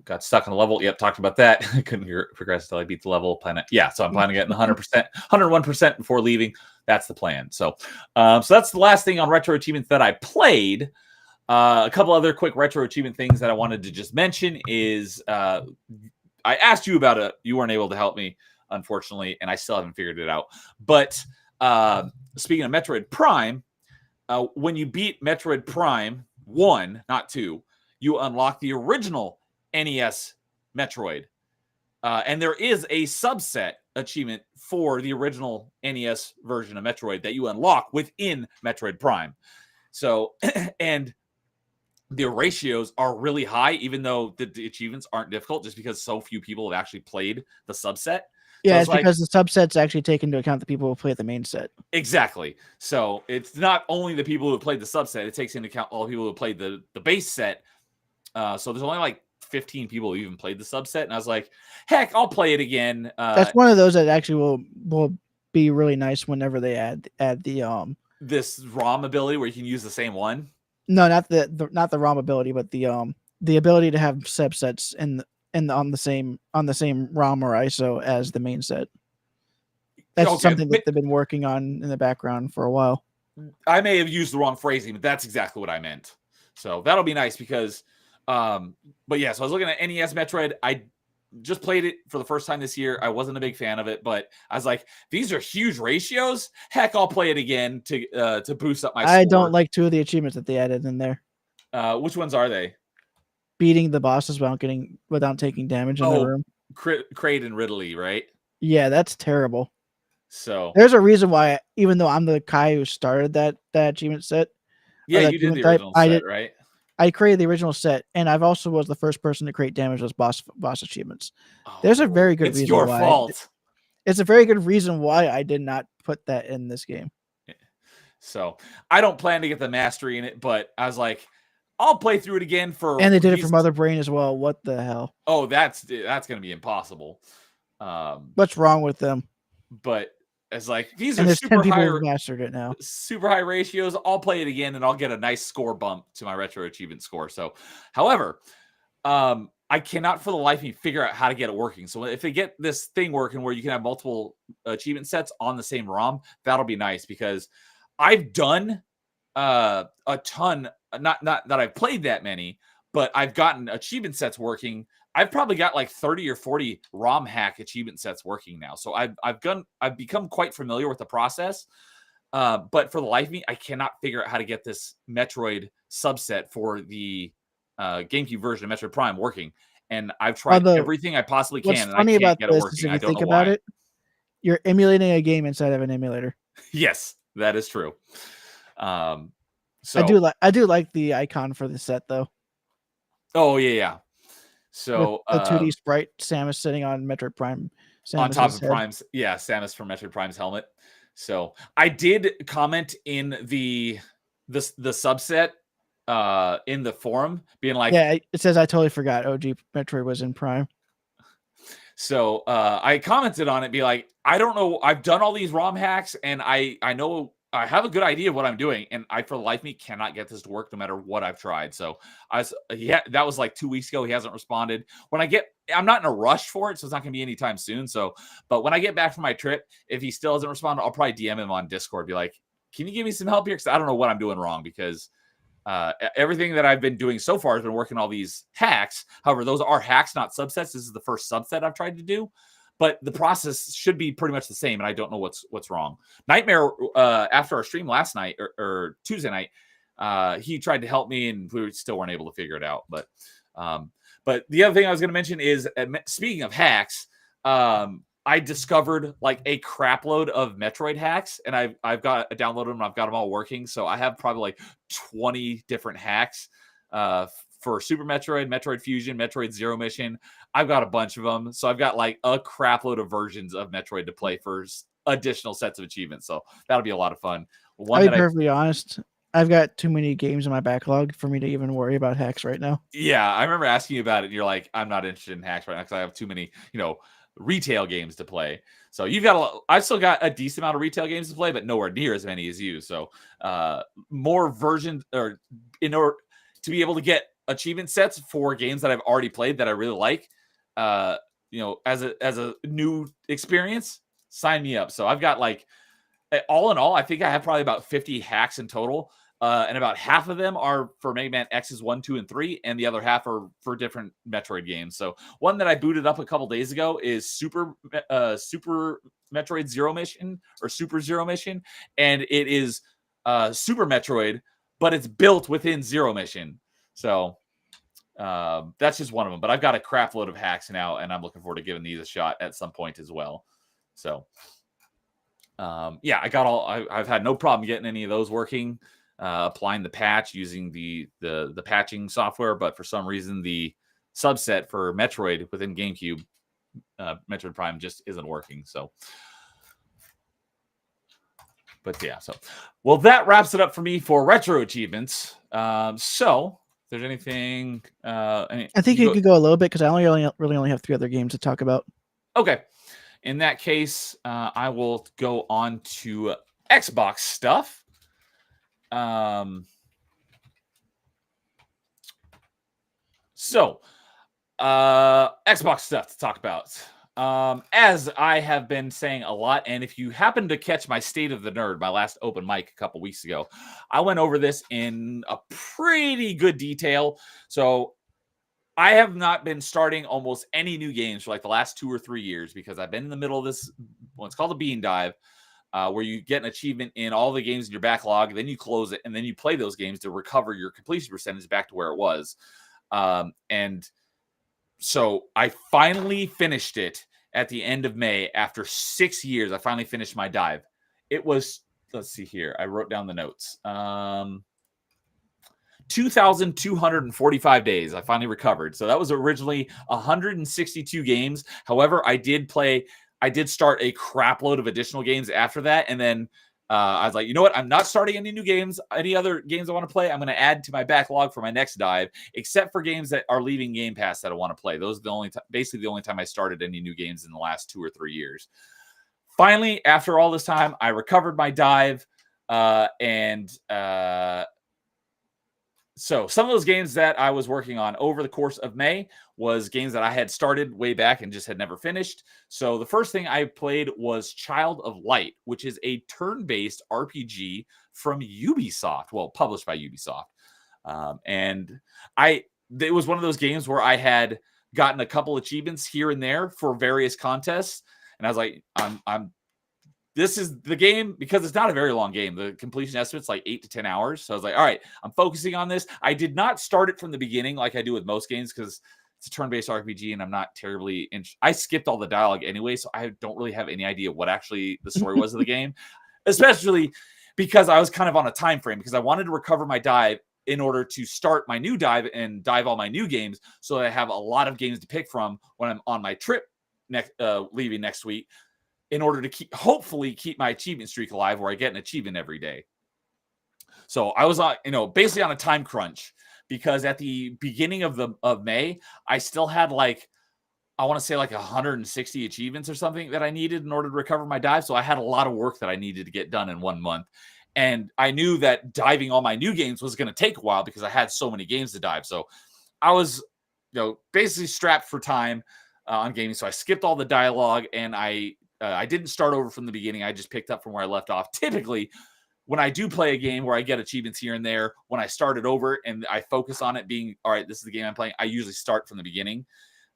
got stuck on the level. Yep, talked about that. I couldn't progress until I beat the level. So I'm planning on getting 100%, 101% before leaving. That's the plan. So that's the last thing on retro achievements that I played. A couple other quick retro achievement things that I wanted to just mention is I asked you about it. You weren't able to help me, unfortunately, and I still haven't figured it out. But speaking of Metroid Prime, when you beat Metroid Prime 1, not 2, you unlock the original NES Metroid. And there is a subset achievement for the original NES version of Metroid that you unlock within Metroid Prime. So, and the ratios are really high, even though the achievements aren't difficult, just because so few people have actually played the subset. Yeah, So it's because the subsets actually take into account the people who play the main set. Exactly. So it's not only the people who played the subset, it takes into account all the people who played the base set. So there's only like 15 people who even played the subset. And I was like, heck, I'll play it again. That's one of those that actually will be really nice whenever they add the this ROM ability where you can use the same one. No, not the ROM ability, but the ability to have subsets on the same ROM or ISO as the main set. That's something that they've been working on in the background for a while. I may have used the wrong phrasing, but that's exactly what I meant. So that'll be nice because, but yeah, so I was looking at NES Metroid. I just played it for the first time this year. I wasn't a big fan of it, but I was like, these are huge ratios. Heck, I'll play it again to boost up my score. I don't like 2 of the achievements that they added in there. Which ones are they? Beating the bosses without taking damage in the room. Kraid and Ridley, right? Yeah, that's terrible. So there's a reason why, even though I'm the guy who started that achievement set. Yeah, you did the original set, right? I created the original set, and I've also was the first person to create damage as boss achievements. There's a very good reason why. It's your fault. It's a very good reason why I did not put that in this game. So I don't plan to get the mastery in it, but I was like, I'll play through it again for. And they did it for Mother Brain as well. What the hell? Oh, that's gonna be impossible. What's wrong with them? But it's like these and are super 10 people high. Who mastered it now. Super high ratios. I'll play it again, and I'll get a nice score bump to my retro achievement score. So, however, I cannot for the life of me figure out how to get it working. So if they get this thing working where you can have multiple achievement sets on the same ROM, that'll be nice because I've done a ton. Not that I've played that many, but I've gotten achievement sets working. I've probably got like 30 or 40 ROM hack achievement sets working now. So I've become quite familiar with the process. But for the life of me, I cannot figure out how to get this Metroid subset for the GameCube version of Metroid Prime working. And I've tried everything I possibly can, and I can't get it working. I don't know why. You're emulating a game inside of an emulator. Yes, that is true. So I do like the icon for the set though. Oh yeah. So the 2D sprite Samus sitting on Metroid Prime on top of Prime's, yeah, Samus from Metroid Prime's helmet. So I did comment in the subset in the forum being like, yeah, it says I totally forgot OG Metroid was in Prime. So I commented on it, be like, I don't know, I've done all these ROM hacks and I know I have a good idea of what I'm doing, and I, for the life of me, cannot get this to work no matter what I've tried. So that was like 2 weeks ago. He hasn't responded. I'm not in a rush for it, so it's not going to be anytime soon. So, but when I get back from my trip, if he still hasn't responded, I'll probably DM him on Discord, be like, can you give me some help here? Because I don't know what I'm doing wrong, because everything that I've been doing so far has been working all these hacks. However, those are hacks, not subsets. This is the first subset I've tried to do, but the process should be pretty much the same. And I don't know what's wrong. Nightmare, after our stream last night or Tuesday night, he tried to help me, and we still weren't able to figure it out. But the other thing I was going to mention is, speaking of hacks, I discovered like a crap load of Metroid hacks, and I've downloaded them and I've got them all working. So I have probably like 20 different hacks for Super Metroid, Metroid Fusion, Metroid Zero Mission. I've got a bunch of them. So I've got like a crap load of versions of Metroid to play for additional sets of achievements. So that'll be a lot of fun. I'll be perfectly honest. I've got too many games in my backlog for me to even worry about hacks right now. Yeah, I remember asking you about it, and you're like, I'm not interested in hacks right now because I have too many, retail games to play. So you've got I've still got a decent amount of retail games to play, but nowhere near as many as you. So more versions, or in order to be able to get achievement sets for games that I've already played that I really like, as a new experience, sign me up. So I've got like, all in all, I think I have probably about 50 hacks in total. And about half of them are for Mega Man X's 1, 2, and 3, and the other half are for different Metroid games. So one that I booted up a couple days ago is Super Metroid Zero Mission, or Super Zero Mission, and it is Super Metroid, but it's built within Zero Mission. So that's just one of them. But I've got a crap load of hacks now, and I'm looking forward to giving these a shot at some point as well. So I've had no problem getting any of those working. Applying the patch using the patching software, but for some reason the subset for Metroid within GameCube, Metroid Prime, just isn't working. So, but yeah, well, that wraps it up for me for retro achievements. So, if there's anything, I think you could go a little bit because I really only have 3 other games to talk about. Okay, in that case, I will go on to Xbox stuff. Xbox stuff to talk about. As I have been saying a lot, and if you happen to catch my State of the Nerd, my last open mic a couple weeks ago, I went over this in a pretty good detail. So I have not been starting almost any new games for like the last 2 or 3 years because I've been in the middle of this, what's called a bean dive. Where you get an achievement in all the games in your backlog, then you close it, and then you play those games to recover your completion percentage back to where it was. And so I finally finished it at the end of May. After 6 years, I finally finished my dive. It was, let's see here, I wrote down the notes. 2,245 days I finally recovered. So that was originally 162 games. However, I did start a crap load of additional games after that. And then I was like, you know what? I'm not starting any new games, any other games I want to play. I'm going to add to my backlog for my next dive, except for games that are leaving Game Pass that I want to play. Those are basically the only time I started any new games in the last 2 or 3 years. Finally, after all this time, I recovered my dive. So some of those games that I was working on over the course of May was games that I had started way back and just had never finished. So the first thing I played was Child of Light, which is a turn-based RPG from Ubisoft, well, published by Ubisoft. It was one of those games where I had gotten a couple achievements here and there for various contests. And I was like, this is the game, because it's not a very long game. The completion estimate's like 8 to 10 hours. So I was like, all right, I'm focusing on this. I did not start it from the beginning like I do with most games because it's a turn-based RPG and I'm not terribly I skipped all the dialogue anyway, so I don't really have any idea what actually the story was of the game, especially because I was kind of on a time frame because I wanted to recover my dive in order to start my new dive and dive all my new games so that I have a lot of games to pick from when I'm on my trip leaving next week, in order to hopefully keep my achievement streak alive where I get an achievement every day. So I was on, basically on a time crunch because at the beginning of May, I still had I want to say 160 achievements or something that I needed in order to recover my dive. So I had a lot of work that I needed to get done in 1 month. And I knew that diving all my new games was going to take a while because I had so many games to dive. So I was, basically strapped for time on gaming. So I skipped all the dialogue and I didn't start over from the beginning. I just picked up from where I left off. Typically, when I do play a game where I get achievements here and there, when I start it over and I focus on it being, all right, this is the game I'm playing, I usually start from the beginning.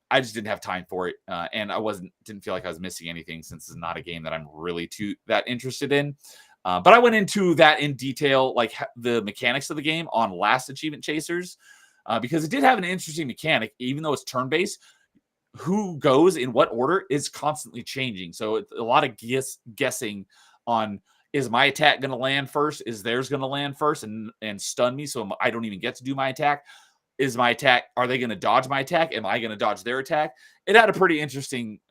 I just didn't have time for it. And I didn't feel like I was missing anything since it's not a game that I'm really that interested in. But I went into that in detail, like the mechanics of the game on last Achievement Chasers, because it did have an interesting mechanic, even though it's turn-based. Who goes in what order is constantly changing. So it's a lot of guessing on, is my attack going to land first? Is theirs going to land first and stun me so I don't even get to do my attack? Is my attack, are they going to dodge my attack? Am I going to dodge their attack? It had a pretty interesting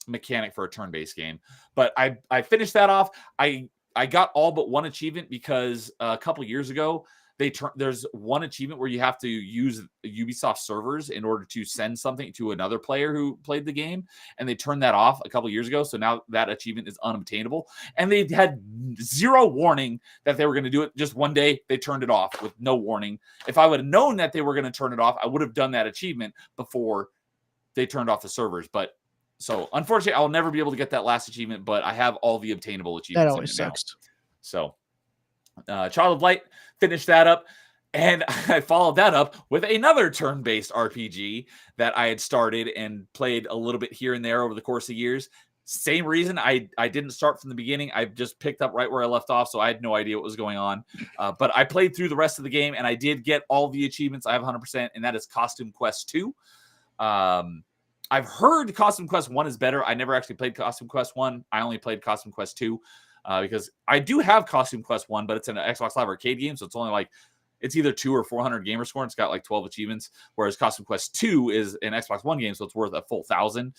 mechanic for a turn-based game. But I finished that off. I got all but one achievement because a couple years ago, there's one achievement where you have to use Ubisoft servers in order to send something to another player who played the game, and they turned that off a couple years ago. So now that achievement is unobtainable, and they had zero warning that they were going to do it. Just one day they turned it off with no warning. If I would have known that they were going to turn it off, I would have done that achievement before they turned off the servers. But so unfortunately, I'll never be able to get that last achievement, but I have all the obtainable achievements. That always sucks. So Child of Light, finished that up, and I followed that up with another turn-based RPG that I had started and played a little bit here and there over the course of years. Same reason I didn't start from the beginning. I just picked up right where I left off, so I had no idea what was going on. But I played through the rest of the game, and I did get all the achievements. I have 100%, and that is Costume Quest 2. I've heard Costume Quest 1 is better. I never actually played Costume Quest 1. I only played Costume Quest 2. Because I do have Costume Quest 1, but it's an Xbox Live Arcade game, so it's only like, it's either 200 or 400 gamer score, and it's got like 12 achievements, whereas Costume Quest 2 is an Xbox One game, so it's worth a full 1,000.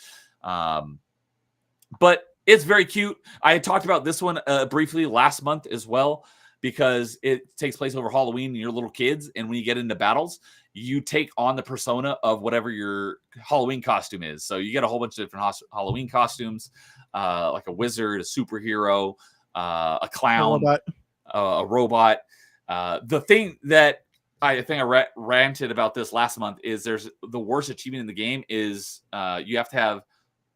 But it's very cute. I had talked about this one briefly last month as well, because it takes place over Halloween and you're little kids, and when you get into battles, you take on the persona of whatever your Halloween costume is. So you get a whole bunch of different Halloween costumes, like a wizard, a superhero, a clown, a robot. The thing that I think I ranted about this last month is there's the worst achievement in the game is you have to have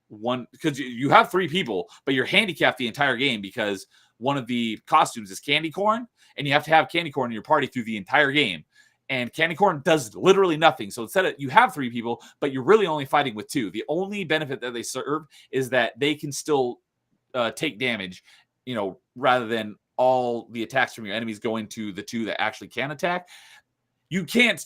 one, because you have 3 people, but you're handicapped the entire game because one of the costumes is candy corn, and you have to have candy corn in your party through the entire game. And candy corn does literally nothing. So instead of, you have 3 people, but you're really only fighting with 2. The only benefit that they serve is that they can still take damage, rather than all the attacks from your enemies going to the 2 that actually can attack. You can't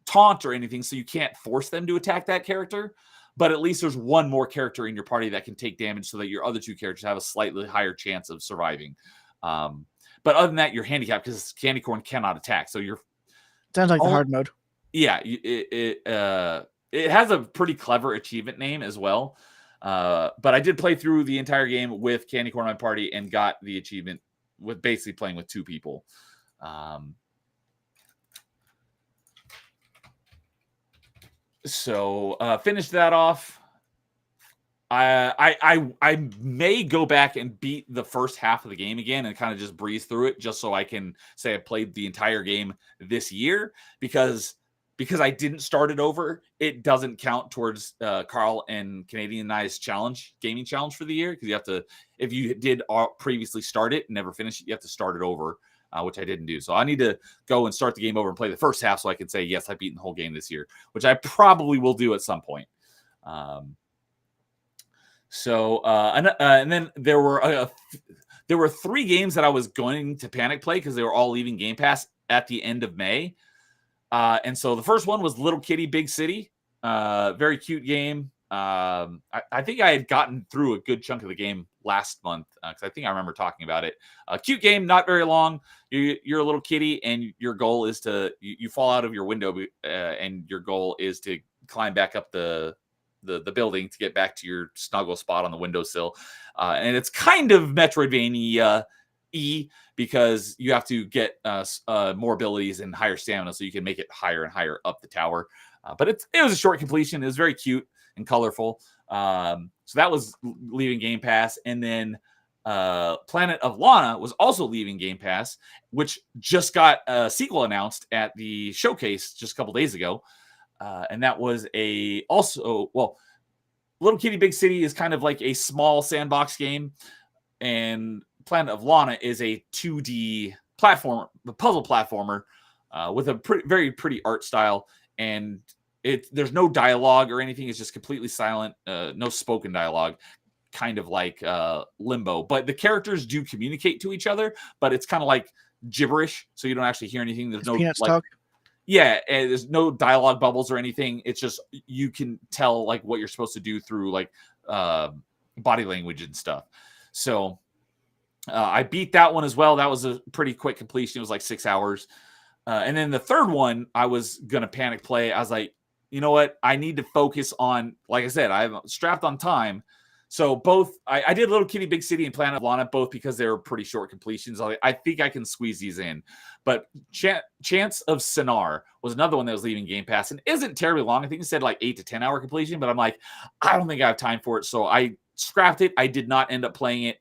taunt or anything, so you can't force them to attack that character. But at least there's one more character in your party that can take damage so that your other 2 characters have a slightly higher chance of surviving. But other than that, you're handicapped because candy corn cannot attack. So you're, sounds like the hard mode. Yeah, it has a pretty clever achievement name as well. But I did play through the entire game with candy corn on my party and got the achievement with basically playing with 2 people. So finished that off. I may go back and beat the first half of the game again and kind of just breeze through it, just so I can say I played the entire game this year, because I didn't start it over. It doesn't count towards Carl and Canadian and I's gaming challenge for the year, because you have to, if you did previously start it and never finish it, you have to start it over, which I didn't do. So I need to go and start the game over and play the first half so I can say, yes, I've beaten the whole game this year, which I probably will do at some point. And then there were 3 games that I was going to panic play because they were all leaving Game Pass at the end of May. And so the first one was Little Kitty Big City. Very cute game. I think I had gotten through a good chunk of the game last month, because I think I remember talking about it. Cute game, not very long. You're a little kitty, and your goal is to you fall out of your window, and your goal is to climb back up the building to get back to your snuggle spot on the windowsill. And it's kind of Metroidvania because you have to get more abilities and higher stamina so you can make it higher and higher up the tower. But it was a short completion. It was very cute and colorful. So that was leaving Game Pass. And then Planet of Lana was also leaving Game Pass, which just got a sequel announced at the showcase just a couple days ago. And that was Little Kitty Big City is kind of like a small sandbox game, and Planet of Lana is a 2D puzzle platformer with a very pretty art style, and there's no dialogue or anything. It's just completely silent, no spoken dialogue, kind of like Limbo. But the characters do communicate to each other, but it's kind of like gibberish, so you don't actually hear anything. There's no Peanuts like, talk. yeah, and there's no dialogue bubbles or anything. It's just you can tell like what you're supposed to do through like body language and stuff. So I beat that one as well. That was a pretty quick completion. It was like 6 hours. And then the third one, I was going to panic play. I was like, you know what? I need to focus on, like I said, I'm strapped on time. So both, I did Little Kitty Big City and Planet of Lana, both because they were pretty short completions. I think I can squeeze these in. But Chance of Sinar was another one that was leaving Game Pass and isn't terribly long. I think it said like 8 to 10 hour completion, but I'm like, I don't think I have time for it. So I scrapped it. I did not end up playing it.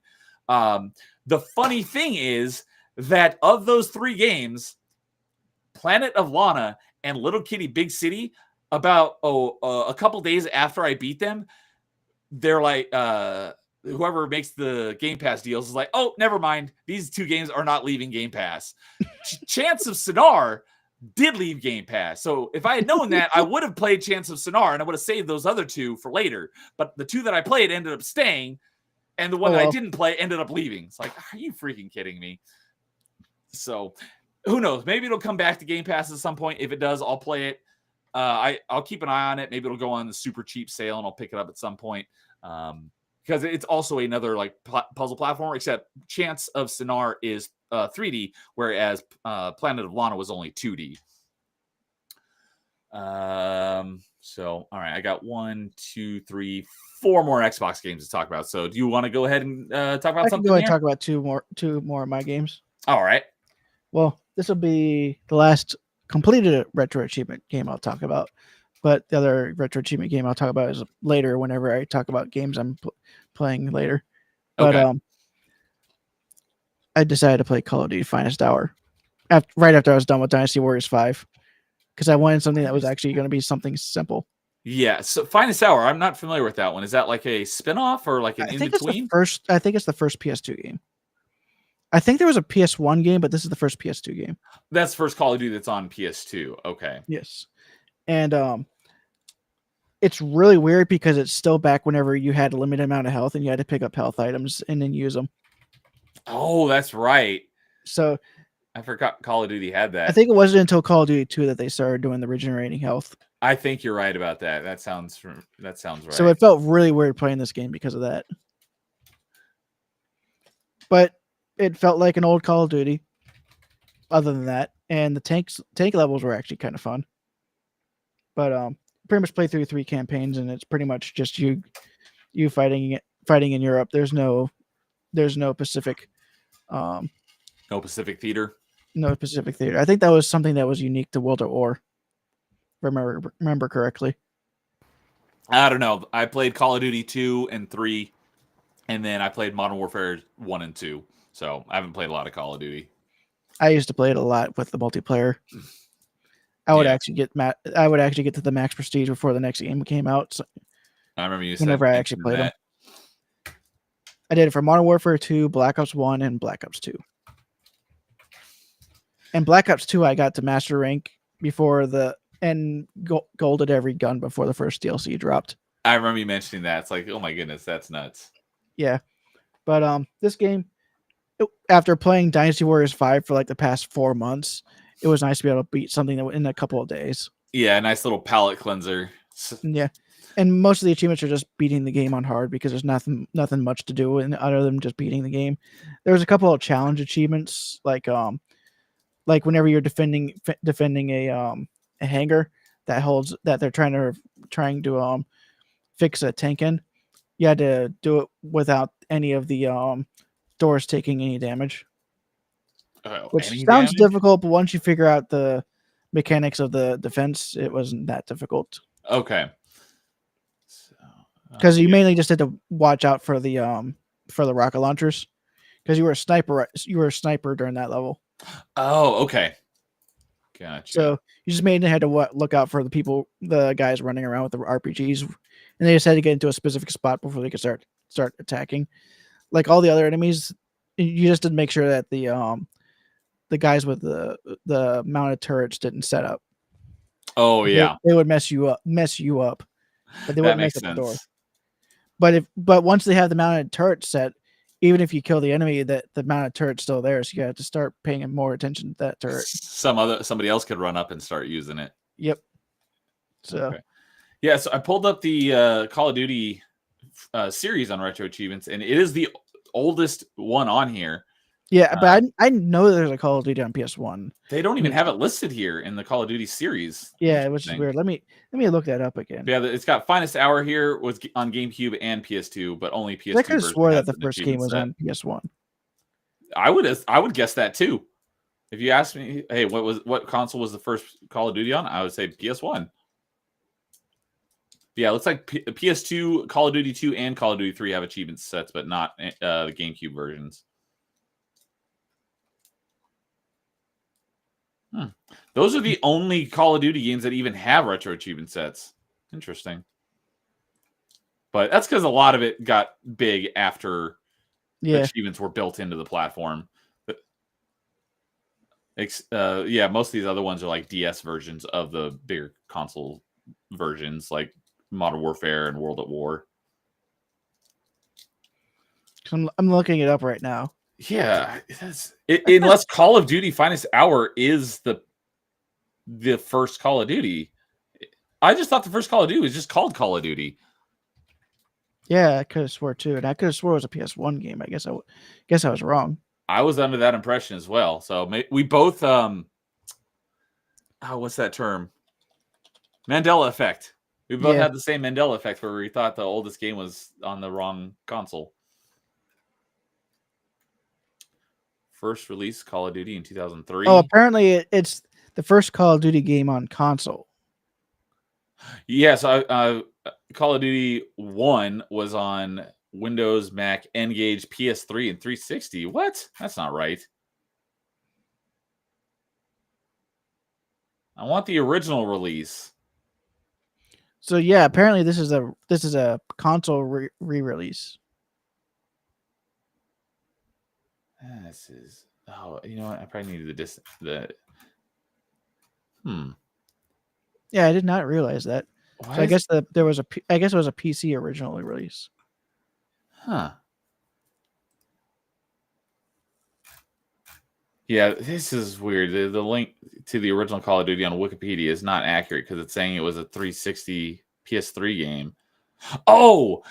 The funny thing is that of those 3 games, Planet of Lana and Little Kitty Big City, about a couple days after I beat them, they're like, whoever makes the Game Pass deals is like, oh, never mind. These 2 games are not leaving Game Pass. Chance of Sinar did leave Game Pass. So if I had known that, I would have played Chance of Sinar and I would have saved those other 2 for later. But the 2 that I played ended up staying, and the one that I didn't play ended up leaving. It's like, are you freaking kidding me? So who knows? Maybe it'll come back to Game Pass at some point. If it does, I'll play it. I'll keep an eye on it. Maybe it'll go on the super cheap sale and I'll pick it up at some point. Because it's also another like puzzle platform, except Chance of Sinar is 3D, whereas Planet of Lana was only 2D. So, all right, I got 1, 2, 3, 4 more Xbox games to talk about. So do you want to go ahead and talk about I something? can go ahead and talk about two more of my games. All right. Well, this will be the last completed retro achievement game I'll talk about, but the other retro achievement game I'll talk about is later whenever I talk about games I'm playing later. But okay. I decided to play Call of Duty Finest Hour right after I was done with Dynasty Warriors 5, because I wanted something that was actually going to be something simple. Yeah, so Finest Hour, I'm not familiar with that one. Is that like a spinoff or like an in-between? I think it's the first PS2 game. I think there was a PS1 game, but this is the first PS2 game. That's the first Call of Duty that's on PS2. Okay. Yes. And it's really weird because it's still back whenever you had a limited amount of health and you had to pick up health items and then use them. Oh, that's right. So I forgot Call of Duty had that. I think it wasn't until Call of Duty 2 that they started doing the regenerating health. I think you're right about that. That sounds right. So it felt really weird playing this game because of that. But it felt like an old Call of Duty. Other than that, and the tank levels were actually kind of fun. But pretty much play through 3 campaigns, and it's pretty much just you fighting in Europe. There's no Pacific. No Pacific Theater. No Pacific Theater. I think that was something that was unique to World at War. Remember correctly. I don't know. I played Call of Duty 2 and 3, and then I played Modern Warfare 1 and 2. So I haven't played a lot of Call of Duty. I used to play it a lot with the multiplayer. I would actually get to the max prestige before the next game came out. So I remember you whenever I actually played them. I did it for Modern Warfare 2, Black Ops 1, and Black Ops 2. And Black Ops 2, I got to master rank before golded every gun before the first DLC dropped. I remember you mentioning that. It's like, oh my goodness, that's nuts. Yeah. But this game, after playing Dynasty Warriors 5 for like the past 4 months, it was nice to be able to beat something that in a couple of days. Yeah, a nice little palate cleanser. Yeah. And most of the achievements are just beating the game on hard because there's nothing much to do other than just beating the game. There's a couple of challenge achievements, like whenever you're defending a hangar that they're trying to fix a tank in. You had to do it without any of the doors taking any damage. Which sounds difficult, but once you figure out the mechanics of the defense, it wasn't that difficult. Okay. Because you mainly just had to watch out for the rocket launchers, because you were a sniper. You were a sniper during that level. Oh, okay. Gotcha. So you just mainly had to look out for the guys running around with the RPGs, and they just had to get into a specific spot before they could start attacking. Like all the other enemies, You just didn't make sure that the guys with the mounted turrets didn't set up. Oh yeah, They would mess you up, but they that wouldn't mess makes up the door. sense. But once they have the mounted turret set, even if you kill the enemy, that the mounted turret's still there, so you have to start paying more attention to that turret. Somebody else could run up and start using it. Yep. So okay. Yeah, so I pulled up the Call of Duty series on Retro Achievements, and it is the oldest one on here. Yeah, but I know there's a Call of Duty on PS1. They don't even have it listed here in the Call of Duty series. Yeah, which is weird. Let me look that up again. Yeah, it's got Finest Hour here was on GameCube and PS2, but only PS2. I could have swore that the first game was on PS1. I would guess that too. If you asked me, hey, what console was the first Call of Duty on? I would say PS1. Yeah, it looks like PS2, Call of Duty 2, and Call of Duty 3 have achievement sets, but not the GameCube versions. Those are the only Call of Duty games that even have retro achievement sets. Interesting. But that's because a lot of it got big after the achievements were built into the platform. But, yeah, most of these other ones are like DS versions of the bigger console versions, like Modern Warfare and World at War. I'm looking it up right now. Yeah, unless Call of Duty Finest Hour is the first Call of Duty. I just thought the first Call of Duty was just called Call of Duty. Yeah, I could have swore too, and I could have swore it was a PS1 game. I guess I was wrong. I was under that impression as well. So we both what's that term? Mandela effect. We both had the same Mandela effect where we thought the oldest game was on the wrong console. First release Call of Duty in 2003. Oh, apparently it's the first Call of Duty game on console. Yes, Call of Duty 1 was on Windows, Mac, N-Gage, PS3, and 360. What? That's not right. I want the original release. So yeah, apparently this is a console re-release. This is you know what? I probably needed the Yeah, I did not realize that. So I guess it was a PC originally release. Huh. Yeah, this is weird. The link to the original Call of Duty on Wikipedia is not accurate because it's saying it was a 360 PS3 game. Oh,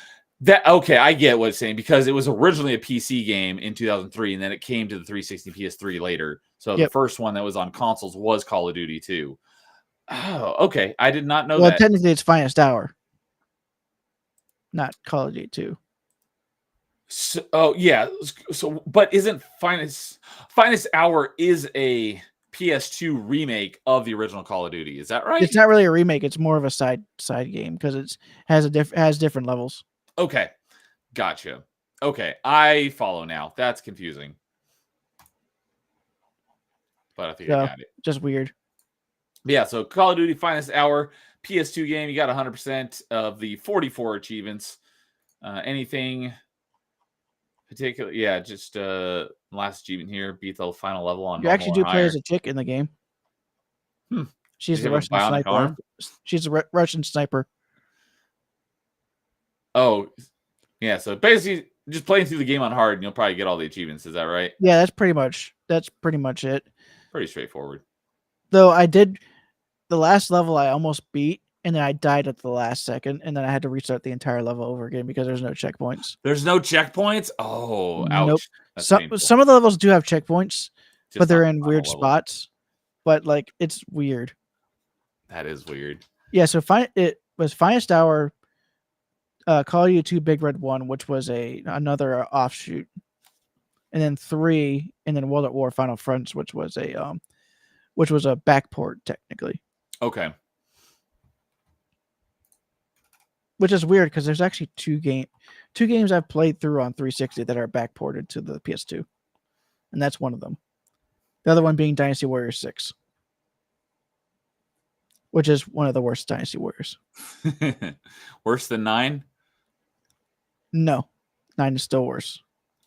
okay, I get what it's saying because it was originally a PC game in 2003 and then it came to the 360 PS3 later. So the first one that was on consoles was Call of Duty 2. Oh, okay. I did not know that. Well, technically it's Finest Hour, not Call of Duty 2. So, yeah. So, but isn't Finest Hour is a PS2 remake of the original Call of Duty? Is that right? It's not really a remake. It's more of a side game because it has different levels. Okay, gotcha. Okay, I follow now. That's confusing, but I think I got it. Just weird. Yeah. So, Call of Duty Finest Hour PS2 game. You got 100% of the 44 achievements. Anything particular? Yeah, just last achievement here. Beat the final level on. You actually do play as a chick in the game. She's the Russian sniper. Arm? She's a Russian sniper. Oh, yeah. So basically, just playing through the game on hard, and you'll probably get all the achievements. Is that right? Yeah, that's pretty much it. Pretty straightforward. Though the last level I almost beat, and then I died at the last second, and then I had to restart the entire level over again because there's no checkpoints. There's no checkpoints? Oh, ouch. Nope. Some of the levels do have checkpoints, but they're in weird spots. But like, it's weird. That is weird. Yeah. So it was Finest Hour. Call of Duty 2 Big Red 1, which was another offshoot, and then 3, and then World at War Final Fronts, which was a backport technically. Okay. Which is weird because there's actually two games I've played through on 360 that are backported to the PS2, and that's one of them. The other one being Dynasty Warriors 6, which is one of the worst Dynasty Warriors. Worse than 9? No, 9 is still worse.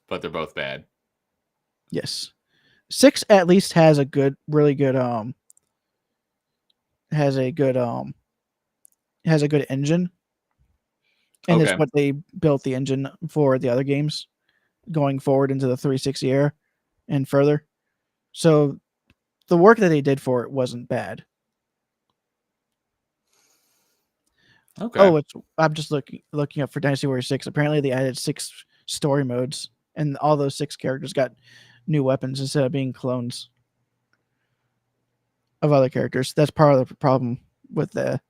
But they're both bad. Yes. 6 at least has a good, really good, has a good engine, and it's Okay. what they built the engine for the other games going forward into the 360 era and further. So the work that they did for it wasn't bad. Okay. Oh, I'm just looking up for Dynasty Warriors 6. Apparently they added 6 story modes, and all those 6 characters got new weapons instead of being clones of other characters. That's part of the problem with the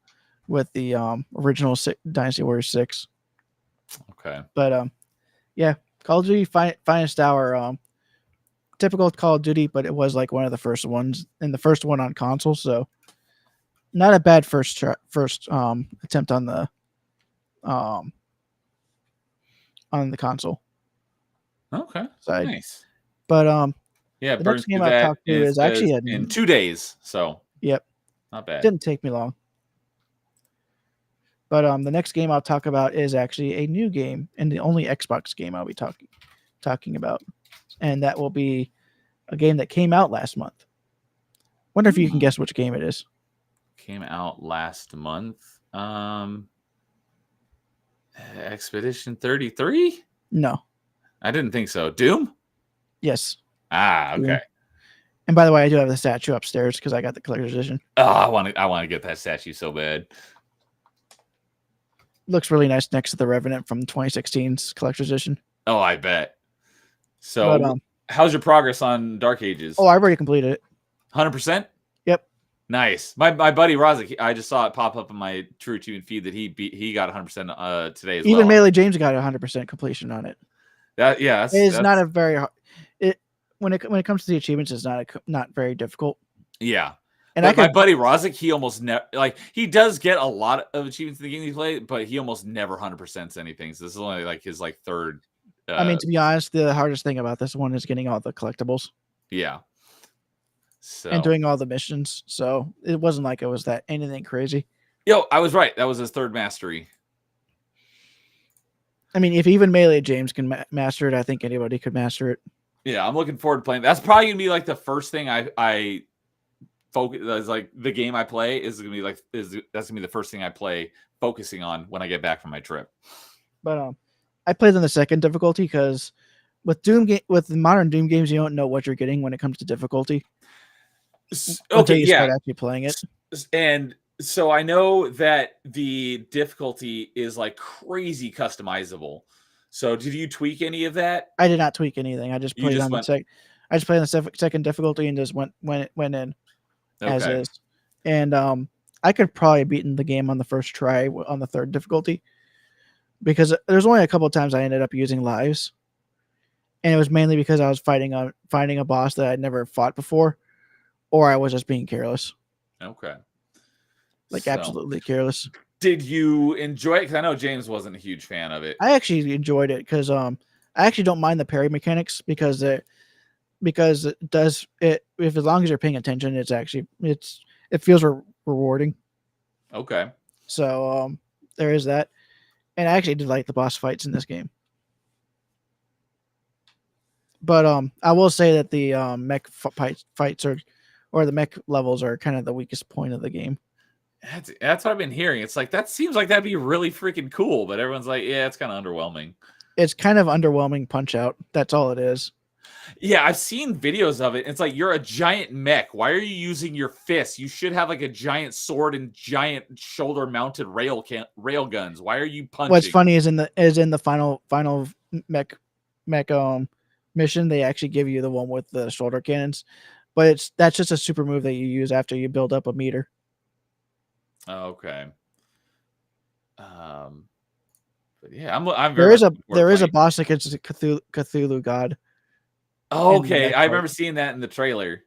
original Dynasty Warriors 6. Okay. But yeah, Call of Duty Finest Hour, typical Call of Duty, but it was like one of the first ones and the first one on console, so not a bad first attempt on the console Okay. side. Nice. But Yeah, the burns next game through I'll that talk to is actually in 2 days. So yep, not bad. didn't take me long. But the next game I'll talk about is actually a new game and the only Xbox game I'll be talking about, and that will be a game that came out last month. Wonder if you can guess which game it is. Came out last month. Expedition 33? No. I didn't think so. Doom? Yes. Ah, okay. Doom. And by the way, I do have the statue upstairs because I got the collector's edition. Oh, I want to get that statue so bad. Looks really nice next to the Revenant from 2016's collector's edition. Oh, I bet. So, but, how's your progress on Dark Ages? Oh, I've already completed it. 100%? Yep. Nice. My buddy Rozek, I just saw it pop up in my True Achievement feed that he got 100% today as well. Even Melee James got 100% completion on it. It's not a very hard. When it comes to the achievements, it's not very difficult. Yeah. And my buddy Rozek, he almost never he does get a lot of achievements in the game he plays, but he almost never 100%s anything. So this is only like his third. I mean, to be honest, the hardest thing about this one is getting all the collectibles. Yeah. So and doing all the missions. So it wasn't like it was that anything crazy. Yo, I was right. That was his third mastery. I mean, if even Melee James can master it, I think anybody could master it. Yeah, I'm looking forward to playing. That's probably gonna be like the first thing I focus. Like the game I play is gonna be that's gonna be the first thing I play, focusing on when I get back from my trip. But I played on the second difficulty because with with modern Doom games, you don't know what you're getting when it comes to difficulty. Until you start actually playing it. And so I know that the difficulty is like crazy customizable. So did you tweak any of that? I did not tweak anything. I just played on the second difficulty and just went in as is. And I could probably have beaten the game on the first try on the third difficulty because there's only a couple of times I ended up using lives, and it was mainly because I was finding a boss that I'd never fought before, or I was just being careless. Okay. Absolutely careless. Did you enjoy it? Because I know James wasn't a huge fan of it. I actually enjoyed it because I actually don't mind the parry mechanics because it does it if as long as you're paying attention, it feels rewarding. Okay. So there is that, and I actually did like the boss fights in this game. But I will say that the mech fights or the mech levels are kind of the weakest point of the game. That's what I've been hearing. It's like that seems like that'd be really freaking cool, but everyone's like, yeah, it's kind of underwhelming. It's kind of underwhelming Punch Out. That's all it is. Yeah, I've seen videos of it. It's like you're a giant mech. Why are you using your fists? You should have like a giant sword and giant shoulder-mounted rail guns. Why are you punching? What's funny is in the final mech mission, they actually give you the one with the shoulder cannons, but that's just a super move that you use after you build up a meter. Okay. But yeah, I'm there is a boss against the Cthulhu god. Okay, I remember seeing that in the trailer.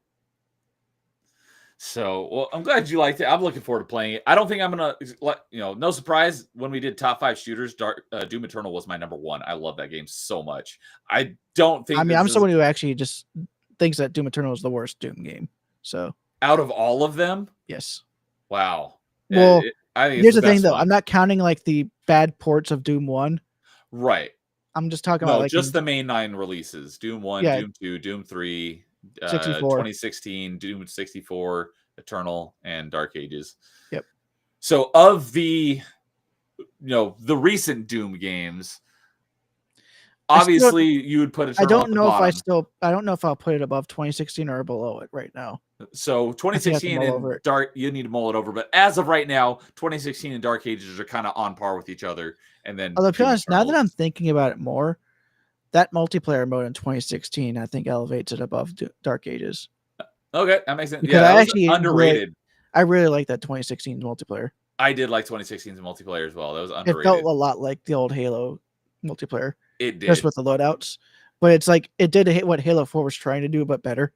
So, well, I'm glad you liked it. I'm looking forward to playing it. I don't think I'm gonna no surprise when we did top 5 shooters. Doom Eternal was my number 1. I love that game so much. I don't think. I mean, I'm someone who actually just thinks that Doom Eternal is the worst Doom game. So, out of all of them, yes. Wow. Well, I think here's the thing, though. I'm not counting like the bad ports of Doom 1. Right. I'm just talking about No, like just the main 9 releases: Doom 1, yeah, Doom 2, Doom 3, 64. 2016, Doom 64, Eternal, and Dark Ages. Yep. So of the the recent Doom games, obviously you would put I Eternal at don't the know if bottom. I don't know if I'll put it above 2016 or below it right now. So I think I have to 2016 mull over and it. Dark, you need to mull it over. But as of right now, 2016 and Dark Ages are kind of on par with each other. And then Although, to be Doom honest, now that Eternal. I'm thinking about it more, that multiplayer mode in 2016, I think elevates it above Dark Ages. Okay, that makes sense. Because Yeah, that I was actually underrated. I really like that 2016 multiplayer. I did like 2016's multiplayer as well. That was It felt underrated. a lot like the old Halo multiplayer, It just did. with the loadouts. But it's like it did hit what Halo 4 was trying to do, but better.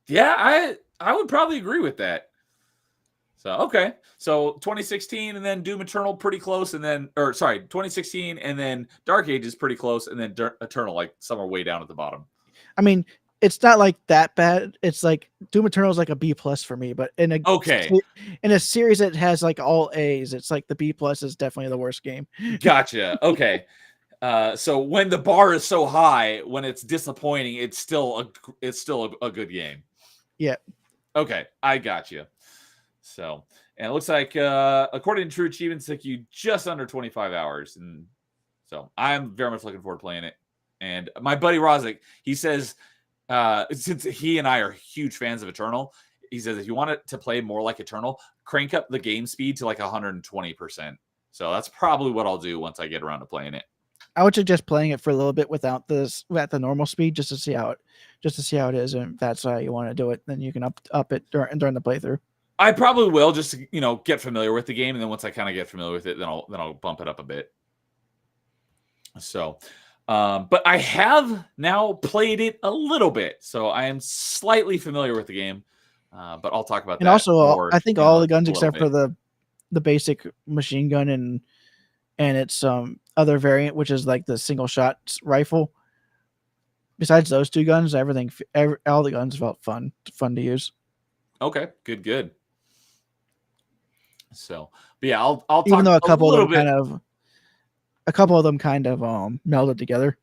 Yeah, I would probably agree with that. So okay, so 2016 and then Doom Eternal pretty close, and then 2016 and then Dark Ages pretty close, and then Eternal like somewhere way down at the bottom. I mean, it's not like that bad. It's like Doom Eternal is like a B plus for me, but in a series that has like all A's, it's like the B plus is definitely the worst game. Gotcha. Okay. So when the bar is so high, when it's disappointing, it's still a good game. Yeah. Okay, I got you. So, and it looks like according to True Achievements, it took you just under 25 hours, and so I'm very much looking forward to playing it. And my buddy Rozic, he says, since he and I are huge fans of Eternal, he says if you want it to play more like Eternal, crank up the game speed to like 120%. So that's probably what I'll do once I get around to playing it. I would suggest playing it for a little bit without this at the normal speed, just to see how it is, and if that's how you want to do it, then you can up it during the playthrough. I probably will just to, get familiar with the game, and then once I kind of get familiar with it, then I'll bump it up a bit. So, but I have now played it a little bit, so I am slightly familiar with the game. But I'll talk about And that also, more. I think in all a the guns little except bit. for the basic machine gun and its other variant, which is like the single shot rifle. Besides those two guns, all the guns felt fun to use. Okay, good. So, but yeah, I'll Even talk though a little bit. a couple of them kind of melded together.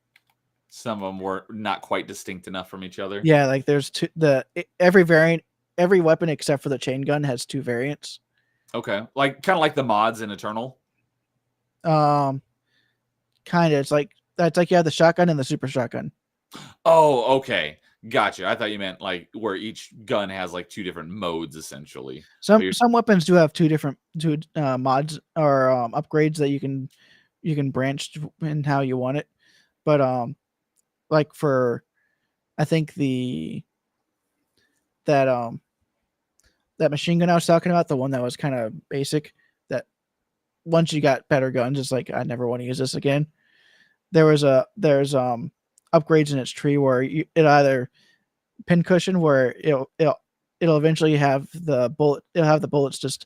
Some of them were not quite distinct enough from each other. Yeah, like there's every variant, every weapon except for the chain gun has two variants. Okay, like kind of like the mods in Eternal. Kind of. It's like you have the shotgun and the super shotgun. Oh, okay. Gotcha. I thought you meant like where each gun has like two different modes essentially. Some weapons do have two mods or upgrades that you can branch in how you want it. But like for I think that machine gun I was talking about, the one that was kind of basic, that once you got better guns, it's like I never want to use this again. There's upgrades in its tree where it either pincushion where it'll eventually have the bullets just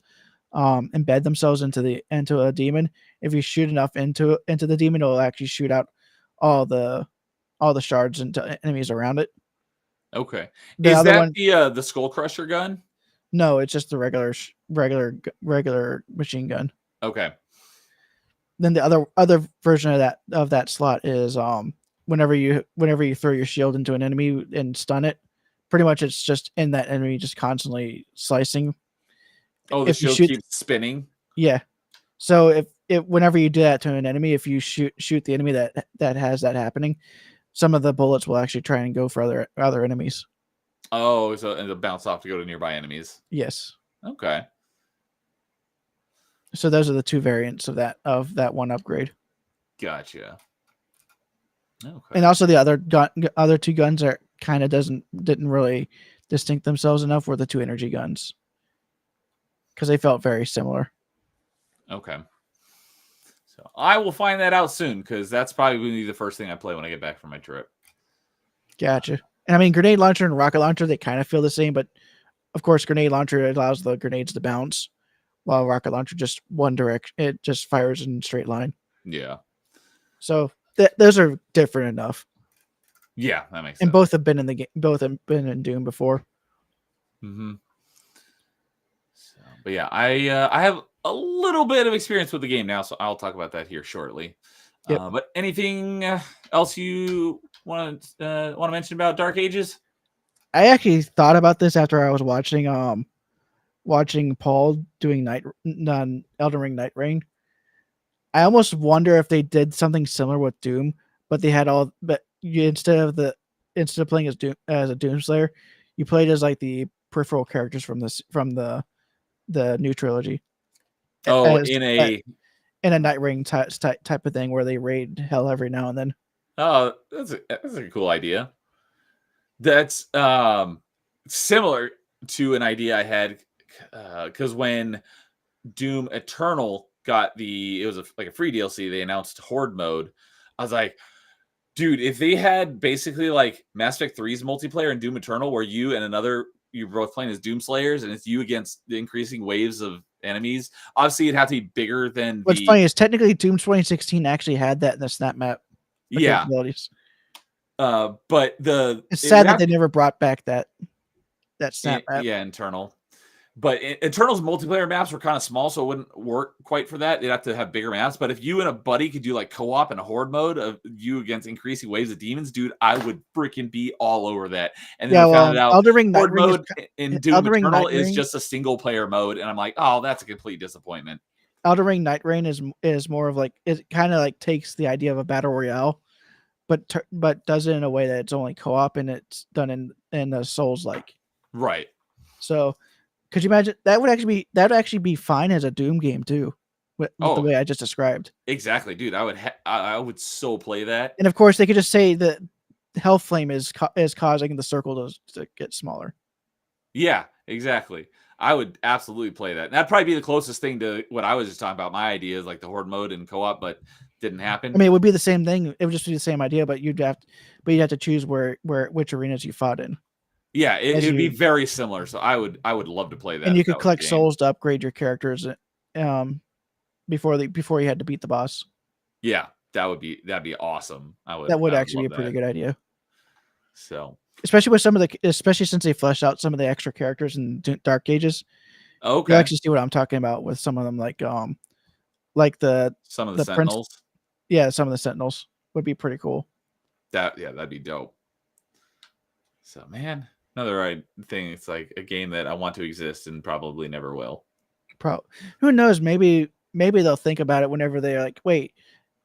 embed themselves into a demon. If you shoot enough into the demon, it'll actually shoot out all the shards into enemies around it. Okay. The Is other that one, the Skull Crusher gun? no, it's just the regular machine gun. Okay. Then the other version of that slot is whenever you throw your shield into an enemy and stun it, pretty much it's just in that enemy just constantly slicing. Oh, the shield keeps spinning. Yeah. So if whenever you do that to an enemy, if you shoot the enemy that has that happening, some of the bullets will actually try and go for other enemies. Oh, so it'll bounce off to go to nearby enemies. Yes. Okay. So those are the two variants of that one upgrade. Gotcha. Okay. And also the other two guns are kind of didn't really distinct themselves enough were the two energy guns, because they felt very similar. Okay. So I will find that out soon, because that's probably going to be the first thing I play when I get back from my trip. Gotcha. And I mean, grenade launcher and rocket launcher, they kind of feel the same, but of course, grenade launcher allows the grenades to bounce, while rocket launcher just one direction. It just fires in a straight line. Yeah. So those are different enough. Yeah, that makes sense. And both have been in the game. Both have been in Doom before. Mm-hmm. So, but yeah, I have a little bit of experience with the game now, so I'll talk about that here shortly. Yep. But anything else you want to mention about Dark Ages? I actually thought about this after I was watching Paul doing Elden Ring Night Rain. I almost wonder if they did something similar with Doom, but instead of playing as a Doomslayer, you played as like the peripheral characters from the new trilogy. Oh, As, in a Night Rain type of thing where they raid hell every now and then. oh, that's a cool idea. That's similar to an idea I had because when Doom Eternal got it was like a free DLC, they announced Horde mode. I was like, dude, if they had basically like Mass Effect 3's multiplayer and Doom Eternal, where you're both playing as Doomslayers, and it's you against the increasing waves of enemies. Obviously, it'd have to be bigger than What's funny is technically Doom 2016 actually had that in the snap map. Yeah. Capabilities. But it's sad that they never brought back that snap map. Yeah, Internal. But Eternal's multiplayer maps were kind of small, so it wouldn't work quite for that. They'd have to have bigger maps. But if you and a buddy could do like co-op and a horde mode of you against increasing waves of demons, dude, I would freaking be all over that. And then we found out Elden Ring horde mode in Doom Eternal is just a single player mode, and I'm like, oh, that's a complete disappointment. Elden Ring Night Rain is more of like, it kind of like takes the idea of a battle royale, but does it in a way that it's only co-op and it's done in the Souls like. Right. So could you imagine that would actually be fine as a Doom game too, with the way I just described. Exactly, dude. I would so play that. And of course, they could just say that Hell Flame is causing the circle to get smaller. Yeah, exactly. I would absolutely play that. And that'd probably be the closest thing to what I was just talking about. My idea is like the horde mode and co-op, but didn't happen. I mean, it would be the same thing. It would just be the same idea, but you'd have to choose which arenas you fought in. Yeah, it would be very similar. So I would love to play that. And you could collect souls to upgrade your characters before you had to beat the boss. Yeah, that'd be awesome. That would actually be a pretty good idea. So especially since they fleshed out some of the extra characters in Dark Ages. Okay. You actually see what I'm talking about with some of them, like some of the Sentinels. Some of the Sentinels would be pretty cool. That'd be dope. So man, another thing. It's like a game that I want to exist and probably never will. Who knows? Maybe they'll think about it whenever they're like, wait,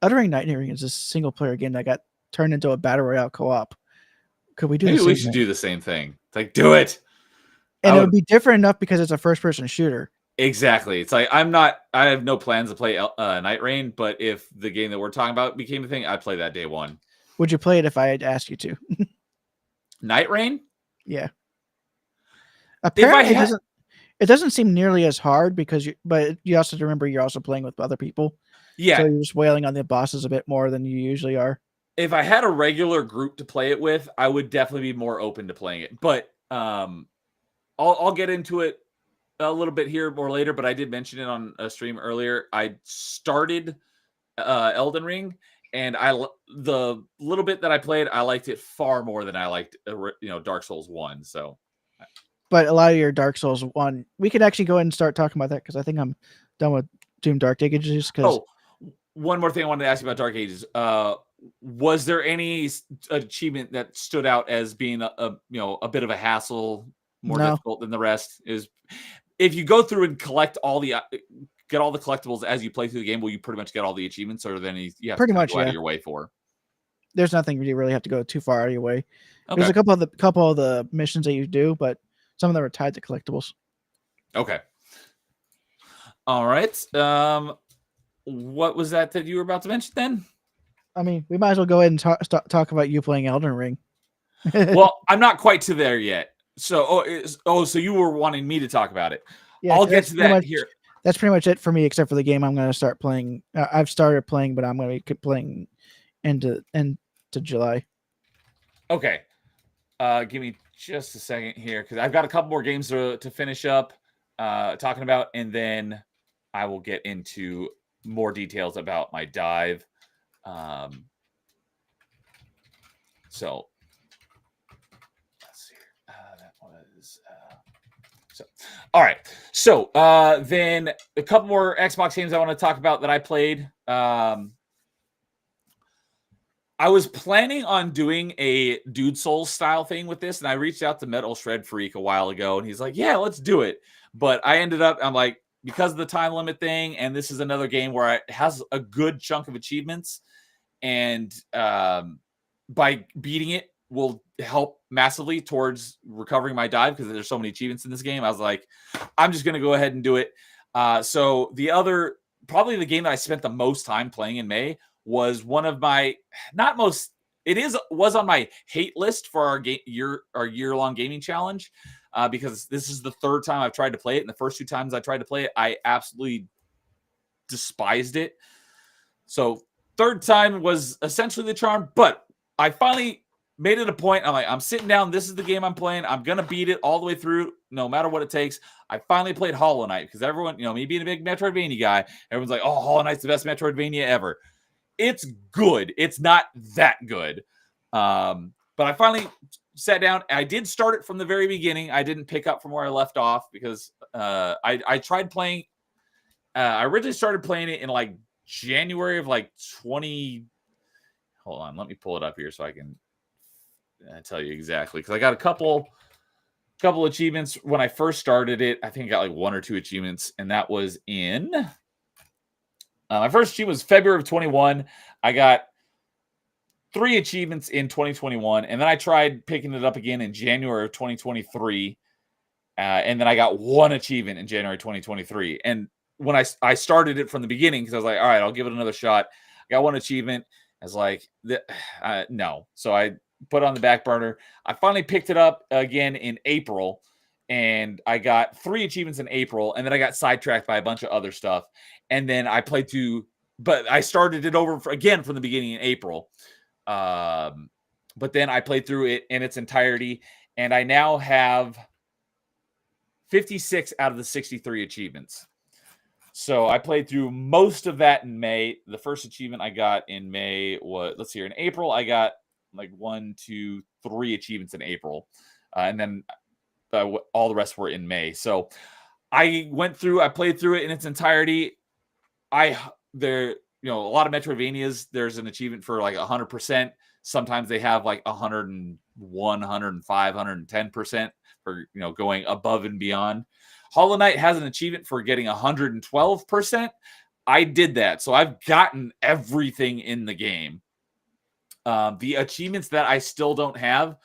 Elden Ring Night Ring is a single player game that got turned into a battle royale co-op. Could we do? Maybe we should do the same thing. It's like, do it. And it would be different enough because it's a first-person shooter. Exactly. It's like I have no plans to play Night Rain, but if the game that we're talking about became a thing, I'd play that day one. Would you play it if I had asked you to? Night Rain? Yeah. Apparently, it doesn't seem nearly as hard but you also have to remember you're also playing with other people. Yeah. So you're just wailing on the bosses a bit more than you usually are. If I had a regular group to play it with, I would definitely be more open to playing it. But I'll get into it a little bit here more later, but I did mention it on a stream earlier. I started Elden Ring, and the little bit that I played, I liked it far more than I liked Dark Souls 1. So, but a lot of your Dark Souls 1, we could actually go ahead and start talking about that because I think I'm done with Doom Dark Ages. One more thing I wanted to ask you about Dark Ages. Was there any achievement that stood out as being a bit of a hassle, more difficult than the rest? Is if you go through and collect get all the collectibles as you play through the game, will you pretty much get all the achievements, or then you have to go out of your way for? There's nothing you really have to go too far out of your way. Okay. There's a couple of the missions that you do, but some of them are tied to collectibles. Okay. All right. What was that you were about to mention then? I mean, we might as well go ahead and talk about you playing Elden Ring. Well, I'm not quite to there yet. So, so you were wanting me to talk about it. Yeah, I'll get to that here. That's pretty much it for me, except for the game I'm going to start playing. I've started playing, but I'm going to keep playing into July. Okay. Give me just a second here, because I've got a couple more games to finish up talking about, and then I will get into more details about my dive. So let's see. That was so. All right. So then a couple more Xbox games I want to talk about that I played. I was planning on doing a Dude Souls style thing with this, and I reached out to Metal Shred Freak a while ago, and he's like, "Yeah, let's do it." But I'm like, because of the time limit thing, and this is another game where it has a good chunk of achievements, and by beating it will help massively towards recovering my dive because there's so many achievements in this game. I was like, I'm just gonna go ahead and do it. So probably the game that I spent the most time playing in May was one of my was on my hate list for our year-long gaming challenge, because this is the third time I've tried to play it, and the first 2 times I tried to play it, I absolutely despised it. So third time was essentially the charm, but I finally made it a point. I'm sitting down. This is the game I'm playing. I'm going to beat it all the way through, no matter what it takes. I finally played Hollow Knight because everyone, me being a big Metroidvania guy, everyone's like, oh, Hollow Knight's the best Metroidvania ever. It's good. It's not that good. But I finally sat down. I did start it from the very beginning. I didn't pick up from where I left off because I tried playing. I originally started playing it in like January of like 20. Hold on, let me pull it up here so I can tell you exactly, because I got a couple achievements when I first started it. I think I got like 1 or 2 achievements, and that was in my first achievement was February of 21. I got 3 achievements in 2021, and then I tried picking it up again in January of 2023, and then I got 1 achievement in January 2023. And when I started it from the beginning, because I was like, all right, I'll give it another shot. I got 1 achievement. I was like, no. So I put it on the back burner. I finally picked it up again in April, and I got 3 achievements in April, and then I got sidetracked by a bunch of other stuff. And then I played but I started it over again from the beginning in April. But then I played through it in its entirety, and I now have 56 out of the 63 achievements. So I played through most of that in May. The first achievement I got in May was, let's see here, in April, I got like 1, 2, 3 achievements in April. And then all the rest were in May. So I played through it in its entirety. A lot of Metroidvanias, there's an achievement for like 100%. Sometimes they have like 101, 105, 110% for, going above and beyond. Hollow Knight has an achievement for getting 112%. I did that. So I've gotten everything in the game. The achievements that I still don't have,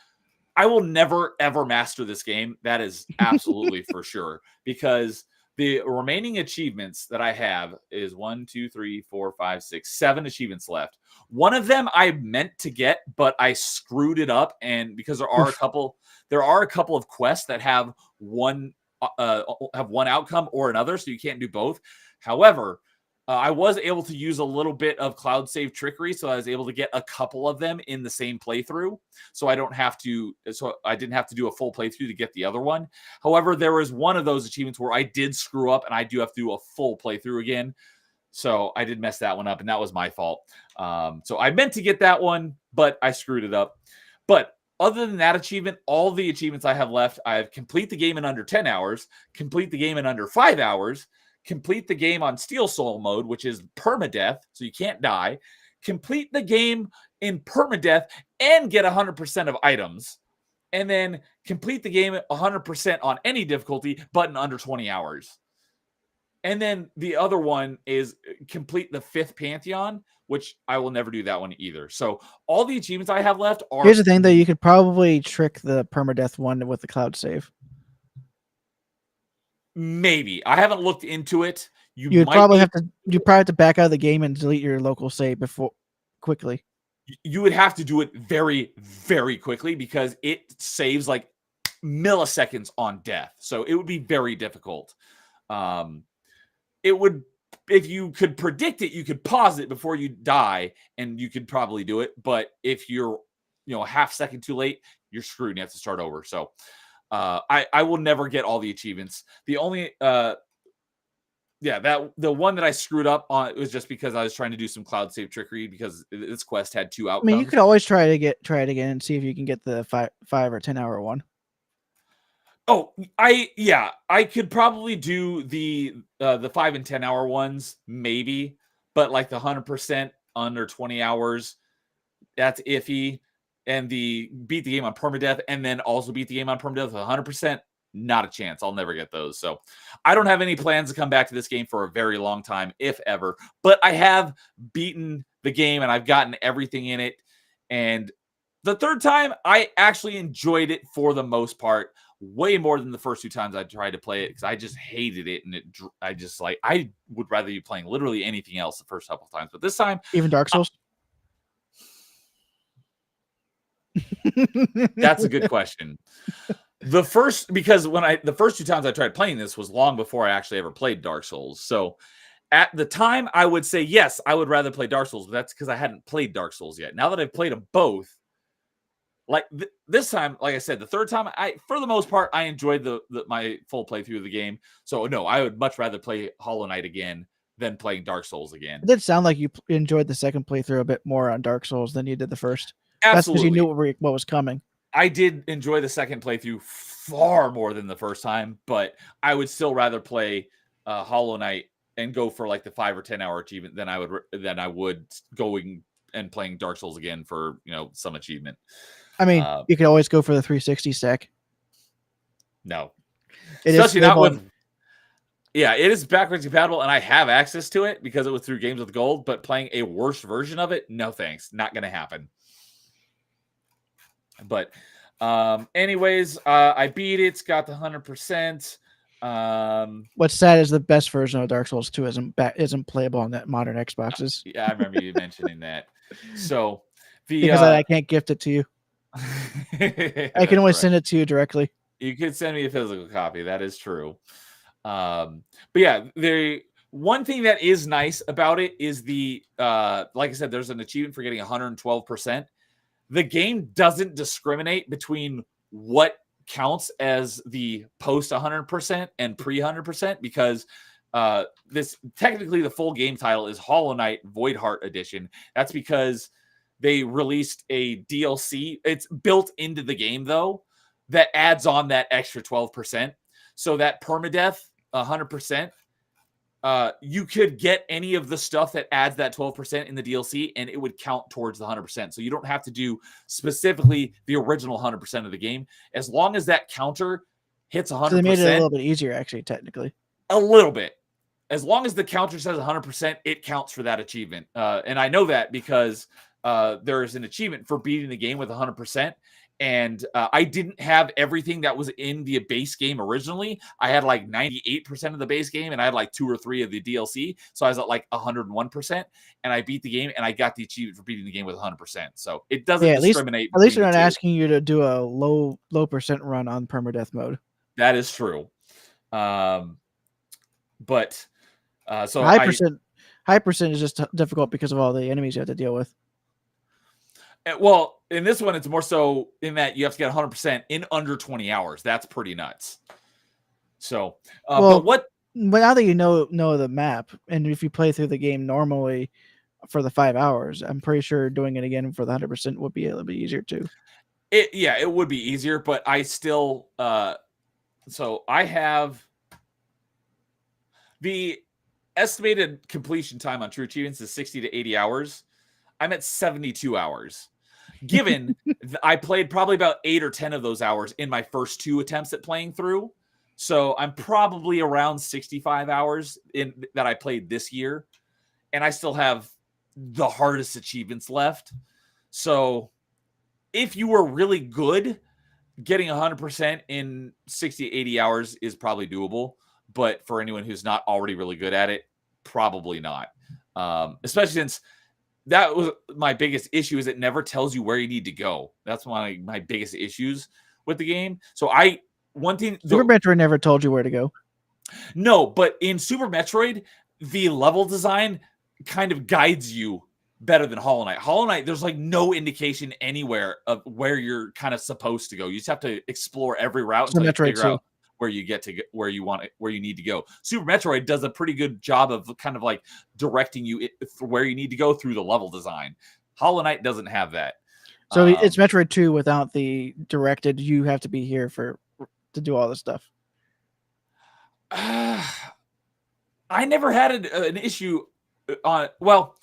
I will never, ever master this game. That is absolutely for sure. Because the remaining achievements that I have is 1, 2, 3, 4, 5, 6, 7 achievements left. One of them I meant to get, but I screwed it up. And because there are a couple of quests that have one outcome or another, so you can't do both. However, I was able to use a little bit of cloud save trickery, so I was able to get a couple of them in the same playthrough. So I didn't have to do a full playthrough to get the other one. However, there was one of those achievements where I did screw up, and I do have to do a full playthrough again. So I did mess that one up, and that was my fault. So I meant to get that one, but I screwed it up. But other than that achievement, all the achievements I have left, I have complete the game in under 10 hours, complete the game in under 5 hours, complete the game on Steel Soul mode, which is permadeath, so you can't die, complete the game in permadeath and get 100% of items, and then complete the game 100% on any difficulty, but in under 20 hours. And then the other one is complete the 5th Pantheon, which I will never do that one either. So all the achievements I have left are... Here's the thing, though. You could probably trick the permadeath one with the cloud save. Maybe. I haven't looked into it. You'd probably have to back out of the game and delete your local save quickly. You would have to do it very, very quickly because it saves like milliseconds on death. So it would be very difficult. It would, if you could predict it, you could pause it before you die and you could probably do it. But if you're, a half second too late, you're screwed and you have to start over. So I will never get all the achievements. The only, the one that I screwed up on was just because I was trying to do some cloud save trickery because this quest had 2 outcomes. I mean, you could always try it again and see if you can get the 5 or 10 hour one. Oh, I could probably do the 5 and 10 hour ones, maybe, but like the 100% under 20 hours, that's iffy. And the beat the game on permadeath and then also beat the game on permadeath 100%, not a chance. I'll never get those. So I don't have any plans to come back to this game for a very long time, if ever. But I have beaten the game and I've gotten everything in it. And the third time, I actually enjoyed it for the most part, way more than the first 2 times I tried to play it because I just hated it. And I would rather be playing literally anything else the first couple of times. But this time, Even Dark Souls? That's a good question. The first 2 times I tried playing this was long before I actually ever played Dark Souls. So at the time, I would say, yes, I would rather play Dark Souls, but that's because I hadn't played Dark Souls yet. Now that I've played them both, like this time, like I said, the third time, for the most part, I enjoyed my full playthrough of the game. So no, I would much rather play Hollow Knight again than playing Dark Souls again. It did sound like you enjoyed the second playthrough a bit more on Dark Souls than you did the first. Absolutely. That's because you knew what was coming. I did enjoy the second playthrough far more than the first time, but I would still rather play Hollow Knight and go for like the 5 or 10 hour achievement than I would going and playing Dark Souls again for some achievement. I mean, you could always go for the 360 stack. No, especially not with. Yeah, it is backwards compatible, and I have access to it because it was through Games with Gold. But playing a worse version of it, no thanks, not going to happen. But, anyways, I beat it. It's got the 100%. What's sad is the best version of Dark Souls 2 isn't playable on that modern Xboxes. Yeah, I remember you mentioning that. So because I can't gift it to you. I can only send it to you directly. You could send me a physical copy. That is true. But yeah, one thing that is nice about it is like I said, there's an achievement for getting 112%. The game doesn't discriminate between what counts as the post 100% and pre 100% because this technically the full game title is Hollow Knight Void Heart Edition. That's because they released a DLC. It's built into the game though that adds on that extra 12%. So that permadeath 100%. You could get any of the stuff that adds that 12% in the DLC and it would count towards the 100%. So you don't have to do specifically the original 100% of the game. As long as that counter hits 100%. So they made it a little bit easier, actually, technically. A little bit. As long as the counter says 100%, it counts for that achievement. And I know that because there is an achievement for beating the game with 100%. And I didn't have everything that was in the base game originally. I had like 98% of the base game, and I had like 2 or 3 of the DLC. So I was at like 101%, and I beat the game, and I got the achievement for beating the game with 100%. So it doesn't discriminate. At least they're not asking you to do a low percent run on permadeath mode. That is true. So high percent is just difficult because of all the enemies you have to deal with. Well, in this one, it's more so in that you have to get 100% in under 20 hours. That's pretty nuts. So, but now that you know the map, and if you play through the game normally for the 5 hours, I'm pretty sure doing it again for the 100% would be a little bit easier too. It would be easier, but I still, so I have the estimated completion time on True Achievements is 60 to 80 hours. I'm at 72 hours. Given I played probably about 8 or 10 of those hours in my first 2 attempts at playing through. So I'm probably around 65 hours that I played this year. And I still have the hardest achievements left. So if you were really good, getting 100% in 60, 80 hours is probably doable. But for anyone who's not already really good at it, probably not. Especially since that was my biggest issue is it never tells you where you need to go. That's one of my biggest issues with the game. So Super Metroid never told you where to go. No, but in Super Metroid, the level design kind of guides you better than Hollow Knight. Hollow Knight, there's like no indication anywhere of where you're kind of supposed to go. You just have to explore every route until you figure out where you get to where you need to go. Super Metroid does a pretty good job of kind of like directing you where you need to go through the level design. Hollow Knight doesn't have that. So it's Metroid 2 without the directed, you have to be here to do all this stuff. I never had an issue on, well,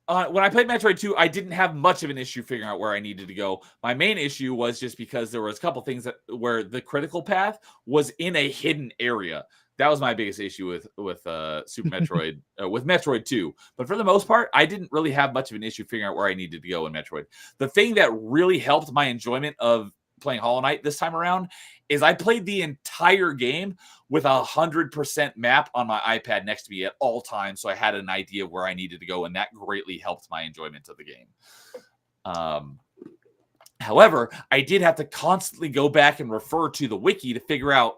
When I played Metroid 2, I didn't have much of an issue figuring out where I needed to go. My main issue was just because there was a couple things where the critical path was in a hidden area. That was my biggest issue with Super Metroid, with Metroid 2. But for the most part, I didn't really have much of an issue figuring out where I needed to go in Metroid. The thing that really helped my enjoyment of playing Hollow Knight this time around is I played the entire game with 100% map on my iPad next to me at all times, so I had an idea of where I needed to go, and that greatly helped my enjoyment of the game. However, I did have to constantly go back and refer to the wiki to figure out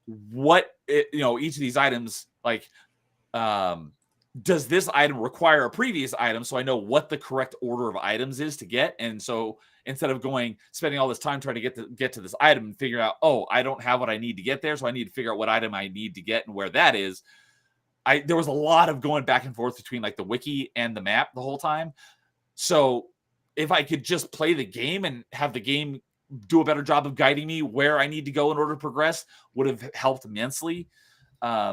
what each of these items, like, does this item require a previous item, so I know what the correct order of items is to get. And so instead of spending all this time trying to get to this item and figure out, oh, I don't have what I need to get there, so I need to figure out what item I need to get and where that is. There was a lot of going back and forth between like the wiki and the map the whole time. So if I could just play the game and have the game do a better job of guiding me where I need to go in order to progress, would have helped immensely.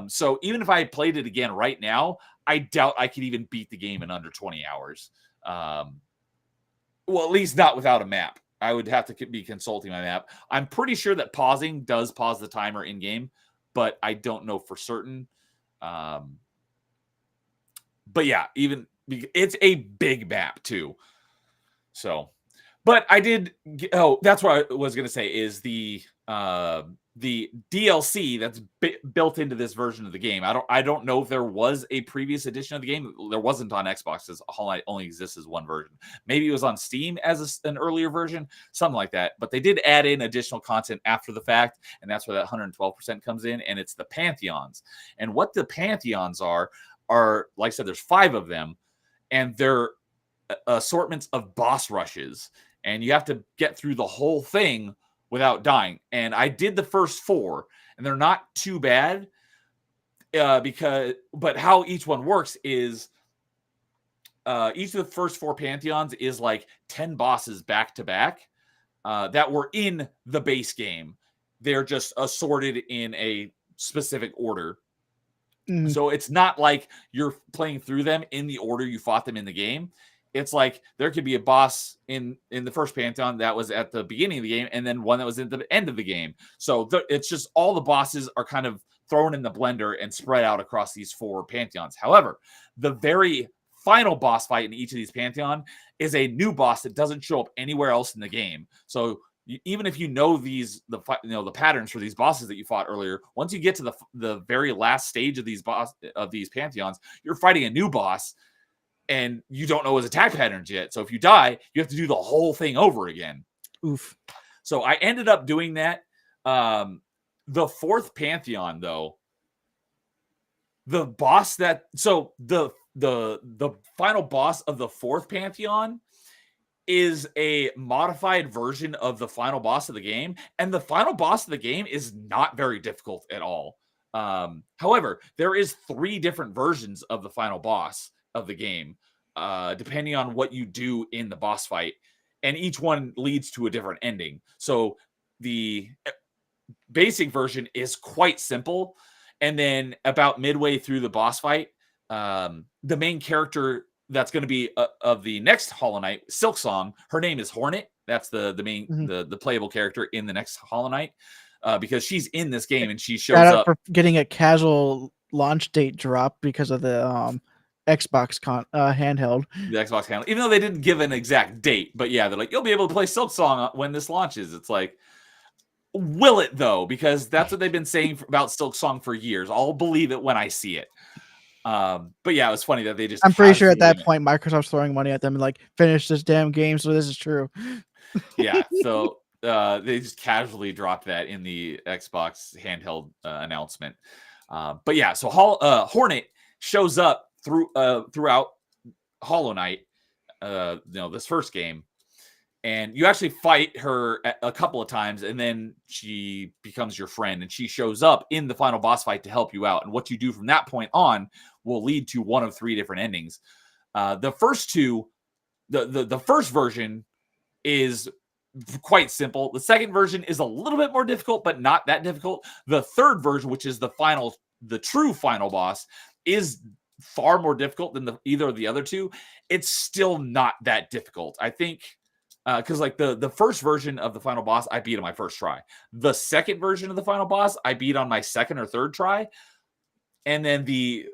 So even if I played it again right now, I doubt I could even beat the game in under 20 hours. Well, at least not without a map. I would have to be consulting my map. I'm pretty sure that pausing does pause the timer in game, but I don't know for certain. But yeah, even it's a big map too. So, but I did. That's what I was going to say is the DLC that's built into this version of the game. I don't know if there was a previous edition of the game. There wasn't on Xbox, because Hollow Knight only exists as one version. Maybe it was on Steam as an earlier version, something like that. But they did add in additional content after the fact, and that's where that 112% comes in. And it's the Pantheons. And what the Pantheons are, like I said, there's 5 of them, and they're assortments of boss rushes, and you have to get through the whole thing without dying. And I did the first 4, and they're not too bad, but how each one works is each of the first 4 Pantheons is like 10 bosses back to back that were in the base game. They're just assorted in a specific order. So it's not like you're playing through them in the order you fought them in the game. It's like there could be a boss in the first Pantheon that was at the beginning of the game, and then one that was at the end of the game. So it's just all the bosses are kind of thrown in the blender and spread out across these 4 Pantheons. However, the very final boss fight in each of these Pantheon is a new boss that doesn't show up anywhere else in the game. So even if you know the patterns for these bosses that you fought earlier, once you get to the very last stage of these Pantheons, you're fighting a new boss, and you don't know his attack patterns yet. So if you die, you have to do the whole thing over again. Oof. So I ended up doing that. The 4th Pantheon, though, the boss the final boss of the 4th Pantheon is a modified version of the final boss of the game. And the final boss of the game is not very difficult at all. However, there is 3 different versions of the final boss of the game, depending on what you do in the boss fight, and each one leads to a different ending. So the basic version is quite simple, and then about midway through the boss fight, the main character that's going to be of the next Hollow Knight, Silksong, her name is Hornet. That's the main the playable character in the next Hollow Knight, because she's in this game and she shows up for getting a casual launch date drop because of the Xbox handheld. The Xbox handheld, even though they didn't give an exact date, but yeah, they're like, you'll be able to play Silksong when this launches. It's like, will it though? Because that's what they've been saying about Silksong for years. I'll believe it when I see it. But yeah, it was funny that they just. I'm pretty sure at that point Microsoft's throwing money at them and like, finish this damn game. So this is true. Yeah. So they just casually dropped that in the Xbox handheld announcement. But yeah, so Hornet shows up throughout Hollow Knight, this first game, and you actually fight her a couple of times, and then she becomes your friend, and she shows up in the final boss fight to help you out. And what you do from that point on will lead to one of 3 different endings. The first 2, the first version is quite simple. The second version is a little bit more difficult, but not that difficult. The third version, which is the true final boss, is far more difficult than either of the other two, it's still not that difficult. I think because like the first version of the final boss, I beat on my first try. The second version of the final boss, I beat on my second or third try, and then the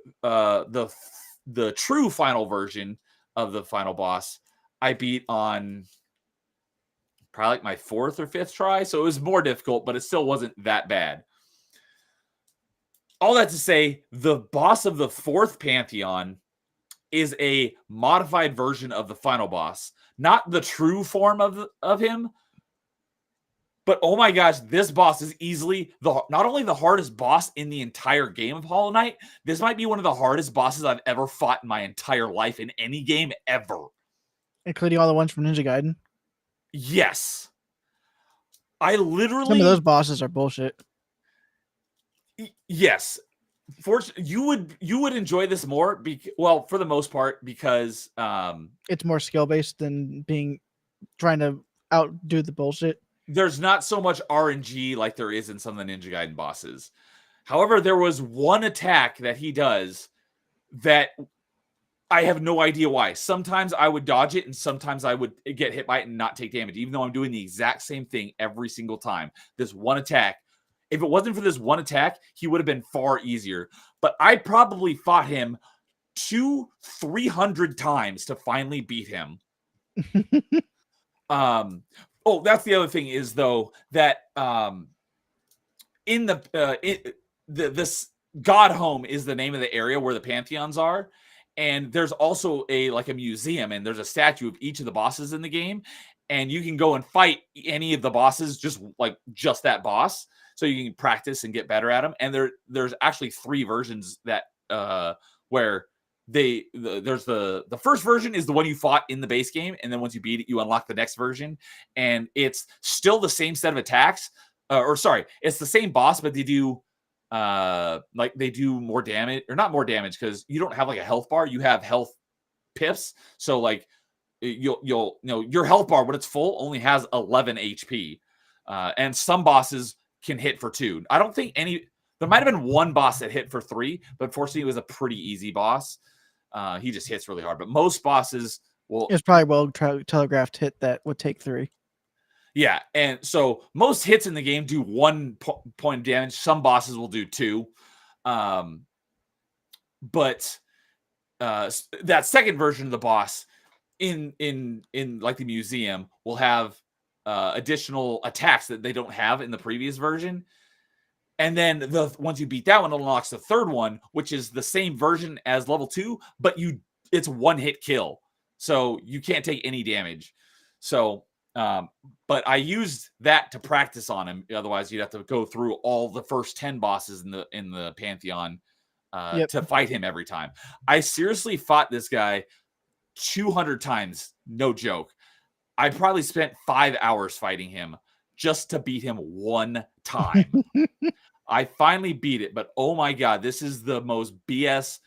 true final version of the final boss, I beat on probably like my fourth or fifth try. So it was more difficult, but it still wasn't that bad. All that to say, the boss of the fourth Pantheon is a modified version of the final boss, not the true form of him. But oh my gosh, this boss is easily not only the hardest boss in the entire game of Hollow Knight, this might be one of the hardest bosses I've ever fought in my entire life in any game ever. Including all the ones from Ninja Gaiden? Yes. I literally... Some of those bosses are bullshit. Yes. You would enjoy this more, for the most part, because... it's more skill-based than trying to outdo the bullshit. There's not so much RNG like there is in some of the Ninja Gaiden bosses. However, there was one attack that he does that I have no idea why. Sometimes I would dodge it, and sometimes I would get hit by it and not take damage, even though I'm doing the exact same thing every single time. This one attack, if it wasn't for this one attack, he would have been far easier. But I probably fought him 200-300 times to finally beat him. Oh, that's the other thing is, though, that in this God Home is the name of the area where the Pantheons are. And there's also a museum, and there's a statue of each of the bosses in the game. And you can go and fight any of the bosses, just that boss. So you can practice and get better at them. And there's actually 3 versions that where there's the first version is the one you fought in the base game, and then once you beat it, you unlock the next version, and it's still the same set of attacks. It's the same boss, but they do they do more damage, or not more damage, because you don't have a health bar, you have health piffs. So you'll your health bar when it's full only has 11 HP, and some bosses can hit for 2. I don't think there might have been one boss that hit for 3, but fortunately it was a pretty easy boss. He just hits really hard, but most bosses will... It's probably telegraphed hit that would take 3. Yeah, and so most hits in the game do 1 point of damage. Some bosses will do 2. But that second version of the boss in the museum will have additional attacks that they don't have in the previous version. And then once you beat that one, it unlocks the third one, which is the same version as level 2, but it's 1-hit kill. So you can't take any damage. So, but I used that to practice on him. Otherwise, you'd have to go through all the first 10 bosses in the Pantheon to fight him every time. I seriously fought this guy 200 times. No joke. I probably spent 5 hours fighting him just to beat him one time. I finally beat it, but oh my God, this is the most BS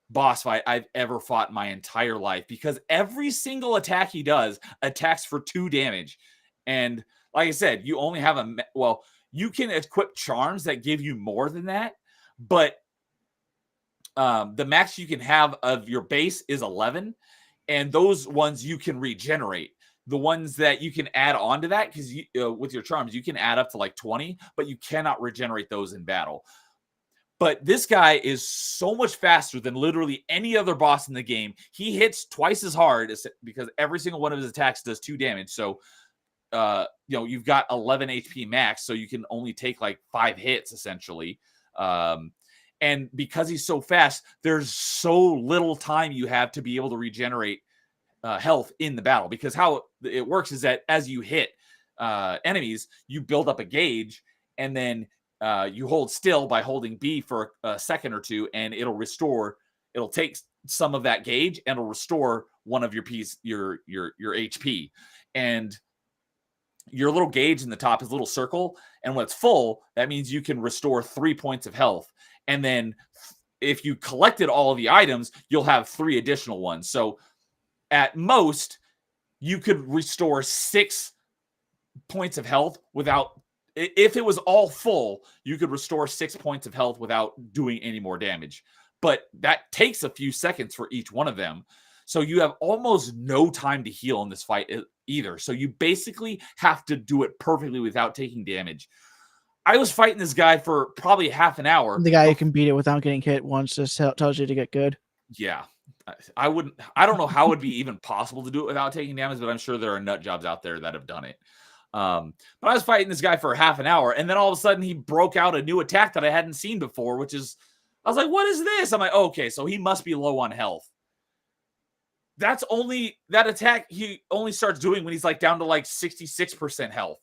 boss fight I've ever fought in my entire life, because every single attack he does attacks for 2 damage. And like I said, you only have you can equip charms that give you more than that, but the max you can have of your base is 11, and those ones you can regenerate. The ones that you can add on to that, because with your charms, you can add up to 20, but you cannot regenerate those in battle. But this guy is so much faster than literally any other boss in the game. He hits twice as hard because every single one of his attacks does 2 damage. So, you've got 11 HP max, so you can only take 5 hits essentially. And because he's so fast, there's so little time you have to be able to regenerate health in the battle, because how it works is that as you hit enemies, you build up a gauge, and then you hold still by holding B for a second or 2, and it'll take some of that gauge and it'll restore one of your HP. And your little gauge in the top is a little circle, and when it's full, that means you can restore 3 points of health. And then if you collected all of the items, you'll have 3 additional ones. So at most, you could restore 6 points of health without... If it was all full, you could restore 6 points of health without doing any more damage. but that takes a few seconds for each one of them. So you have almost no time to heal in this fight either. So you basically have to do it perfectly without taking damage. I was fighting this guy for probably half an hour. The guy who can beat it without getting hit once just tells you to get good. Yeah. I don't know how it would be even possible to do it without taking damage, but I'm sure there are nut jobs out there that have done it. But I was fighting this guy for half an hour, and then all of a sudden he broke out a new attack that I hadn't seen before, which is, I was like, what is this? I'm like, okay, so he must be low on health. That attack he only starts doing when he's like down to like 66% health.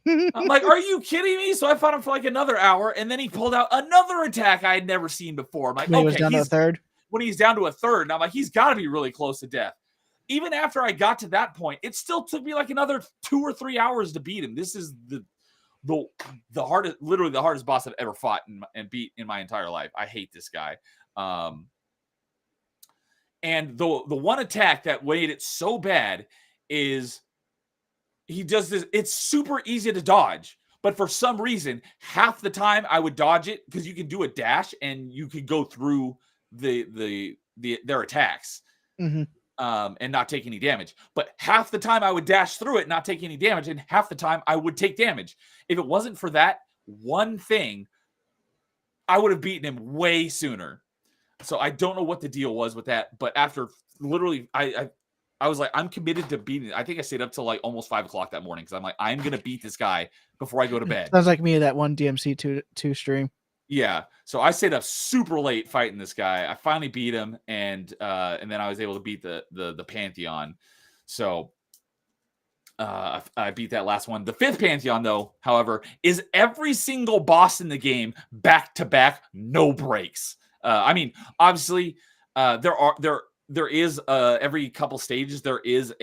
I'm like, are you kidding me? So I fought him for like another hour, and then he pulled out another attack I had never seen before. I'm like, when he was down to a third? When he's down to a third, and I'm like, he's got to be really close to death. Even after I got to that point, it still took me like another 2 or 3 hours to beat him. This is the hardest, literally the hardest boss I've ever fought and beat in my entire life. I hate this guy. And the one attack that made it so bad is he does this. It's super easy to dodge, but for some reason, half the time I would dodge it because you can do a dash and you could go through their attacks. Mm-hmm. And not take any damage. But half the time I would dash through it and not take any damage, and half the time I would take damage. If it wasn't for that one thing, I would have beaten him way sooner. So I don't know what the deal was with that, but after literally, I was like, I'm committed to beating it. I think I stayed up till like almost 5 o'clock that morning because I'm like, I'm gonna beat this guy before I go to bed. Sounds like me that one DMC 2 stream. Yeah, so I stayed up super late fighting this guy. I finally beat him, and then I was able to beat the Pantheon. So I beat that last one. The 5th Pantheon, though, however, is every single boss in the game back to back, no breaks. I mean, obviously, there is every couple stages there is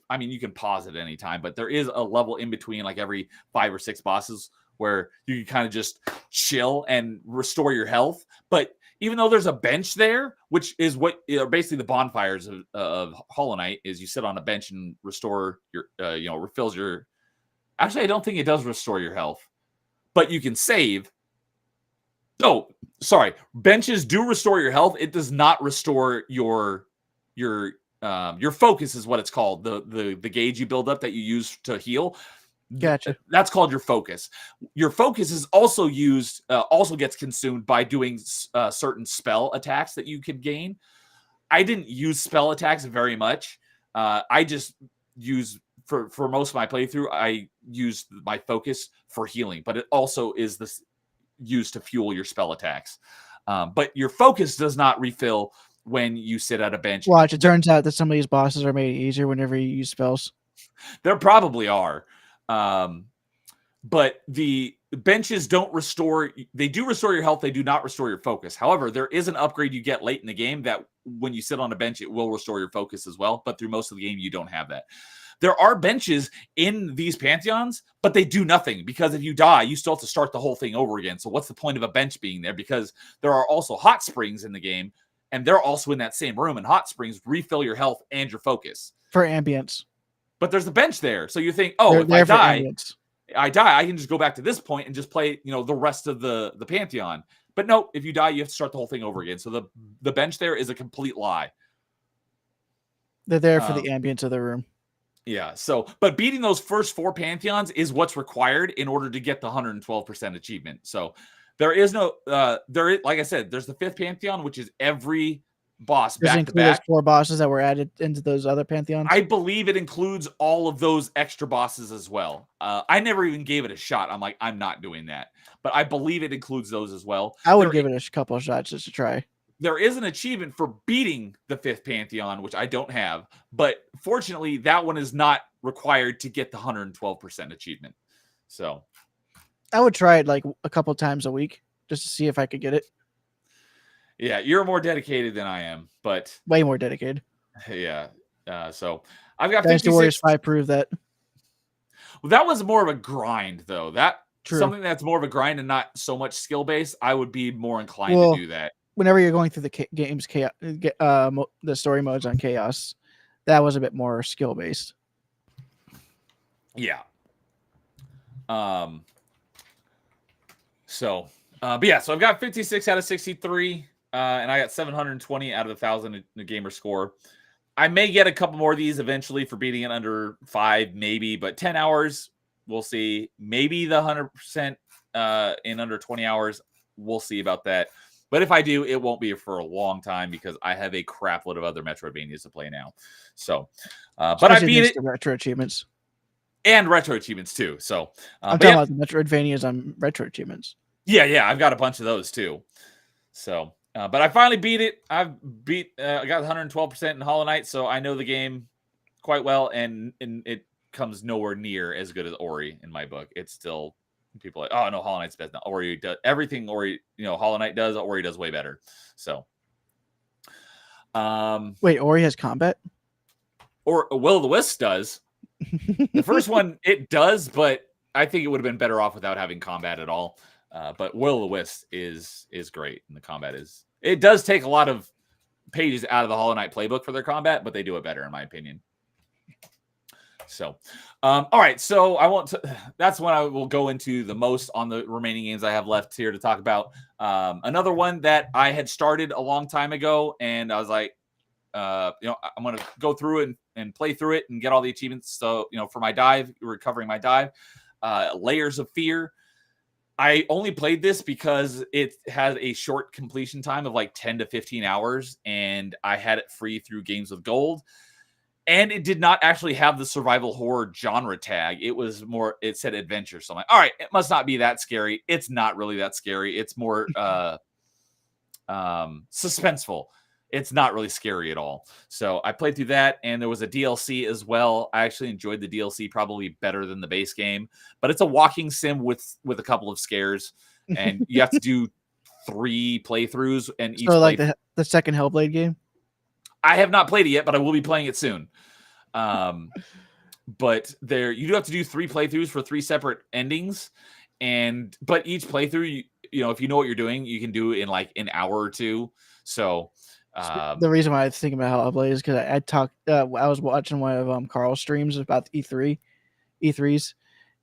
I mean, you can pause at any time, but there is a level in between, like every 5 or 6 bosses, where you can kind of just chill and restore your health. But even though there's a bench there, which is what basically the bonfires of Hollow Knight is, you sit on a bench and restore your, refills your. Actually, I don't think it does restore your health, but you can save. Oh, sorry. Benches do restore your health. It does not restore your focus, is what it's called. The gauge you build up that you use to heal. Gotcha. That's called your focus. Your focus is also also gets consumed by doing certain spell attacks that you could gain. I didn't use spell attacks very much. I just use for most of my playthrough, I used my focus for healing, but it also is used to fuel your spell attacks. But your focus does not refill when you sit at a bench. Watch, it turns out that some of these bosses are made easier whenever you use spells. There probably are. But the benches don't restore. They do restore your health. They do not restore your focus. However, there is an upgrade you get late in the game that when you sit on a bench, it will restore your focus as well. But through most of the game, you don't have that. There are benches in these Pantheons, but they do nothing because if you die, you still have to start the whole thing over again. So what's the point of a bench being there? Because there are also hot springs in the game, and they're also in that same room. And hot springs refill your health and your focus. For ambience. But there's a bench there. So you think, oh, if I die, ambience. I can just go back to this point and just play, the rest of the Pantheon. But no, if you die, you have to start the whole thing over again. So the bench there is a complete lie. They're there for the ambience of the room. Yeah. So, but beating those first 4 Pantheons is what's required in order to get the 112% achievement. So there is no, like I said, there's the 5th Pantheon, which is every boss Does it back to include back. those 4 bosses that were added into those other Pantheons? I believe it includes all of those extra bosses as well. I never even gave it a shot. I'm like, I'm not doing that. But I believe it includes those as well. I would give it a couple of shots just to try. There is an achievement for beating the 5th Pantheon, which I don't have. But fortunately, that one is not required to get the 112% achievement. So I would try it like a couple times a week just to see if I could get it. Yeah, you're more dedicated than I am, but way more dedicated. Yeah. So I've got Dynasty Warriors 5 proved that. Well, that was more of a grind, though. True. Something that's more of a grind and not so much skill based. I would be more inclined to do that. Whenever you're going through the game's the story modes on Chaos, that was a bit more skill based. Yeah. So But yeah, so I've got 56 out of 63, and I got 720 out of 1,000 in the gamer score. I may get a couple more of these eventually for beating it under 5, maybe, but 10 hours, we'll see. Maybe the 100% in under 20 hours, we'll see about that. But if I do, it won't be for a long time because I have a crap load of other Metroidvanias to play now. So, but I beat it. The retro achievements. And retro achievements too. So I'm talking about the Metroidvanias on retro achievements. Yeah, I've got a bunch of those too. So, but I finally beat it. I got 112% in Hollow Knight, so I know the game quite well, and it comes nowhere near as good as Ori in my book. It's still people are like, oh no, Hollow Knight's best. No, Ori does everything Ori, Hollow Knight does. Ori does way better. So, wait, Ori has combat, or Will of the Wisp does. The first one it does, but I think it would have been better off without having combat at all. But Will of the Wisp is great, and the combat is. It does take a lot of pages out of the Hollow Knight playbook for their combat, but they do it better in my opinion. So, all right. So I want to. That's when I will go into the most on the remaining games I have left here to talk about. Another one that I had started a long time ago, and I was like, I'm going to go through it and play through it and get all the achievements. So, for my dive, recovering my dive, Layers of Fear. I only played this because it has a short completion time of like 10 to 15 hours, and I had it free through Games with Gold. And it did not actually have the survival horror genre tag. It said adventure. So I'm like, all right, it must not be that scary. It's not really that scary. It's more suspenseful. It's not really scary at all. So I played through that, and there was a DLC as well. I actually enjoyed the DLC probably better than the base game, but it's a walking sim with a couple of scares, and you have to do 3 playthroughs. And each like the second Hellblade game. I have not played it yet, but I will be playing it soon. But you do have to do 3 playthroughs for 3 separate endings, but each playthrough, if you know what you're doing, you can do in like an hour or 2. So. The reason why I was thinking about Hellblade is because I was watching one of Carl's streams about E3s,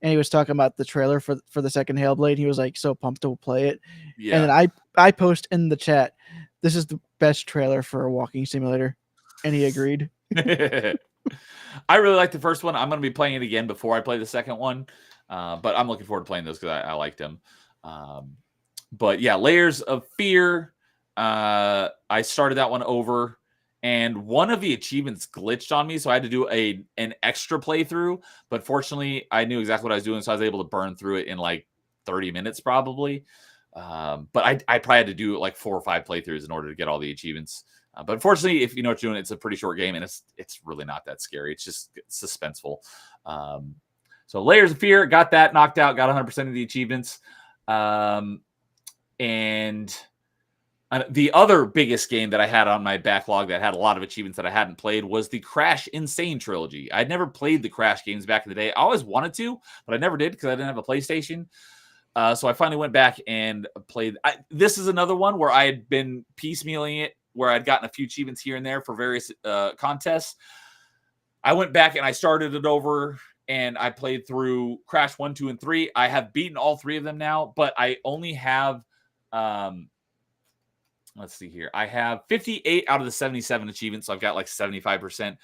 and he was talking about the trailer for the second Hellblade. He was like so pumped to play it. Yeah. And then I post in the chat, this is the best trailer for a walking simulator, and he agreed. I really like the first one. I'm going to be playing it again before I play the second one, but I'm looking forward to playing those because I liked them. But yeah, Layers of Fear. I started that one over, and one of the achievements glitched on me, so I had to do an extra playthrough. But fortunately, I knew exactly what I was doing, so I was able to burn through it in like 30 minutes probably. But I probably had to do like 4 or 5 playthroughs in order to get all the achievements. But unfortunately, if you know what you're doing, it's a pretty short game, and it's really not that scary. It's just suspenseful. So Layers of Fear, got that knocked out, got 100% of the achievements. And the other biggest game that I had on my backlog that had a lot of achievements that I hadn't played was the Crash Insane trilogy. I'd never played the Crash games back in the day. I always wanted to, but I never did because I didn't have a PlayStation. So I finally went back and played. This is another one where I had been piecemealing it, where I'd gotten a few achievements here and there for various contests. I went back and I started it over, and I played through Crash 1, 2, and 3. I have beaten all 3 of them now, but I only have... let's see here. I have 58 out of the 77 achievements, so I've got like 75%.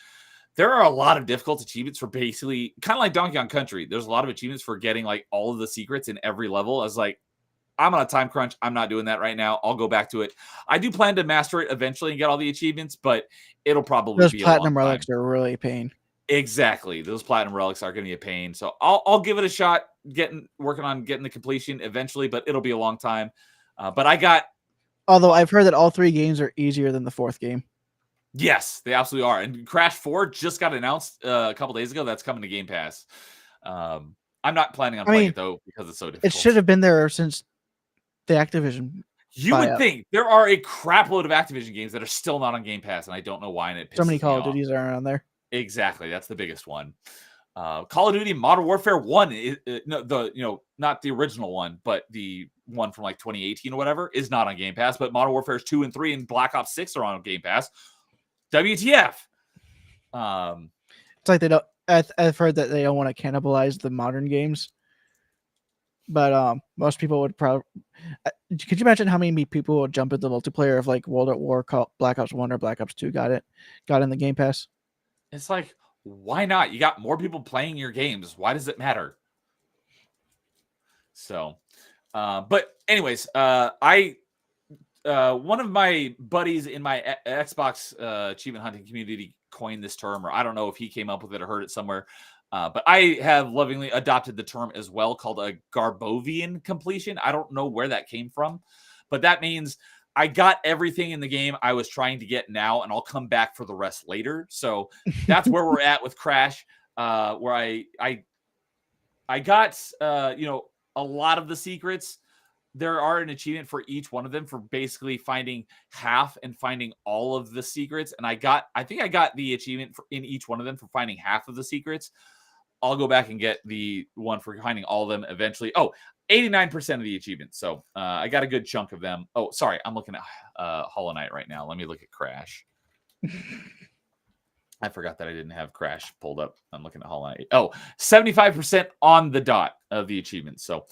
There are a lot of difficult achievements for basically kind of like Donkey Kong Country. There's a lot of achievements for getting like all of the secrets in every level. I was like, I'm on a time crunch. I'm not doing that right now. I'll go back to it. I do plan to master it eventually and get all the achievements, but it'll probably those be platinum a long relics time. are really a pain. Exactly. Those platinum relics are going to be a pain. So I'll give it a shot, working on getting the completion eventually, but it'll be a long time. But although I've heard that all 3 games are easier than the 4th game. Yes, they absolutely are. And Crash 4 just got announced a couple days ago. That's coming to Game Pass. I'm not planning on playing it, though, because it's so difficult. It should have been there since the Activision. You would think. There are a crap load of Activision games that are still not on Game Pass, and I don't know why, and it pisses so many Call of me off. Duties aren't on there. Exactly. That's the biggest one. Call of Duty Modern Warfare 1, not the original one, but the one from like 2018 or whatever, is not on Game Pass. But Modern Warfare 2 and 3 and Black Ops 6 are on Game Pass. WTF? It's like they don't. I've heard that they don't want to cannibalize the modern games. But most people would probably. Could you imagine how many people would jump into multiplayer if like World at War, Black Ops 1 or Black Ops 2 got in the Game Pass? It's like, why not? You got more people playing your games. Why does it matter? So, but anyways, one of my buddies in my Xbox achievement hunting community coined this term, or I don't know if he came up with it or heard it somewhere. But I have lovingly adopted the term as well, called a Garbovian completion. I don't know where that came from, but that means I got everything in the game I was trying to get now, and I'll come back for the rest later. So that's where we're at with Crash, where I got a lot of the secrets. There are an achievement for each one of them for basically finding half and finding all of the secrets. And I think I got the achievement in each one of them for finding half of the secrets. I'll go back and get the one for finding all of them eventually. 89% of the achievements. So I got a good chunk of them. Oh, sorry. I'm looking at Hollow Knight right now. Let me look at Crash. I forgot that I didn't have Crash pulled up. I'm looking at Hollow Knight. 75% on the dot of the achievements. So,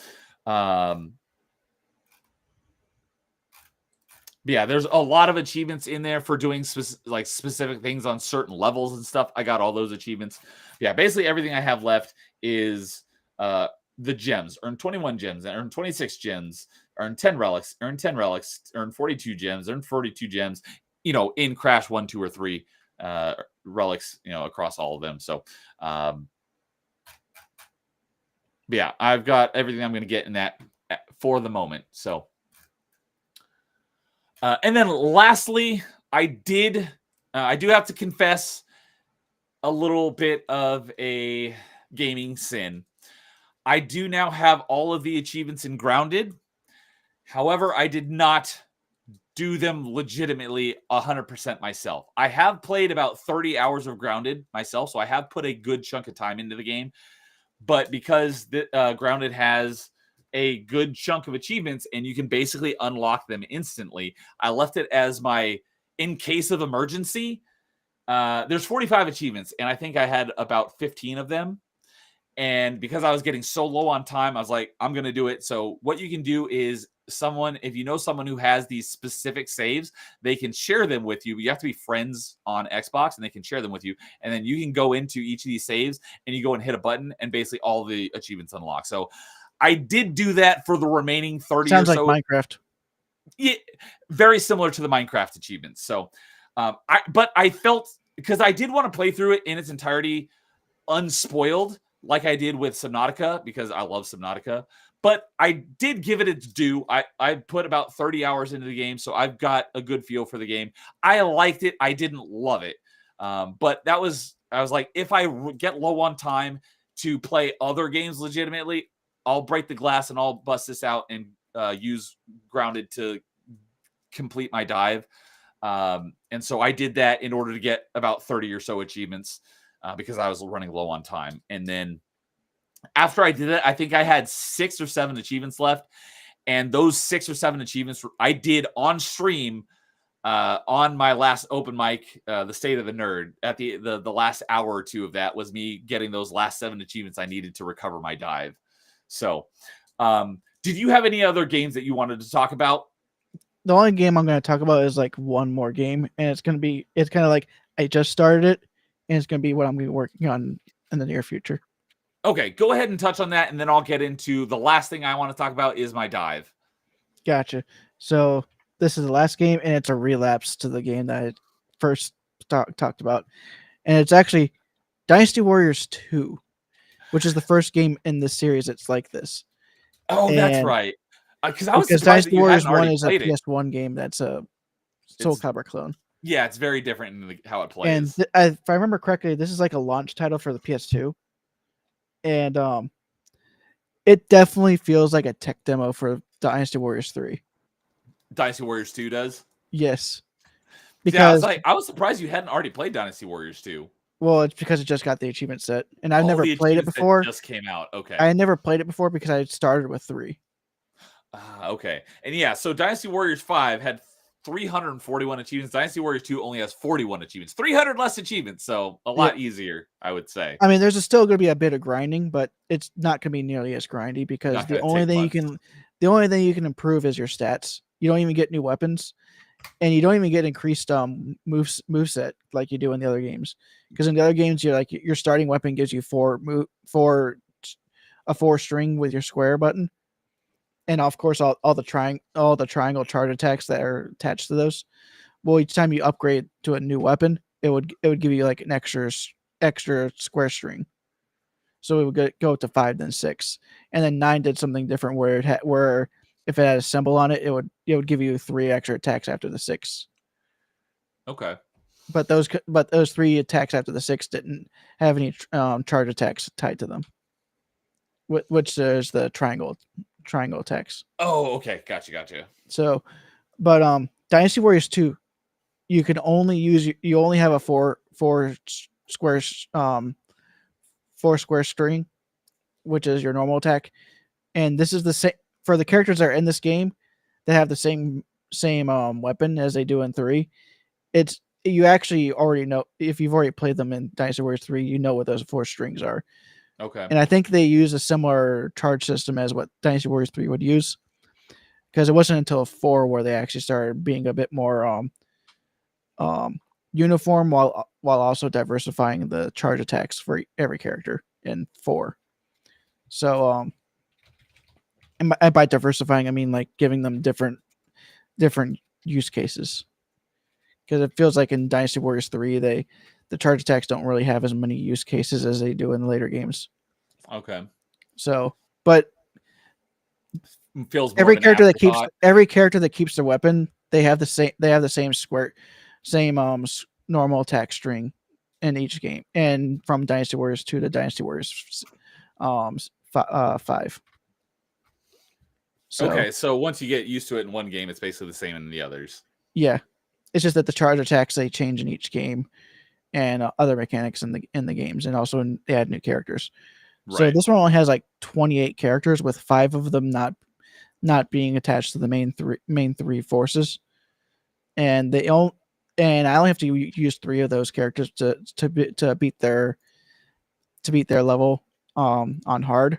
yeah, there's a lot of achievements in there for doing specific things on certain levels and stuff. I got all those achievements. Yeah, basically everything I have left is the gems. Earn 21 gems, earn 26 gems, earn 10 relics, earn 10 relics, earn 42 gems, earn 42 gems, in Crash 1, 2, or 3 relics, across all of them. So, yeah, I've got everything I'm going to get in that for the moment. So, and then lastly, I do have to confess a little bit of a gaming sin. I do now have all of the achievements in Grounded. However, I did not do them legitimately 100% myself. I have played about 30 hours of Grounded myself, so I have put a good chunk of time into the game. But because Grounded has a good chunk of achievements and you can basically unlock them instantly, I left it as my in case of emergency. There's 45 achievements, and I think I had about 15 of them. And because I was getting so low on time, I was like, I'm going to do it. So what you can do is if you know someone who has these specific saves, they can share them with you. You have to be friends on Xbox and they can share them with you. And then you can go into each of these saves and you go and hit a button and basically all the achievements unlock. So I did do that for the remaining 30 Sounds or so. like Minecraft. Yeah, very similar to the Minecraft achievements. So, but I felt, because I did want to play through it in its entirety unspoiled, like I did with Subnautica, because I love Subnautica. But I did give it its due. I put about 30 hours into the game, so I've got a good feel for the game. I liked it. I didn't love it. But I was like, if I get low on time to play other games legitimately, I'll break the glass and I'll bust this out and use Grounded to complete my dive. And so I did that in order to get about 30 or so achievements because I was running low on time. And then after I did it, I think I had 6 or 7 achievements left. And those 6 or 7 achievements I did on stream on my last open mic, the State of the Nerd. At the last hour or two of that was me getting those last 7 achievements I needed to recover my dive. So, did you have any other games that you wanted to talk about? The only game I'm going to talk about is like one more game, and it's kind of like I just started it, and it's going to be what I'm going to be working on in the near future. Okay, go ahead and touch on that, and then I'll get into the last thing I want to talk about is my dive. Gotcha. So this is the last game, and it's a relapse to the game that I first talked about, and it's actually Dynasty Warriors 2, which is the first game in this series that's like this. Oh, that's right. Because I was surprised Dynasty that you Warriors hadn't 1 is a played it. PS1 game that's a Soul Calibur clone. Yeah, it's very different in how it plays. And if I remember correctly, this is like a launch title for the PS2. And it definitely feels like a tech demo for Dynasty Warriors 3. Dynasty Warriors 2 does? Yes. Because I was surprised you hadn't already played Dynasty Warriors 2. Well, it's because it just got the achievement set. And I've never played it before. Just came out. Okay. I never played it before because I started with 3. Okay. And yeah, so Dynasty Warriors 5 had 341 achievements. Dynasty Warriors 2 only has 41 achievements, 300 less achievements, so a lot easier, I would say. I mean, there's still going to be a bit of grinding, but it's not going to be nearly as grindy because the only thing you can improve is your stats. You don't even get new weapons, and you don't even get increased moveset like you do in the other games. Because in the other games, your starting weapon gives you a 4 string with your square button, and of course all the triangle charge attacks that are attached to those. Well, each time you upgrade to a new weapon, it would give you like an extra square string. So it would go up to 5, then 6, and then 9 did something different where if it had a symbol on it, it would give you 3 extra attacks after the 6. Okay. But those 3 attacks after the 6 didn't have any charge attacks tied to them, which is the triangle attacks. Oh, okay, gotcha. So, but Dynasty Warriors 2, you only have a 4 square string, which is your normal attack, and this is the same for the characters that are in this game that have the same weapon as they do in 3. You actually already know, if you've already played them in Dynasty Warriors 3, you know what those 4 strings are. Okay. And I think they use a similar charge system as what Dynasty Warriors 3 would use, because it wasn't until 4 where they actually started being a bit more uniform while also diversifying the charge attacks for every character in 4. So and by diversifying, I mean like giving them different use cases. Because it feels like in Dynasty Warriors 3, the charge attacks don't really have as many use cases as they do in the later games. Okay. So, but feels more every character that keeps their weapon, they have the same normal attack string in each game, and from Dynasty Warriors 2 to Dynasty Warriors 5. So, okay, so once you get used to it in one game, it's basically the same in the others. Yeah, it's just that the charge attacks they change in each game, and other mechanics in the games, and also they add new characters. Right. So this one only has like 28 characters, with 5 of them not being attached to the main three forces, and I only have to use 3 of those characters to beat their level on hard.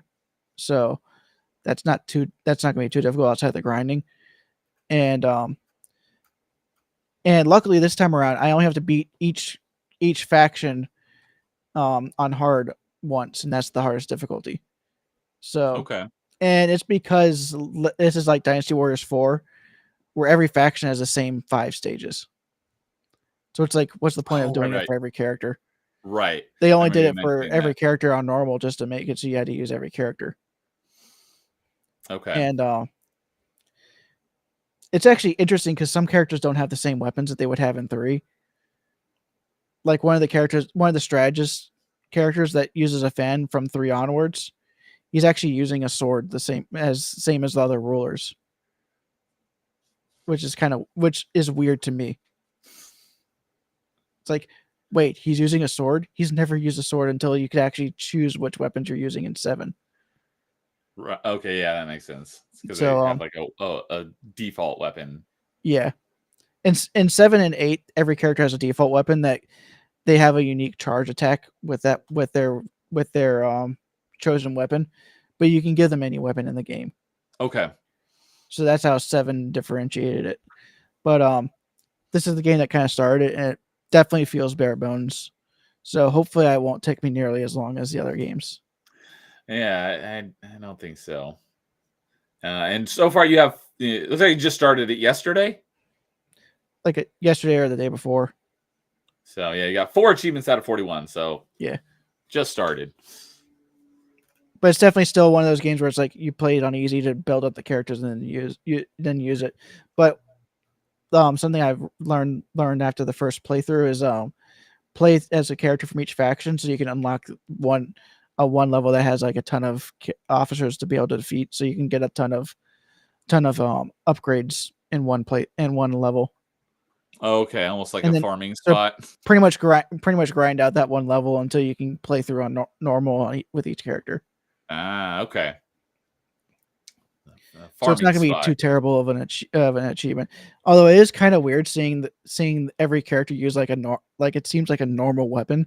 So that's not going to be too difficult outside the grinding. And luckily this time around, I only have to beat each faction on hard once, and that's the hardest difficulty. So okay. And it's because this is like Dynasty Warriors 4, where every faction has the same 5 stages. So it's like, what's the point of doing it for every character? Right. They only did it for every character on normal just to make it so you had to use every character. Okay. And it's actually interesting because some characters don't have the same weapons that they would have in 3. Like one of the strategist characters that uses a fan from 3 onwards, he's actually using a sword the same as the other rulers, which is weird to me. It's like, wait, he's using a sword? He's never used a sword until you could actually choose which weapons you're using in 7. Right. Okay, yeah, that makes sense. Because So, they have like a default weapon. Yeah. In 7 and 8, every character has a default weapon that they have a unique charge attack with their chosen weapon, but you can give them any weapon in the game. Okay. So that's how 7 differentiated it. But this is the game that kind of started it, and it definitely feels bare bones. So hopefully it won't take me nearly as long as the other games. Yeah, I don't think so. And so far you have, it looks like you just started it yesterday? Like yesterday or the day before. So yeah, you got 4 achievements out of 41. So yeah, just started. But it's definitely still one of those games where it's like you play it on easy to build up the characters and then use it. But something I've learned after the first playthrough is play as a character from each faction, so you can unlock one level that has like a ton of officers to be able to defeat, so you can get a ton of upgrades in one level. Okay, almost like a farming spot. Pretty much grind out that one level until you can play through on normal with each character. Okay. So it's not going to be too terrible of an achievement. Although it is kind of weird seeing every character use like it seems like a normal weapon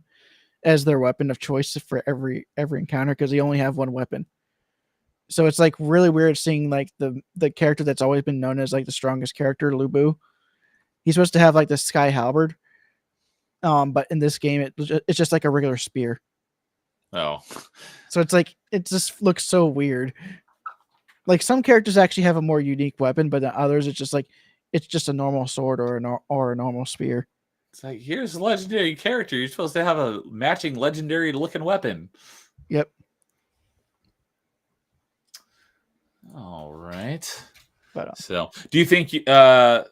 as their weapon of choice for every encounter, because they only have one weapon. So it's like really weird seeing like the character that's always been known as like the strongest character, Lubu. He's supposed to have like the sky halberd, but in this game it's just like a regular spear. Oh, so it's like it just looks so weird. Like some characters actually have a more unique weapon, but the others it's just a normal sword or a normal spear. It's like, here's a legendary character. You're supposed to have a matching legendary looking weapon. Yep. All right. But so, do you think I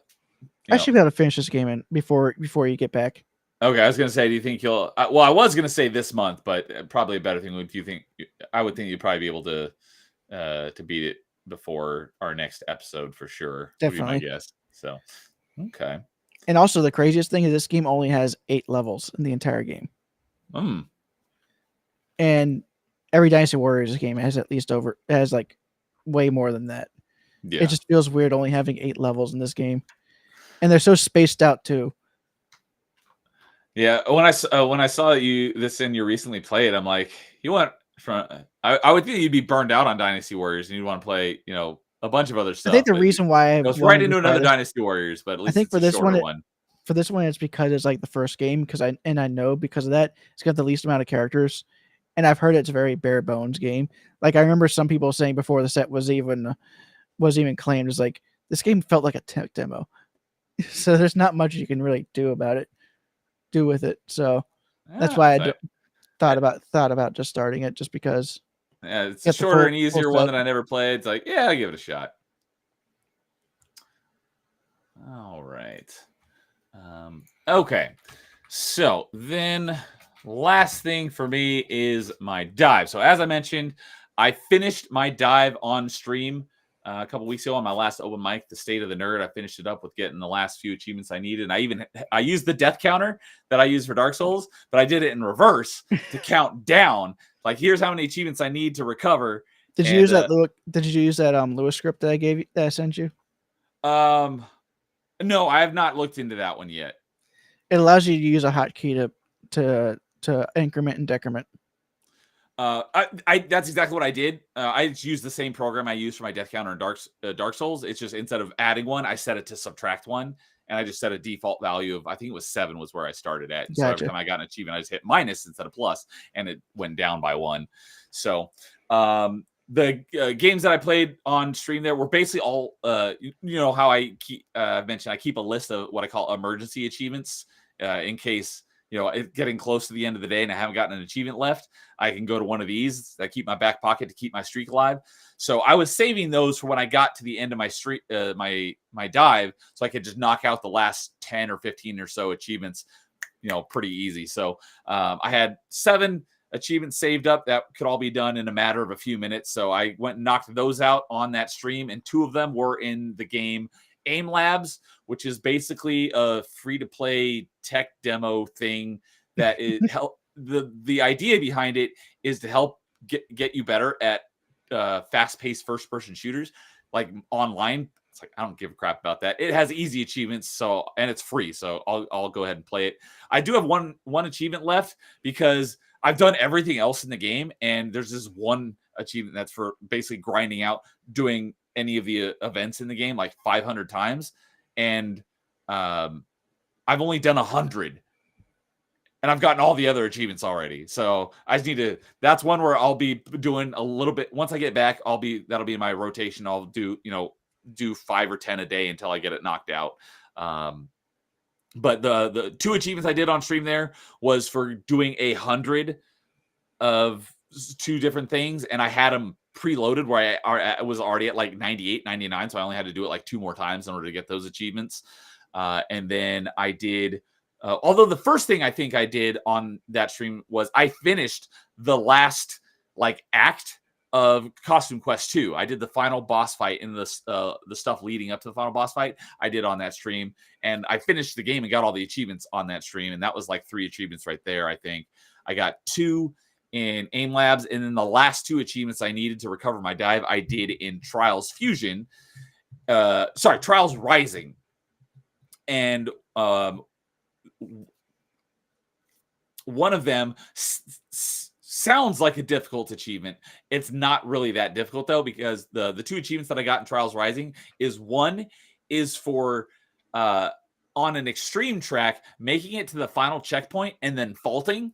should be able to finish this game in before you get back? Okay, I was gonna say, do you think you'll? Well, I was gonna say this month, but probably a better thing would. Do you think? I would think you'd probably be able to beat it before our next episode for sure. Definitely, would be my guess. So, okay. And also, the craziest thing is this game only has 8 levels in the entire game. And every Dynasty Warriors game has like way more than that. Yeah. It just feels weird only having 8 levels in this game, and they're so spaced out too. Yeah, when I saw you recently played, I'm like, you want from? I would think you'd be burned out on Dynasty Warriors, and you'd want to play, a bunch of other stuff. I think the reason why I goes right into another Dynasty Warriors, but at least I think for this one, it's because it's like the first game, because I know because of that it's got the least amount of characters, and I've heard it's a very bare bones game. Like I remember some people saying before the set was even claimed, is like this game felt like a tech demo, so there's not much you can really do with it. So that's why I thought about just starting it, just because. Yeah, it's a shorter and easier one that I never played. It's like, yeah, I'll give it a shot. All right. Okay. So then last thing for me is my dive. So as I mentioned, I finished my dive on stream a couple weeks ago on my last open mic, the State of the Nerd. I finished it up with getting the last few achievements I needed. And I used the death counter that I use for Dark Souls, but I did it in reverse to count down. Like, here's how many achievements I need to recover. Did you use that Lewis script that I sent you? No, I have not looked into that one yet. It allows you to use a hotkey to increment and decrement. That's exactly what I did. I used the same program I used for my death counter in Dark Souls. It's just instead of adding one, I set it to subtract one, and I just set a default value of, I think it was 7 was where I started at. Gotcha. So every time I got an achievement, I just hit minus instead of plus, and it went down by 1. So the games that I played on stream there were basically all, how I mentioned, I keep a list of what I call emergency achievements in case. Getting close to the end of the day and I haven't gotten an achievement left, I can go to one of these that keep my back pocket to keep my streak alive. So I was saving those for when I got to the end of my streak, my dive, so I could just knock out the last 10 or 15 or so achievements, pretty easy. So I had 7 achievements saved up that could all be done in a matter of a few minutes. So I went and knocked those out on that stream, and 2 of them were in the game Aim Labs, which is basically a free-to-play tech demo thing that it help. The idea behind it is to help get you better at fast-paced first-person shooters, like online. It's like, I don't give a crap about that. It has easy achievements, and it's free, so I'll go ahead and play it. I do have one achievement left because I've done everything else in the game, and there's this one achievement that's for basically grinding out doing any of the events in the game like 500 times, and I've only done 100, and I've gotten all the other achievements already. So I just need to. That's one where I'll be doing a little bit. Once I get back, that'll be in my rotation. I'll do 5 or 10 a day until I get it knocked out. But the 2 achievements I did on stream there was for doing 100 of 2 different things, and I had them preloaded where I was already at like 98, 99, so I only had to do it like 2 more times in order to get those achievements. And then I did, although the first thing I think I did on that stream was I finished the last like act of Costume Quest 2. I did the final boss fight in the stuff leading up to the final boss fight. I did on that stream, and I finished the game and got all the achievements on that stream, and that was like 3 achievements right there. I think I got 2 in Aim Labs, and then the last 2 achievements I needed to recover my dive, I did in Trials Fusion. Trials Rising. And one of them sounds like a difficult achievement. It's not really that difficult, though, because the 2 achievements that I got in Trials Rising is one is for on an extreme track, making it to the final checkpoint and then faulting.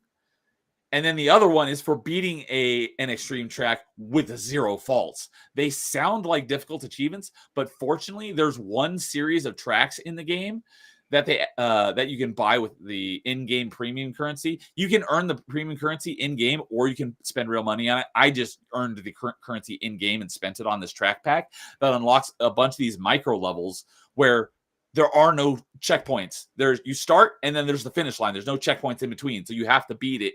And then the other one is for beating an extreme track with 0 faults. They sound like difficult achievements, but fortunately, there's one series of tracks in the game that that you can buy with the in-game premium currency. You can earn the premium currency in-game, or you can spend real money on it. I just earned the currency in-game and spent it on this track pack that unlocks a bunch of these micro levels where there are no checkpoints. You start, and then there's the finish line. There's no checkpoints in between, so you have to beat it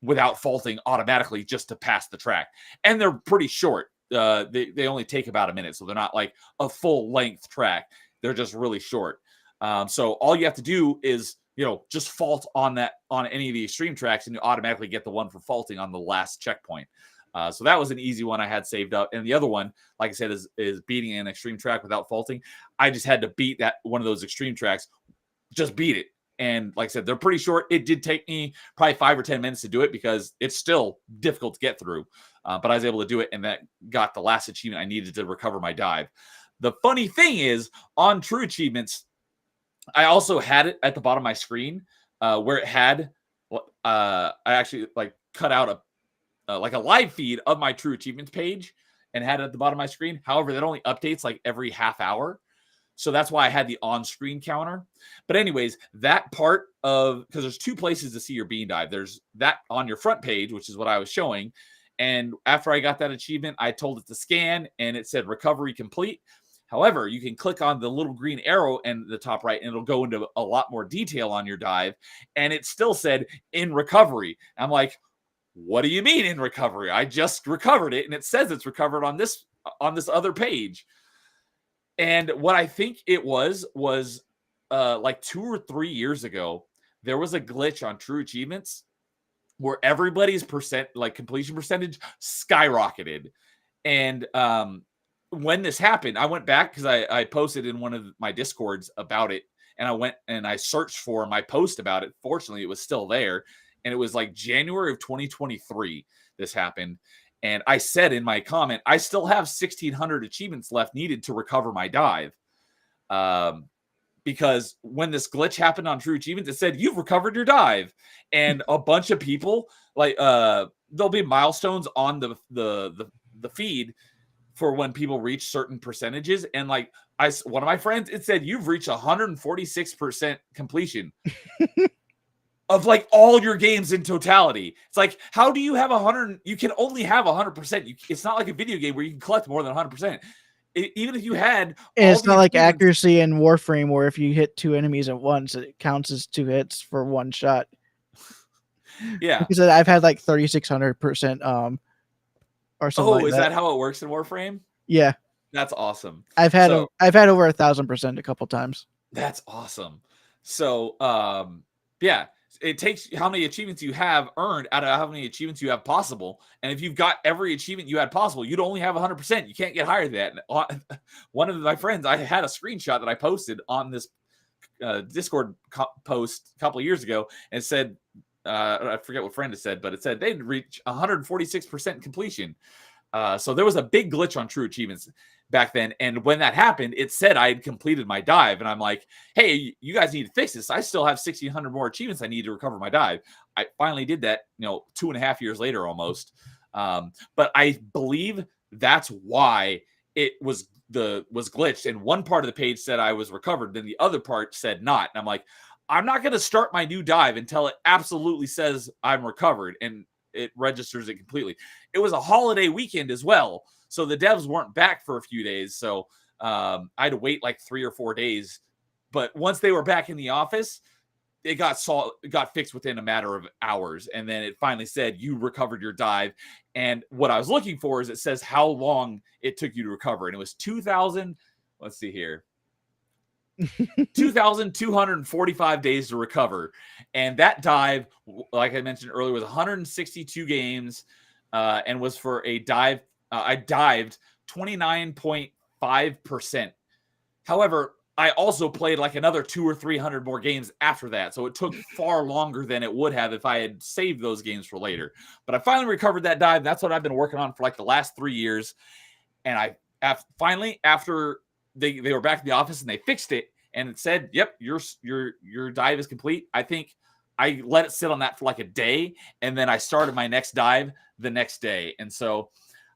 without faulting automatically just to pass the track. And they're pretty short. They only take about a minute, so they're not like a full length track. They're just really short. So all you have to do is, just fault on any of the extreme tracks, and you automatically get the one for faulting on the last checkpoint. So that was an easy one I had saved up. And the other one, like I said, is beating an extreme track without faulting. I just had to beat that one of those extreme tracks, just beat it. And like I said, they're pretty short. It did take me probably 5 or 10 minutes to do it because it's still difficult to get through. But I was able to do it, and that got the last achievement I needed to recover my dive. The funny thing is, on True Achievements, I also had it at the bottom of my screen where it had, I actually cut out a live feed of my True Achievements page and had it at the bottom of my screen. However, that only updates every half hour. So that's why I had the on-screen counter. But anyways, that part of, because there's 2 places to see your bean dive. There's that on your front page, which is what I was showing. And after I got that achievement, I told it to scan, and it said recovery complete. However, you can click on the little green arrow in the top right, and it'll go into a lot more detail on your dive. And it still said in recovery. I'm like, what do you mean in recovery? I just recovered it, and it says it's recovered on this other page. And what I think it was 2 or 3 years ago, there was a glitch on True Achievements where everybody's completion percentage skyrocketed. And when this happened, I went back because I posted in one of my Discords about it, and I went and I searched for my post about it. Fortunately, it was still there, and it was January of 2023 this happened. And I said in my comment, I still have 1,600 achievements left needed to recover my dive. Because when this glitch happened on True Achievements, it said, you've recovered your dive. And a bunch of people, there'll be milestones on the feed for when people reach certain percentages. And one of my friends, it said, you've reached 146% completion. Of all your games in totality. It's how do you have 100? You can only have 100%. It's not like a video game where you can collect more than 100%. Even if you had, it's not like accuracy in Warframe, where if you hit 2 enemies at once, it counts as 2 hits for 1 shot. Yeah, because I've had 3,600% or something. Oh, is that how it works in Warframe? Yeah, that's awesome. I've had over 1,000% a couple times. That's awesome. So, yeah. It takes how many achievements you have earned out of how many achievements you have possible. And if you've got every achievement you had possible, you'd only have 100%. You can't get higher than that. One of my friends, I had a screenshot that I posted on this Discord post a couple of years ago, and it said, I forget what friend it said, but it said they'd reach 146% completion. So there was a big glitch on True Achievements back then. And when that happened, it said I had completed my dive. And I'm like, hey, you guys need to fix this. I still have 1,600 more achievements I need to recover my dive. I finally did that, 2.5 years later almost. But I believe that's why it was glitched. And one part of the page said I was recovered. Then the other part said not. And I'm like, I'm not going to start my new dive until it absolutely says I'm recovered and it registers it completely. It was a holiday weekend as well, so the devs weren't back for a few days. So I had to wait 3 or 4 days. But once they were back in the office, it got fixed within a matter of hours. And then it finally said you recovered your dive. And what I was looking for is it says how long it took you to recover, and it was 2,000. Let's see here. 2,245 days to recover. And that dive, like I mentioned earlier, was 162 games and was for a dive. I dived 29.5%. However, I also played like another 200 or 300 more games after that. So it took far longer than it would have if I had saved those games for later. But I finally recovered that dive. That's what I've been working on for like the last 3 years. And I finally, after they were back in the office and they fixed it, and it said, "Yep, your dive is complete." I think I let it sit on that for like a day, and then I started my next dive the next day. And so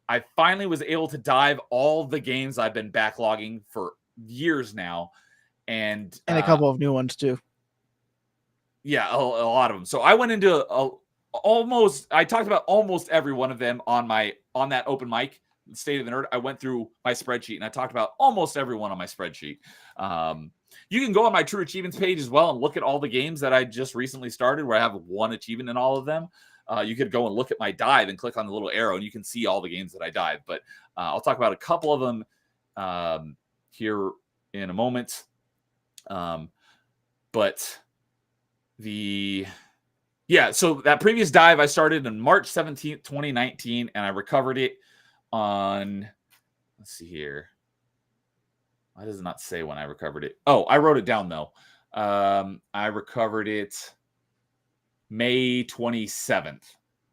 I finally was able to dive all the games I've been backlogging for years now, and a couple of new ones too. Yeah, a lot of them. So I went into I talked about almost every one of them on that open mic, State of the Nerd. I went through my spreadsheet and I talked about almost everyone on my spreadsheet. You can go on my True Achievements page as well and look at all the games that I just recently started, where I have 1 achievement in all of them. You could go and look at my dive and click on the little arrow, and you can see all the games that I dive. But I'll talk about a couple of them here in a moment. So that previous dive I started on March 17th, 2019, and I recovered it on, let's see here. Why does it not say when I recovered it? Oh, I wrote it down though. I recovered it May 27th.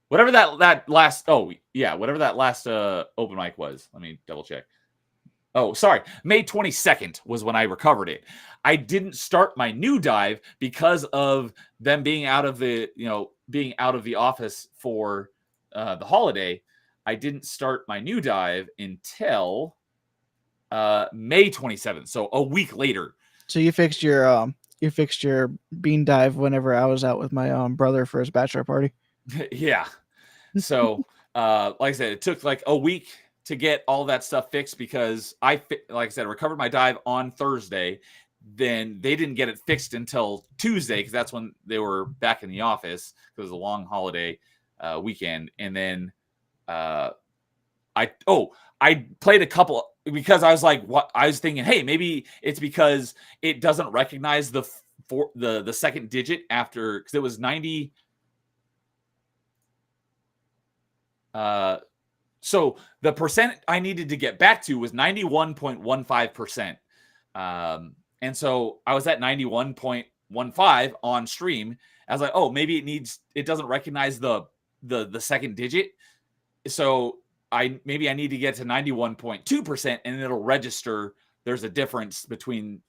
Whatever that last open mic was. Let me double check. Oh, sorry. May 22nd was when I recovered it. I didn't start my new dive because of them being out of the office for the holiday. I didn't start my new dive until May 27th. So a week later. So you fixed your bean dive whenever I was out with my brother for his bachelor party. Yeah. So like I said, it took like a week to get all that stuff fixed because like I said, recovered my dive on Thursday. Then they didn't get it fixed until Tuesday because that's when they were back in the office because it was a long holiday weekend. And then I played a couple because I was like, what? I was thinking, hey, maybe it's because it doesn't recognize the second digit after, because it was 90. So the percent I needed to get back to was 91.15%. And so I was at 91.15 on stream. I was like, oh, maybe it doesn't recognize the second digit. So I need to get to 91.2% and it'll register. There's a difference between,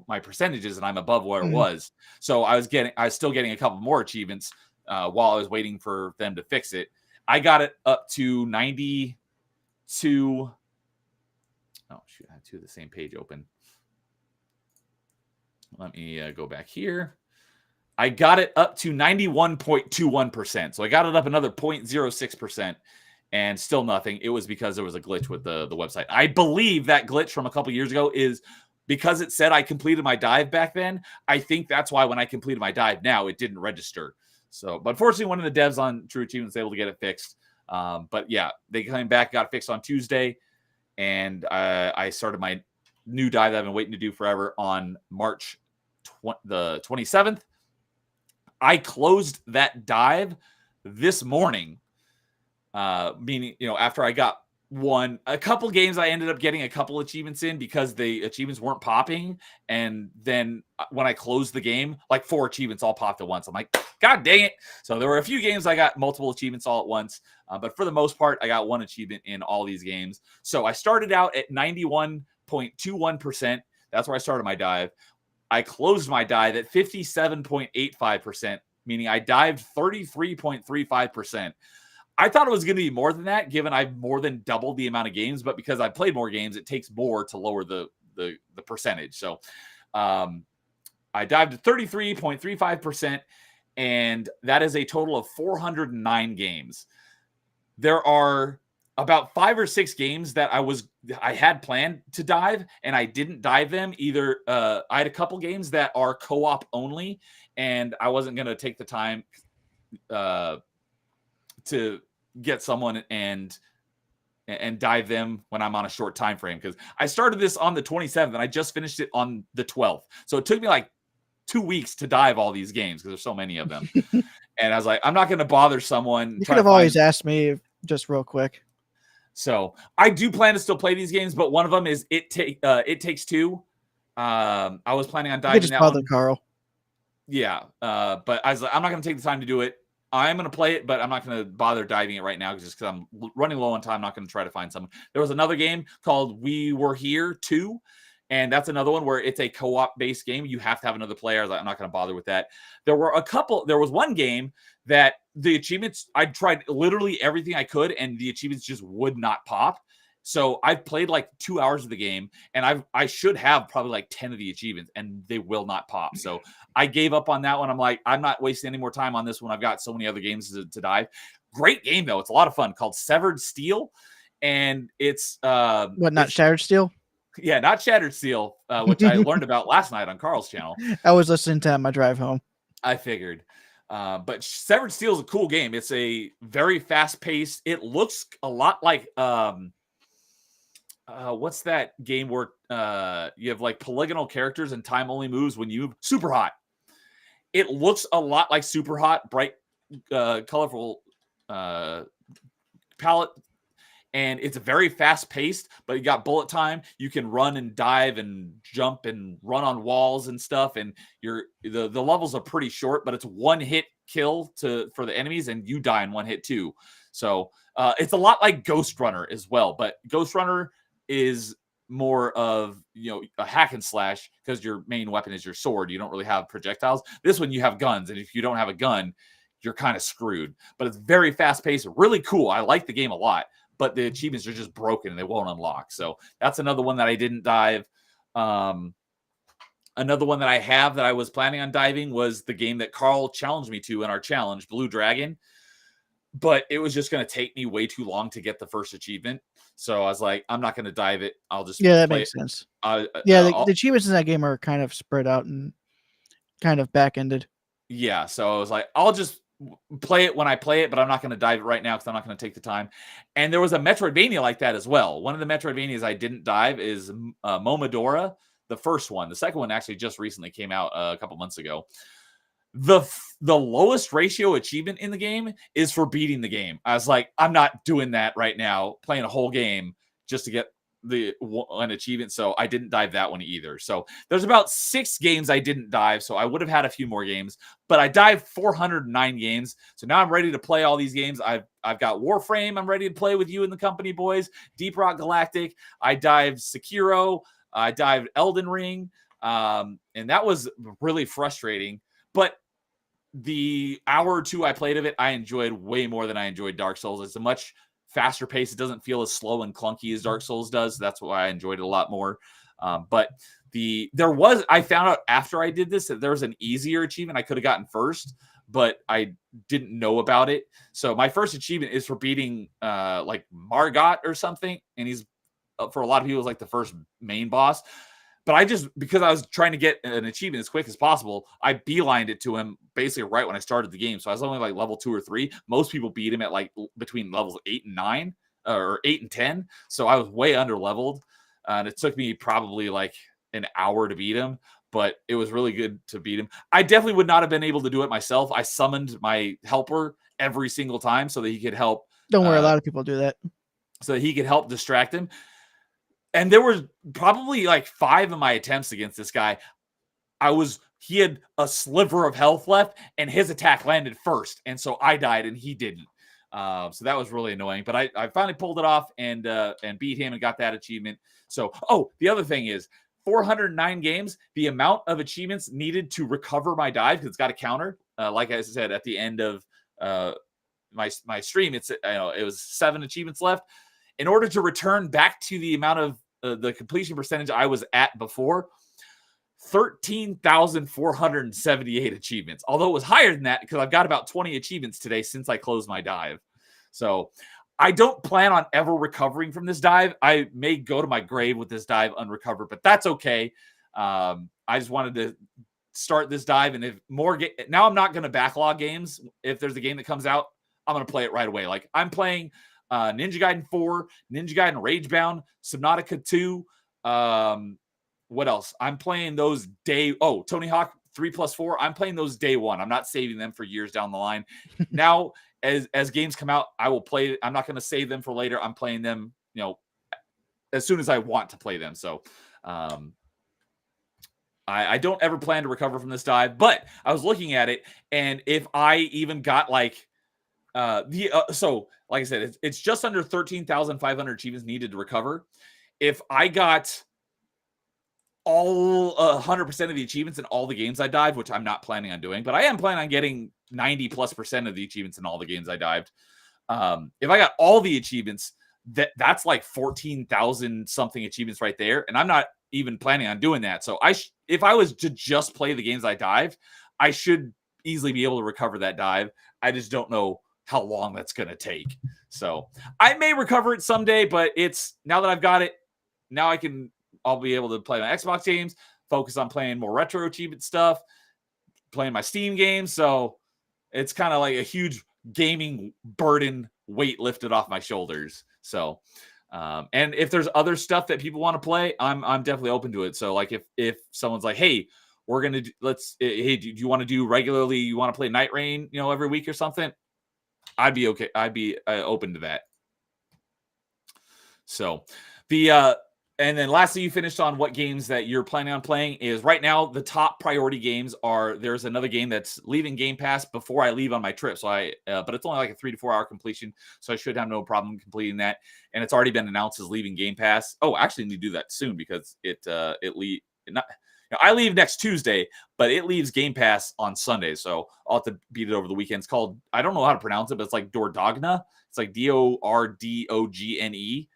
my percentages, and I'm above where it was. So I was still getting a couple more achievements while I was waiting for them to fix it. I got it up to 92. Oh, shoot. I have 2 of the same page open. Let me go back here. I got it up to 91.21%. So I got it up another 0.06% and still nothing. It was because there was a glitch with the website. I believe that glitch from a couple years ago is because it said I completed my dive back then. I think that's why when I completed my dive now, it didn't register. So, but fortunately, one of the devs on True Achievements was able to get it fixed. But yeah, they came back, got it fixed on Tuesday, and I started my new dive that I've been waiting to do forever on March the 27th. I closed that dive this morning, meaning, after I got a couple games, I ended up getting a couple achievements in because the achievements weren't popping. And then when I closed the game, like 4 achievements all popped at once. I'm like, God dang it. So there were a few games I got multiple achievements all at once. But for the most part, I got 1 achievement in all these games. So I started out at 91.21%. That's where I started my dive. I closed my dive at 57.85%, meaning I dived 33.35%. I thought it was going to be more than that, given I've more than doubled the amount of games, but because I played more games, it takes more to lower the percentage. So I dived to 33.35%, and that is a total of 409 games. There are about 5 or 6 games that I had planned to dive, and I didn't dive them either. I had a couple games that are co-op only, and I wasn't going to take the time to get someone and and dive them when I'm on a short time frame, because I started this on the 27th and I just finished it on the 12th. So it took me like 2 weeks to dive all these games because there's so many of them. And I was like, I'm not going to bother someone. You could have always asked me just real quick. So I do plan to still play these games, but one of them is It Takes Two. I was planning on diving that one. Carl. Yeah, but I was like, I'm not going to take the time to do it. I'm going to play it, but I'm not going to bother diving it right now just because I'm running low on time. I'm not going to try to find someone. There was another game called We Were Here 2, and that's another one where it's a co-op based game. You have to have another player. I was like, I'm not going to bother with that. There was one game that the achievements, I tried literally everything I could, and the achievements just would not pop. So I've played like 2 hours of the game, and I should have probably like 10 of the achievements, and they will not pop. So I gave up on that one. I'm like, I'm not wasting any more time on this one. I've got so many other games to dive. Great game though. It's a lot of fun, called Severed Steel. And it's not Shattered Steel? Yeah, not Shattered Steel, which I learned about last night on Carl's channel. I was listening to it on my drive home. I figured. But Severed Steel is a cool game. It's a very fast paced. It looks a lot like what's that game where you have like polygonal characters and time only moves when you Super Hot. It looks a lot like Super Hot, bright, colorful palette, and it's very fast paced, but you got bullet time. You can run and dive and jump and run on walls and stuff, and the levels are pretty short, but it's one hit kill for the enemies, and you die in one hit too. So it's a lot like Ghost Runner as well, but Ghost Runner is more of a hack and slash because your main weapon is your sword. You don't really have projectiles. This one you have guns, and if you don't have a gun, you're kind of screwed. But it's very fast paced, really cool. I like the game a lot, but the achievements are just broken and they won't unlock. So that's another one that I didn't dive. Another one that I have that I was planning on diving was the game that Carl challenged me to in our challenge, Blue Dragon. But it was just going to take me way too long to get the first achievement. So I was like, I'm not going to dive it. I'll just that makes sense. The achievements in that game are kind of spread out and kind of back-ended. Yeah, so I was like, I'll just play it when I play it, but I'm not going to dive it right now because I'm not going to take the time. And there was a Metroidvania like that as well. One of the Metroidvanias I didn't dive is Momodora, the first one. The second one actually just recently came out a couple months ago. The lowest ratio achievement in the game is for beating the game. I was like, I'm not doing that right now, playing a whole game just to get an achievement. So I didn't dive that one either. So there's about 6 games I didn't dive. So I would have had a few more games, but I dived 409 games. So now I'm ready to play all these games. I've got Warframe. I'm ready to play with you and the company, boys. Deep Rock Galactic. I dived Sekiro. I dived Elden Ring. And that was really frustrating, but the hour or two I played of it, I enjoyed way more than I enjoyed Dark Souls. It's a much faster pace. It doesn't feel as slow and clunky as Dark Souls does. That's why I enjoyed it a lot more. But I found out after I did this that there was an easier achievement I could have gotten first, but I didn't know about it. So my first achievement is for beating like Margot or something. And he's, for a lot of people, is like the first main boss. But because I was trying to get an achievement as quick as possible, I beelined it to him basically right when I started the game. So I was only like level 2 or 3. Most people beat him at like between levels 8 and 9 or 8 and 10. So I was way under leveled. And it took me probably like an hour to beat him, but it was really good to beat him. I definitely would not have been able to do it myself. I summoned my helper every single time so that he could help. Don't worry, a lot of people do that. So that he could help distract him. And there was probably like 5 of my attempts against this guy. He had a sliver of health left, and his attack landed first. And so I died and he didn't. So that was really annoying. But I finally pulled it off and beat him and got that achievement. So, the other thing is 409 games, the amount of achievements needed to recover my dive, because it's got a counter. Like I said, at the end of my stream, it was 7 achievements left. In order to return back to the amount of the completion percentage I was at before, 13,478 achievements. Although it was higher than that because I've got about 20 achievements today since I closed my dive. So I don't plan on ever recovering from this dive. I may go to my grave with this dive unrecovered, but that's okay. I just wanted to start this dive, and if more now I'm not going to backlog games. If there's a game that comes out, I'm going to play it right away. Like I'm playing Ninja Gaiden 4, Ninja Gaiden Ragebound, Subnautica 2. What else? I'm playing those Tony Hawk 3+4. I'm playing those day one. I'm not saving them for years down the line. Now, as games come out, I will play. I'm not going to save them for later. I'm playing them, as soon as I want to play them. So, I don't ever plan to recover from this dive, but I was looking at it, and if I even got like so like I said, it's just under 13,500 achievements needed to recover. If I got all 100% of the achievements in all the games I dived, which I'm not planning on doing, but I am planning on getting 90+% of the achievements in all the games I dived. If I got all the achievements, that's like 14,000 something achievements right there, and I'm not even planning on doing that. So if I was to just play the games I dived, I should easily be able to recover that dive. I just don't know how long that's going to take. So I may recover it someday, but it's now that I've got it, now I'll be able to play my Xbox games, focus on playing more retro achievement stuff, playing my Steam games. So it's kind of like a huge gaming burden weight lifted off my shoulders. So, and if there's other stuff that people want to play, I'm definitely open to it. So like if someone's like, hey, we're going to hey, do you want to do regularly? You want to play Night Rain, every week or something? I'd be okay. I'd be open to that. So and then lastly, you finished on what games that you're planning on playing. Is right now the top priority games are, there's another game that's leaving Game Pass before I leave on my trip. So but it's only like a 3 to 4 hour completion. So I should have no problem completing that. And it's already been announced as leaving Game Pass. Oh, actually need to do that soon because I leave next Tuesday, but it leaves Game Pass on Sunday. So I'll have to beat it over the weekend. It's called, I don't know how to pronounce it, but it's like Dordogna. It's like Dordogne.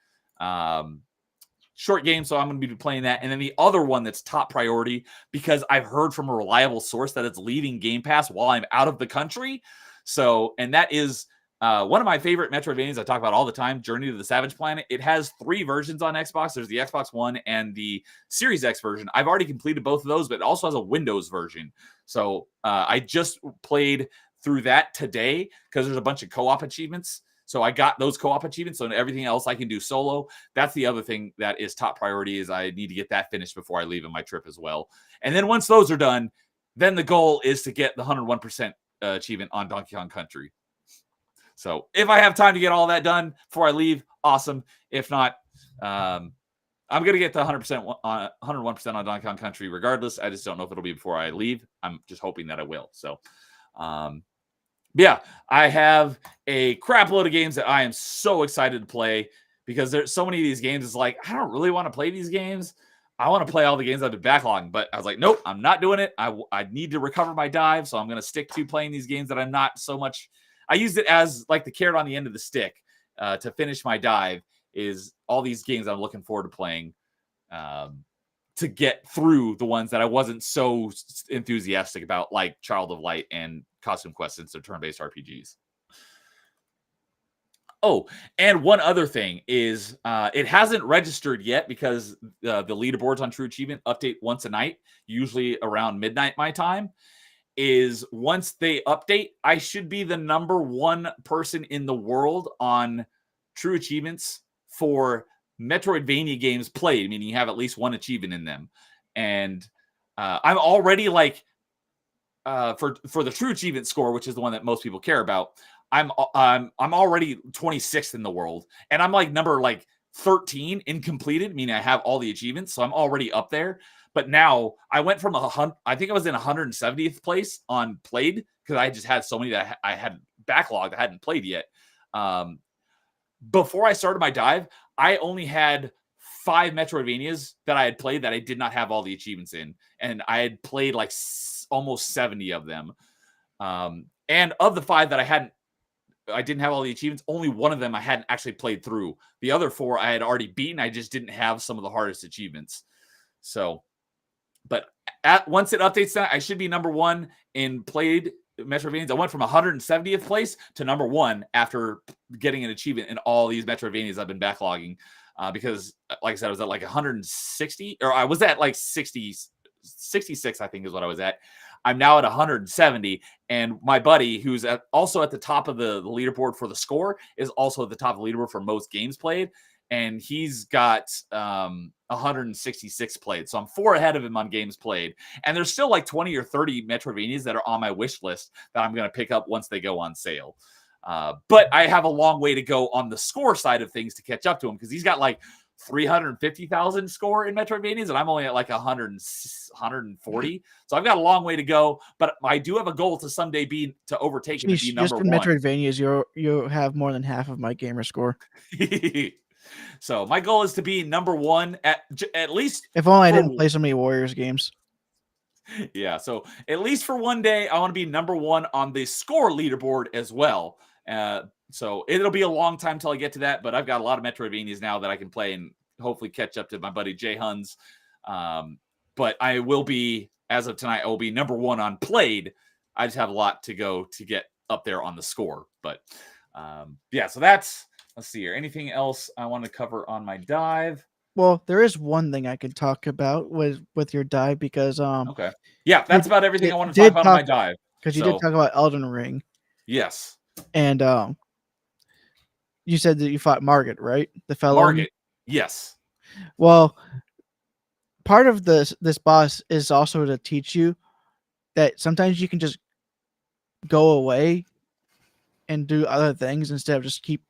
Short game, so I'm going to be playing that. And then the other one that's top priority, because I've heard from a reliable source that it's leaving Game Pass while I'm out of the country. So, and that is one of my favorite Metroidvanias I talk about all the time, Journey to the Savage Planet. It has 3 versions on Xbox. There's the Xbox One and the Series X version. I've already completed both of those, but it also has a Windows version. So I just played through that today because there's a bunch of co-op achievements. So I got those co-op achievements, and everything else I can do solo. That's the other thing that is top priority, is I need to get that finished before I leave on my trip as well. And then once those are done, then the goal is to get the 101% achievement on Donkey Kong Country. So if I have time to get all that done before I leave, awesome. If not, I'm going to get the 101% on Donkey Kong Country regardless. I just don't know if it'll be before I leave. I'm just hoping that I will. So, yeah, I have a crap load of games that I am so excited to play, because there's so many of these games. It's like, I don't really want to play these games. I want to play all the games I've been backlogging, but I was like, nope, I'm not doing it. I need to recover my dive, so I'm going to stick to playing these games that I'm not so much. I used it as like the carrot on the end of the stick to finish my dive, is all these games I'm looking forward to playing to get through the ones that I wasn't so enthusiastic about, like Child of Light and Costume Quest, since they're turn-based RPGs. Oh, and one other thing is it hasn't registered yet, because the leaderboards on True Achievement update once a night, usually around midnight my time. Is once they update, I should be the #1 person in the world on True Achievements for Metroidvania games played, meaning you have at least one achievement in them. And I'm already like, for the True Achievement score, which is the one that most people care about, I'm already 26th in the world, and I'm like number 13 in completed, meaning I have all the achievements, so I'm already up there. But now I went from I think I was in 170th place on played, because I just had so many that I had backlogged I hadn't played yet. Before I started my dive, I only had 5 Metroidvanias that I had played that I did not have all the achievements in, and I had played like almost 70 of them. And of the 5 that I didn't have all the achievements, only one of them I hadn't actually played through. The other 4 I had already beaten. I just didn't have some of the hardest achievements. So, but once it updates that, I should be #1 in played Metroidvanias. I went from 170th place to #1 after getting an achievement in all these Metroidvanias I've been backlogging. Because, like I said, I was at like 160, or I was at like 66, I think is what I was at. I'm now at 170, and my buddy, who's also at the top of the leaderboard for the score, is also at the top of the leaderboard for most games played, and he's got 166 played. So I'm 4 ahead of him on games played, and there's still like 20 or 30 Metroidvanias that are on my wish list that I'm going to pick up once they go on sale. But I have a long way to go on the score side of things to catch up to him, because he's got like 350,000 score in Metroidvanias, and I'm only at like 140. So I've got a long way to go, but I do have a goal to someday to overtake him and be number just in one. Metroidvanias, you have more than half of my gamer score. So my goal is to be number one at least. If only I didn't play so many Warriors games. Yeah, so at least for one day, I want to be number one on the score leaderboard as well. So it'll be a long time till I get to that, but I've got a lot of Metroidvanias now that I can play and hopefully catch up to my buddy Jay Huns. But I will be, as of tonight, I will be number one on played. I just have a lot to go to get up there on the score. But yeah, so let's see here. Anything else I want to cover on my dive? Well, there is one thing I could talk about with your dive, because okay. Yeah, that's about everything I want to talk about on my dive. Because you did talk about Elden Ring. Yes. And you said that you fought Margit, right? The fellow Margit. Yes. Well, part of this boss is also to teach you that sometimes you can just go away and do other things instead of just keep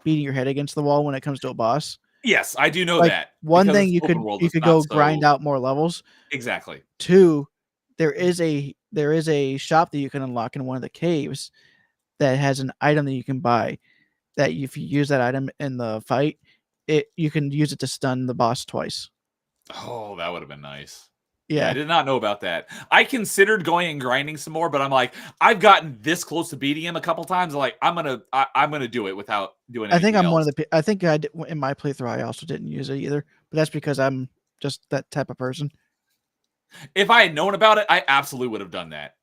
beating your head against the wall when it comes to a boss. Yes, I do know that. One thing you could go grind out more levels. Exactly. 2, there is a shop that you can unlock in one of the caves that has an item that you can buy, that if you use that item in the fight, you can use it to stun the boss twice. Oh, that would have been nice. Yeah, I did not know about that. I considered going and grinding some more, but I'm like, I've gotten this close to beating him a couple times. Like, I'm gonna do it without doing anything. I think I'm one of the. I think I did, in my playthrough I also didn't use it either, but that's because I'm just that type of person. If I had known about it, I absolutely would have done that.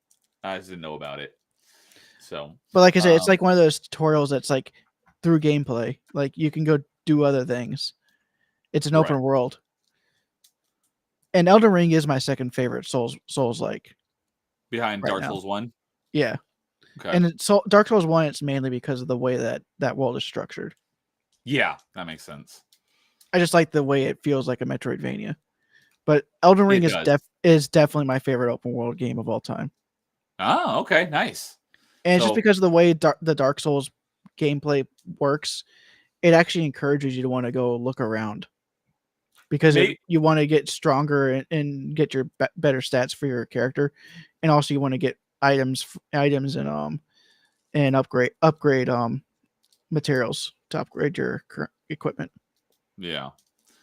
I just didn't know about it. So, but like I said, it's like one of those tutorials that's like through gameplay. Like you can go do other things. It's an open world. And Elden Ring is my second favorite Souls like. Behind Dark Souls 1? Yeah. Okay. And Dark Souls 1, it's mainly because of the way that world is structured. Yeah, that makes sense. I just like the way it feels like a Metroidvania. But Elden Ring is definitely my favorite open world game of all time. Oh, okay, nice. And just because of the way the Dark Souls gameplay works, it actually encourages you to want to go look around. Because you want to get stronger and get your better stats for your character, and also you want to get items and upgrade materials to upgrade your current equipment. Yeah.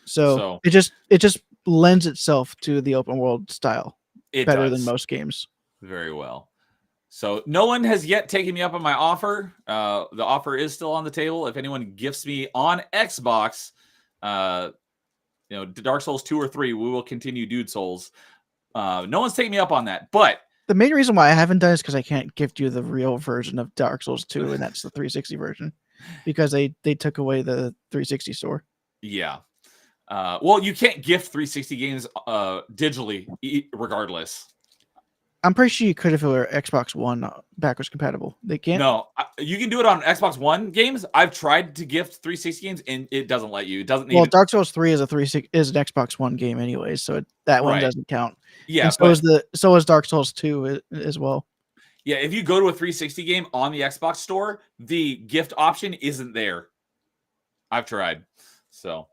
So it just lends itself to the open world style better than most games. Very well. So no one has yet taken me up on my offer. The offer is still on the table. If anyone gifts me on Xbox, Dark Souls 2 or 3, we will continue Dude Souls. No one's taking me up on that, but the main reason why I haven't done it is because I can't gift you the real version of Dark Souls 2, and that's the 360 version, because they took away the 360 store. Yeah. Well, you can't gift 360 games digitally, regardless. I'm pretty sure you could if it were Xbox One backwards compatible. They can't. No, you can do it on Xbox One games. I've tried to gift 360 games, and it doesn't let you. It doesn't. Well, Dark Souls 3 is an Xbox One game anyway, so that one doesn't count. Yeah, and so is Dark Souls 2 as well. Yeah, if you go to a 360 game on the Xbox store, the gift option isn't there. I've tried. So,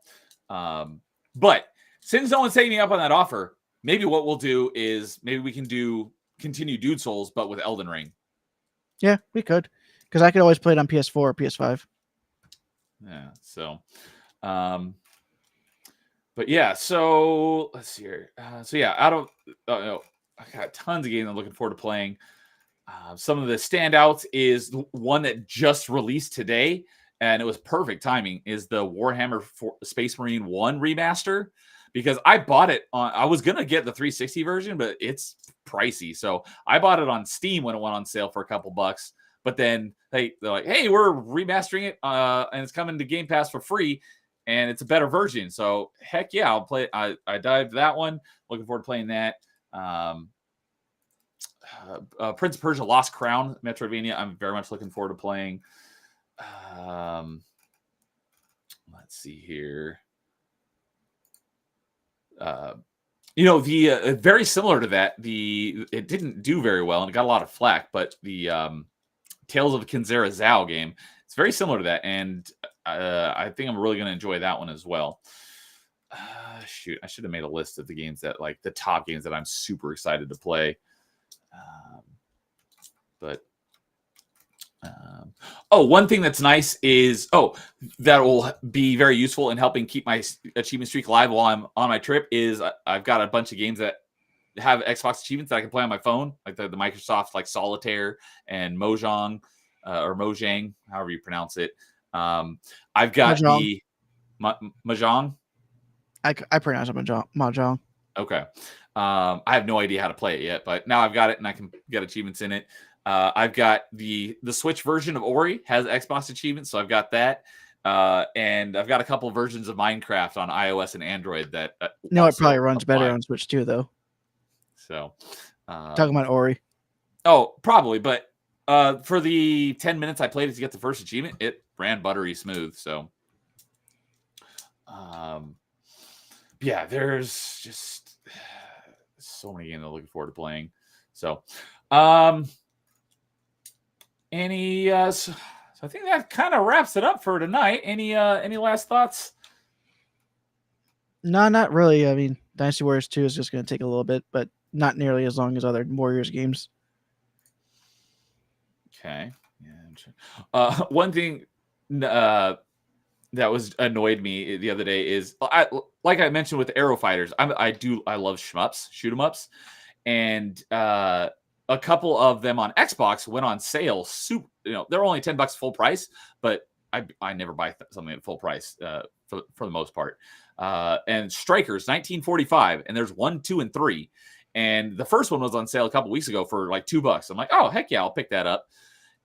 but since no one's taking me up on that offer, maybe what we'll do is maybe we can continue Dude Souls, but with Elden Ring. Yeah, we could, because I could always play it on PS4 or PS5. Yeah. So, but yeah. So let's see here. I got tons of games I'm looking forward to playing. Some of the standouts is one that just released today, and it was perfect timing. Is the Warhammer Space Marine 1 remaster? Because I bought it I was gonna get the 360 version, but it's pricey. So I bought it on Steam when it went on sale for a couple bucks. But then they're like, "Hey, we're remastering it, and it's coming to Game Pass for free, and it's a better version." So heck yeah, I'll play. I dived that one. Looking forward to playing that. Prince of Persia Lost Crown, Metroidvania. I'm very much looking forward to playing. Let's see here. The very similar to that, it didn't do very well and it got a lot of flack, but the Tales of Kinzera Zhao game, it's very similar to that, and I think I'm really going to enjoy that one as well. Shoot, I should have made a list of the games that, like, the top games that I'm super excited to play. One thing that's nice is that will be very useful in helping keep my achievement streak alive while I'm on my trip is I've got a bunch of games that have Xbox achievements that I can play on my phone, like the Microsoft, like Solitaire and Mojang or Mojang, however you pronounce it. I've got Mahjong. Mojang. I pronounce it Mahjong. Okay. I have no idea how to play it yet, but now I've got it and I can get achievements in it. I've got the Switch version of Ori has Xbox achievements, so I've got that. And I've got a couple versions of Minecraft on iOS and Android that it probably runs better on Switch too, though. So talking about Ori. Oh, probably, but for the 10 minutes I played it to get the first achievement, it ran buttery smooth. So yeah, there's just so many games I'm looking forward to playing. So so I think that kind of wraps it up for tonight. Any last thoughts? No, not really. I mean, Dynasty Warriors 2 is just going to take a little bit, but not nearly as long as other Warriors games. Okay. Yeah. One thing that was annoyed me the other day is, like I mentioned with Aero Fighters, I love shmups, shoot 'em ups, and a couple of them on Xbox went on sale. They're only $10 full price, but I never buy something at full price for the most part. And Strikers 1945, and there's 1, 2, and 3, and the first one was on sale a couple weeks ago for like $2. I'm like, oh heck yeah, I'll pick that up.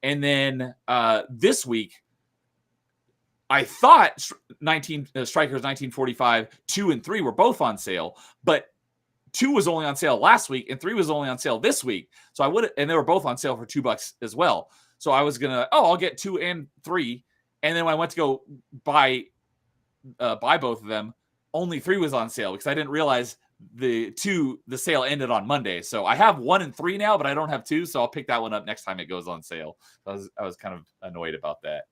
And then this week, I thought Strikers 1945 2 and 3 were both on sale, but 2 was only on sale last week and 3 was only on sale this week. So and they were both on sale for $2 as well. So I was gonna, I'll get 2 and 3, and then when I went to go buy both of them, only 3 was on sale because I didn't realize the sale ended on Monday. So I have 1 and 3 now, but I don't have 2, so I'll pick that one up next time it goes on sale. I was kind of annoyed about that.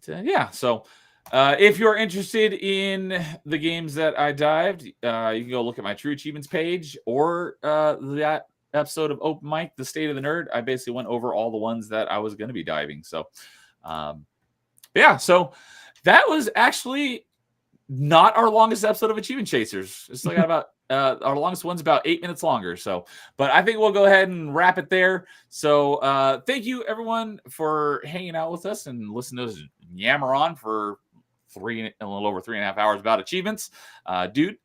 Yeah, so if you're interested in the games that I dived, you can go look at my True Achievements page or that episode of Open Mic, The State of the Nerd. I basically went over all the ones that I was going to be diving. So, yeah, so that was actually not our longest episode of Achievement Chasers. It's still got about our longest one's about 8 minutes longer. So, but I think we'll go ahead and wrap it there. So, thank you everyone for hanging out with us and listening to us yammer on for a little over 3.5 hours about achievements. Dude,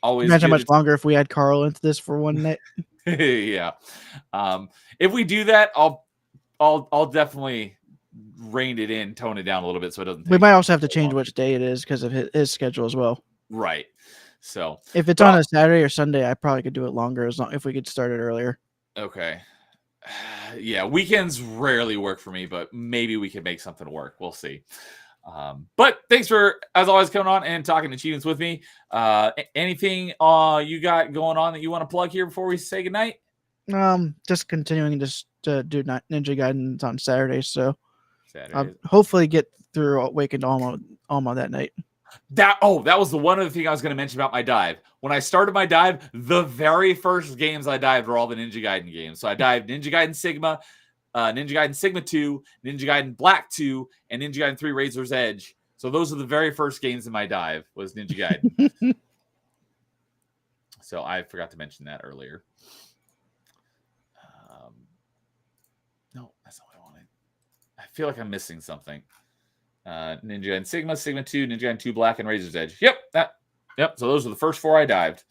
always imagine how much longer if we had Carl into this for one night. Yeah. If we do that, I'll definitely rein it in, tone it down a little bit so it doesn't. We might also have to change which day it is because of his schedule as well. Right. So if it's on a Saturday or Sunday, I probably could do it longer if we could start it earlier. Okay. Yeah, weekends rarely work for me, but maybe we can make something work. We'll see. But thanks for, as always, coming on and talking achievements with me. Anything you got going on that you want to plug here before we say goodnight? Just continuing to do Ninja Gaiden on Saturdays, so I'll hopefully get through Awakened Alma that night. That was the one other thing I was going to mention about my dive. When I started my dive, the very first games I dived were all the Ninja Gaiden games. So I dived Ninja Gaiden Sigma, Ninja Gaiden Sigma 2, Ninja Gaiden Black 2, and Ninja Gaiden 3 Razor's Edge. So those are the very first games in my dive was Ninja Gaiden. So I forgot to mention that earlier. No, that's not what I wanted. I feel like I'm missing something. Ninja Gaiden Sigma, Sigma 2, Ninja Gaiden 2 Black, and Razor's Edge. Yep. So those are the first 4 I dived.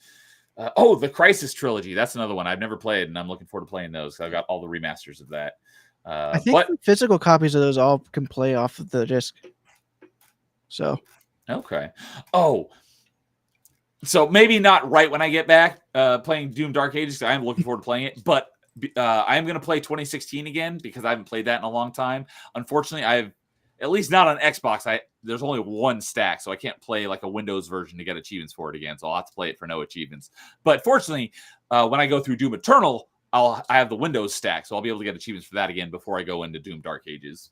The Crisis Trilogy. That's another one I've never played, and I'm looking forward to playing those. I've got all the remasters of that. I think physical copies of those all can play off of the disc. So. Okay. So maybe not right when I get back playing Doom Dark Ages. I am looking forward to playing it, but I am going to play 2016 again because I haven't played that in a long time. Unfortunately, I've at least not on Xbox. There's only one stack, so I can't play like a Windows version to get achievements for it again. So I'll have to play it for no achievements. But fortunately, when I go through Doom Eternal, I have the Windows stack, so I'll be able to get achievements for that again before I go into Doom Dark Ages.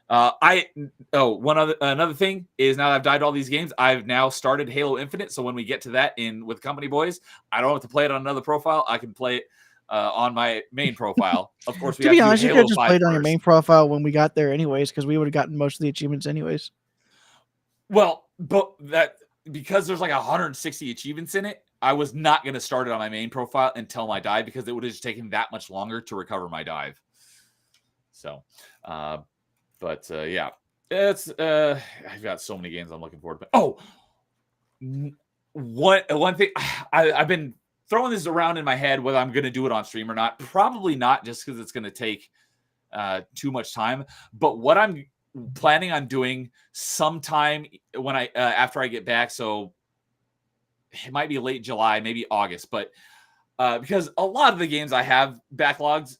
Another thing is, now that I've died all these games, I've now started Halo Infinite. So when we get to that with Company Boys, I don't have to play it on another profile. I can play it on my main profile. Of course, we to have be to honest, do you Halo could just 5 play it on your first. main profile when we got there, anyways, because we would have gotten most of the achievements, anyways. Well, but because there's like 160 achievements in it, I was not going to start it on my main profile until my dive because it would have just taken that much longer to recover my dive. So, yeah, it's I've got so many games I'm looking forward to. Oh, one thing I've been throwing this around in my head whether I'm going to do it on stream or not. Probably not, just because it's going to take too much time. But what I'm planning on doing sometime when after I get back, so it might be late July, maybe August, but because a lot of the games I have backlogs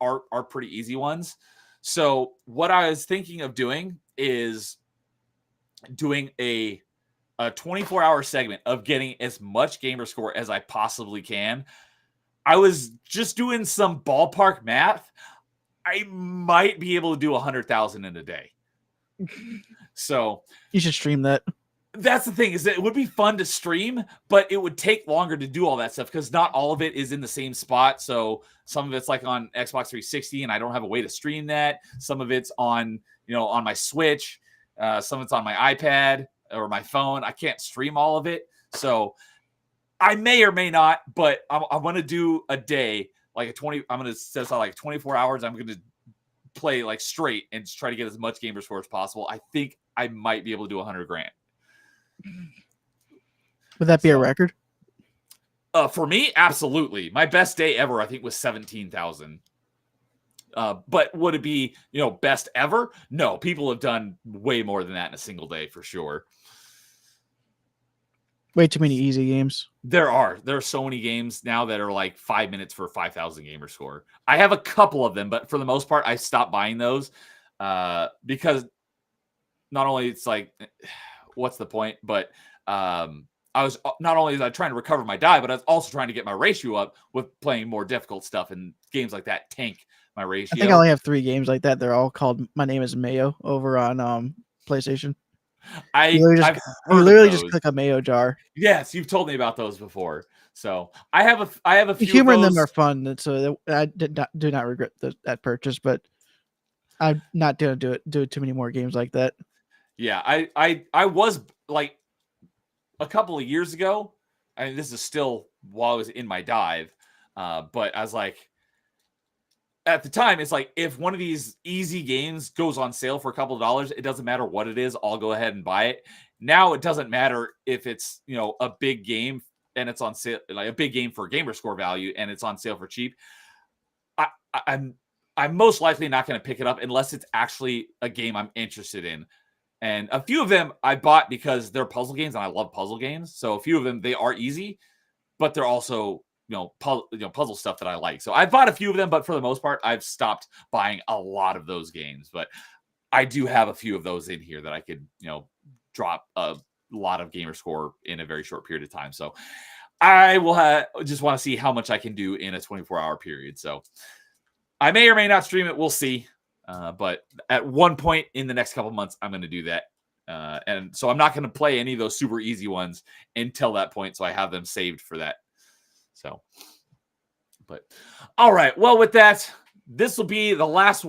are pretty easy ones. So what I was thinking of doing is doing a 24-hour segment of getting as much gamer score as I possibly can. I was just doing some ballpark math. I might be able to do 100,000 in a day. So you should stream that. That's the thing, is that it would be fun to stream, but it would take longer to do all that stuff because not all of it is in the same spot. So some of it's like on Xbox 360 and I don't have a way to stream that. Some of it's on my Switch. Some of it's on my iPad or my phone. I can't stream all of it. So I may or may not, but I want to do a day, like I'm going to set aside like 24 hours. I'm going to play like straight and just try to get as much gamer score as possible. I think I might be able to do 100 grand. Would that be a record? For me, absolutely. My best day ever, I think, was 17,000. But would it be, best ever? No, people have done way more than that in a single day for sure. Way too many easy games. There are so many games now that are like 5 minutes for 5,000 gamer score. I have a couple of them, but for the most part, I stopped buying those because not only it's like, what's the point? But I was not only was I trying to recover my die, but I was also trying to get my ratio up with playing more difficult stuff, and games like that tank my ratio. I think I only have 3 games like that. They're all called My Name is Mayo over on PlayStation. You literally just click a mayo jar. Yes, you've told me about those before. So I have a few. The humor in them are fun, so I do not regret that purchase. But I'm not gonna do too many more games like that. Yeah, I was like a couple of years ago. I mean, this is still while I was in my dive, but I was like, at the time, it's like if one of these easy games goes on sale for a couple of dollars, it doesn't matter what it is. I'll go ahead and buy it. Now it doesn't matter if it's a big game and it's on sale, like a big game for gamer score value, and it's on sale for cheap. I'm most likely not going to pick it up unless it's actually a game I'm interested in. And a few of them I bought because they're puzzle games, and I love puzzle games. So a few of them, they are easy, but they're also puzzle stuff that I like. So I bought a few of them, but for the most part, I've stopped buying a lot of those games. But I do have a few of those in here that I could, drop a lot of gamer score in a very short period of time. So I will just want to see how much I can do in a 24-hour period. So I may or may not stream it. We'll see. But at one point in the next couple months, I'm going to do that. And so I'm not going to play any of those super easy ones until that point. So I have them saved for that. So, but all right. Well, with that, this will be the last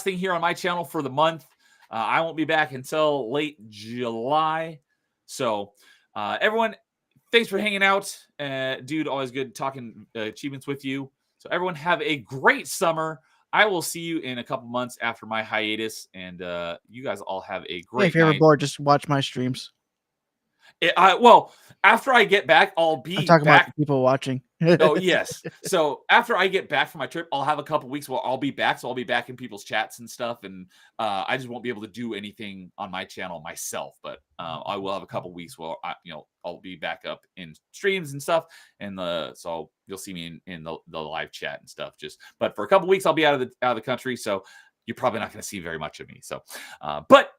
thing here on my channel for the month. I won't be back until late July. So, everyone, thanks for hanging out. Dude, always good talking achievements with you. So, everyone, have a great summer. I will see you in a couple months after my hiatus, and you guys all have a great if you're ever bored, just watch my streams. Well, after I get back, I'll be I'm talking back. about the people watching. Oh, yes. So after I get back from my trip, I'll have a couple weeks where I'll be back. So I'll be back in people's chats and stuff. And I just won't be able to do anything on my channel myself. But I will have a couple weeks where I'll be back up in streams and stuff. And so you'll see me in the live chat and stuff. But for a couple weeks, I'll be out of the country. So you're probably not going to see very much of me. So, but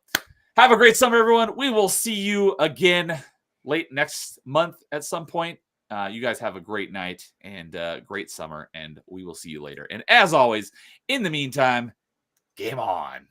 have a great summer, everyone. We will see you again late next month at some point. You guys have a great night and great summer, and we will see you later. And as always, in the meantime, game on.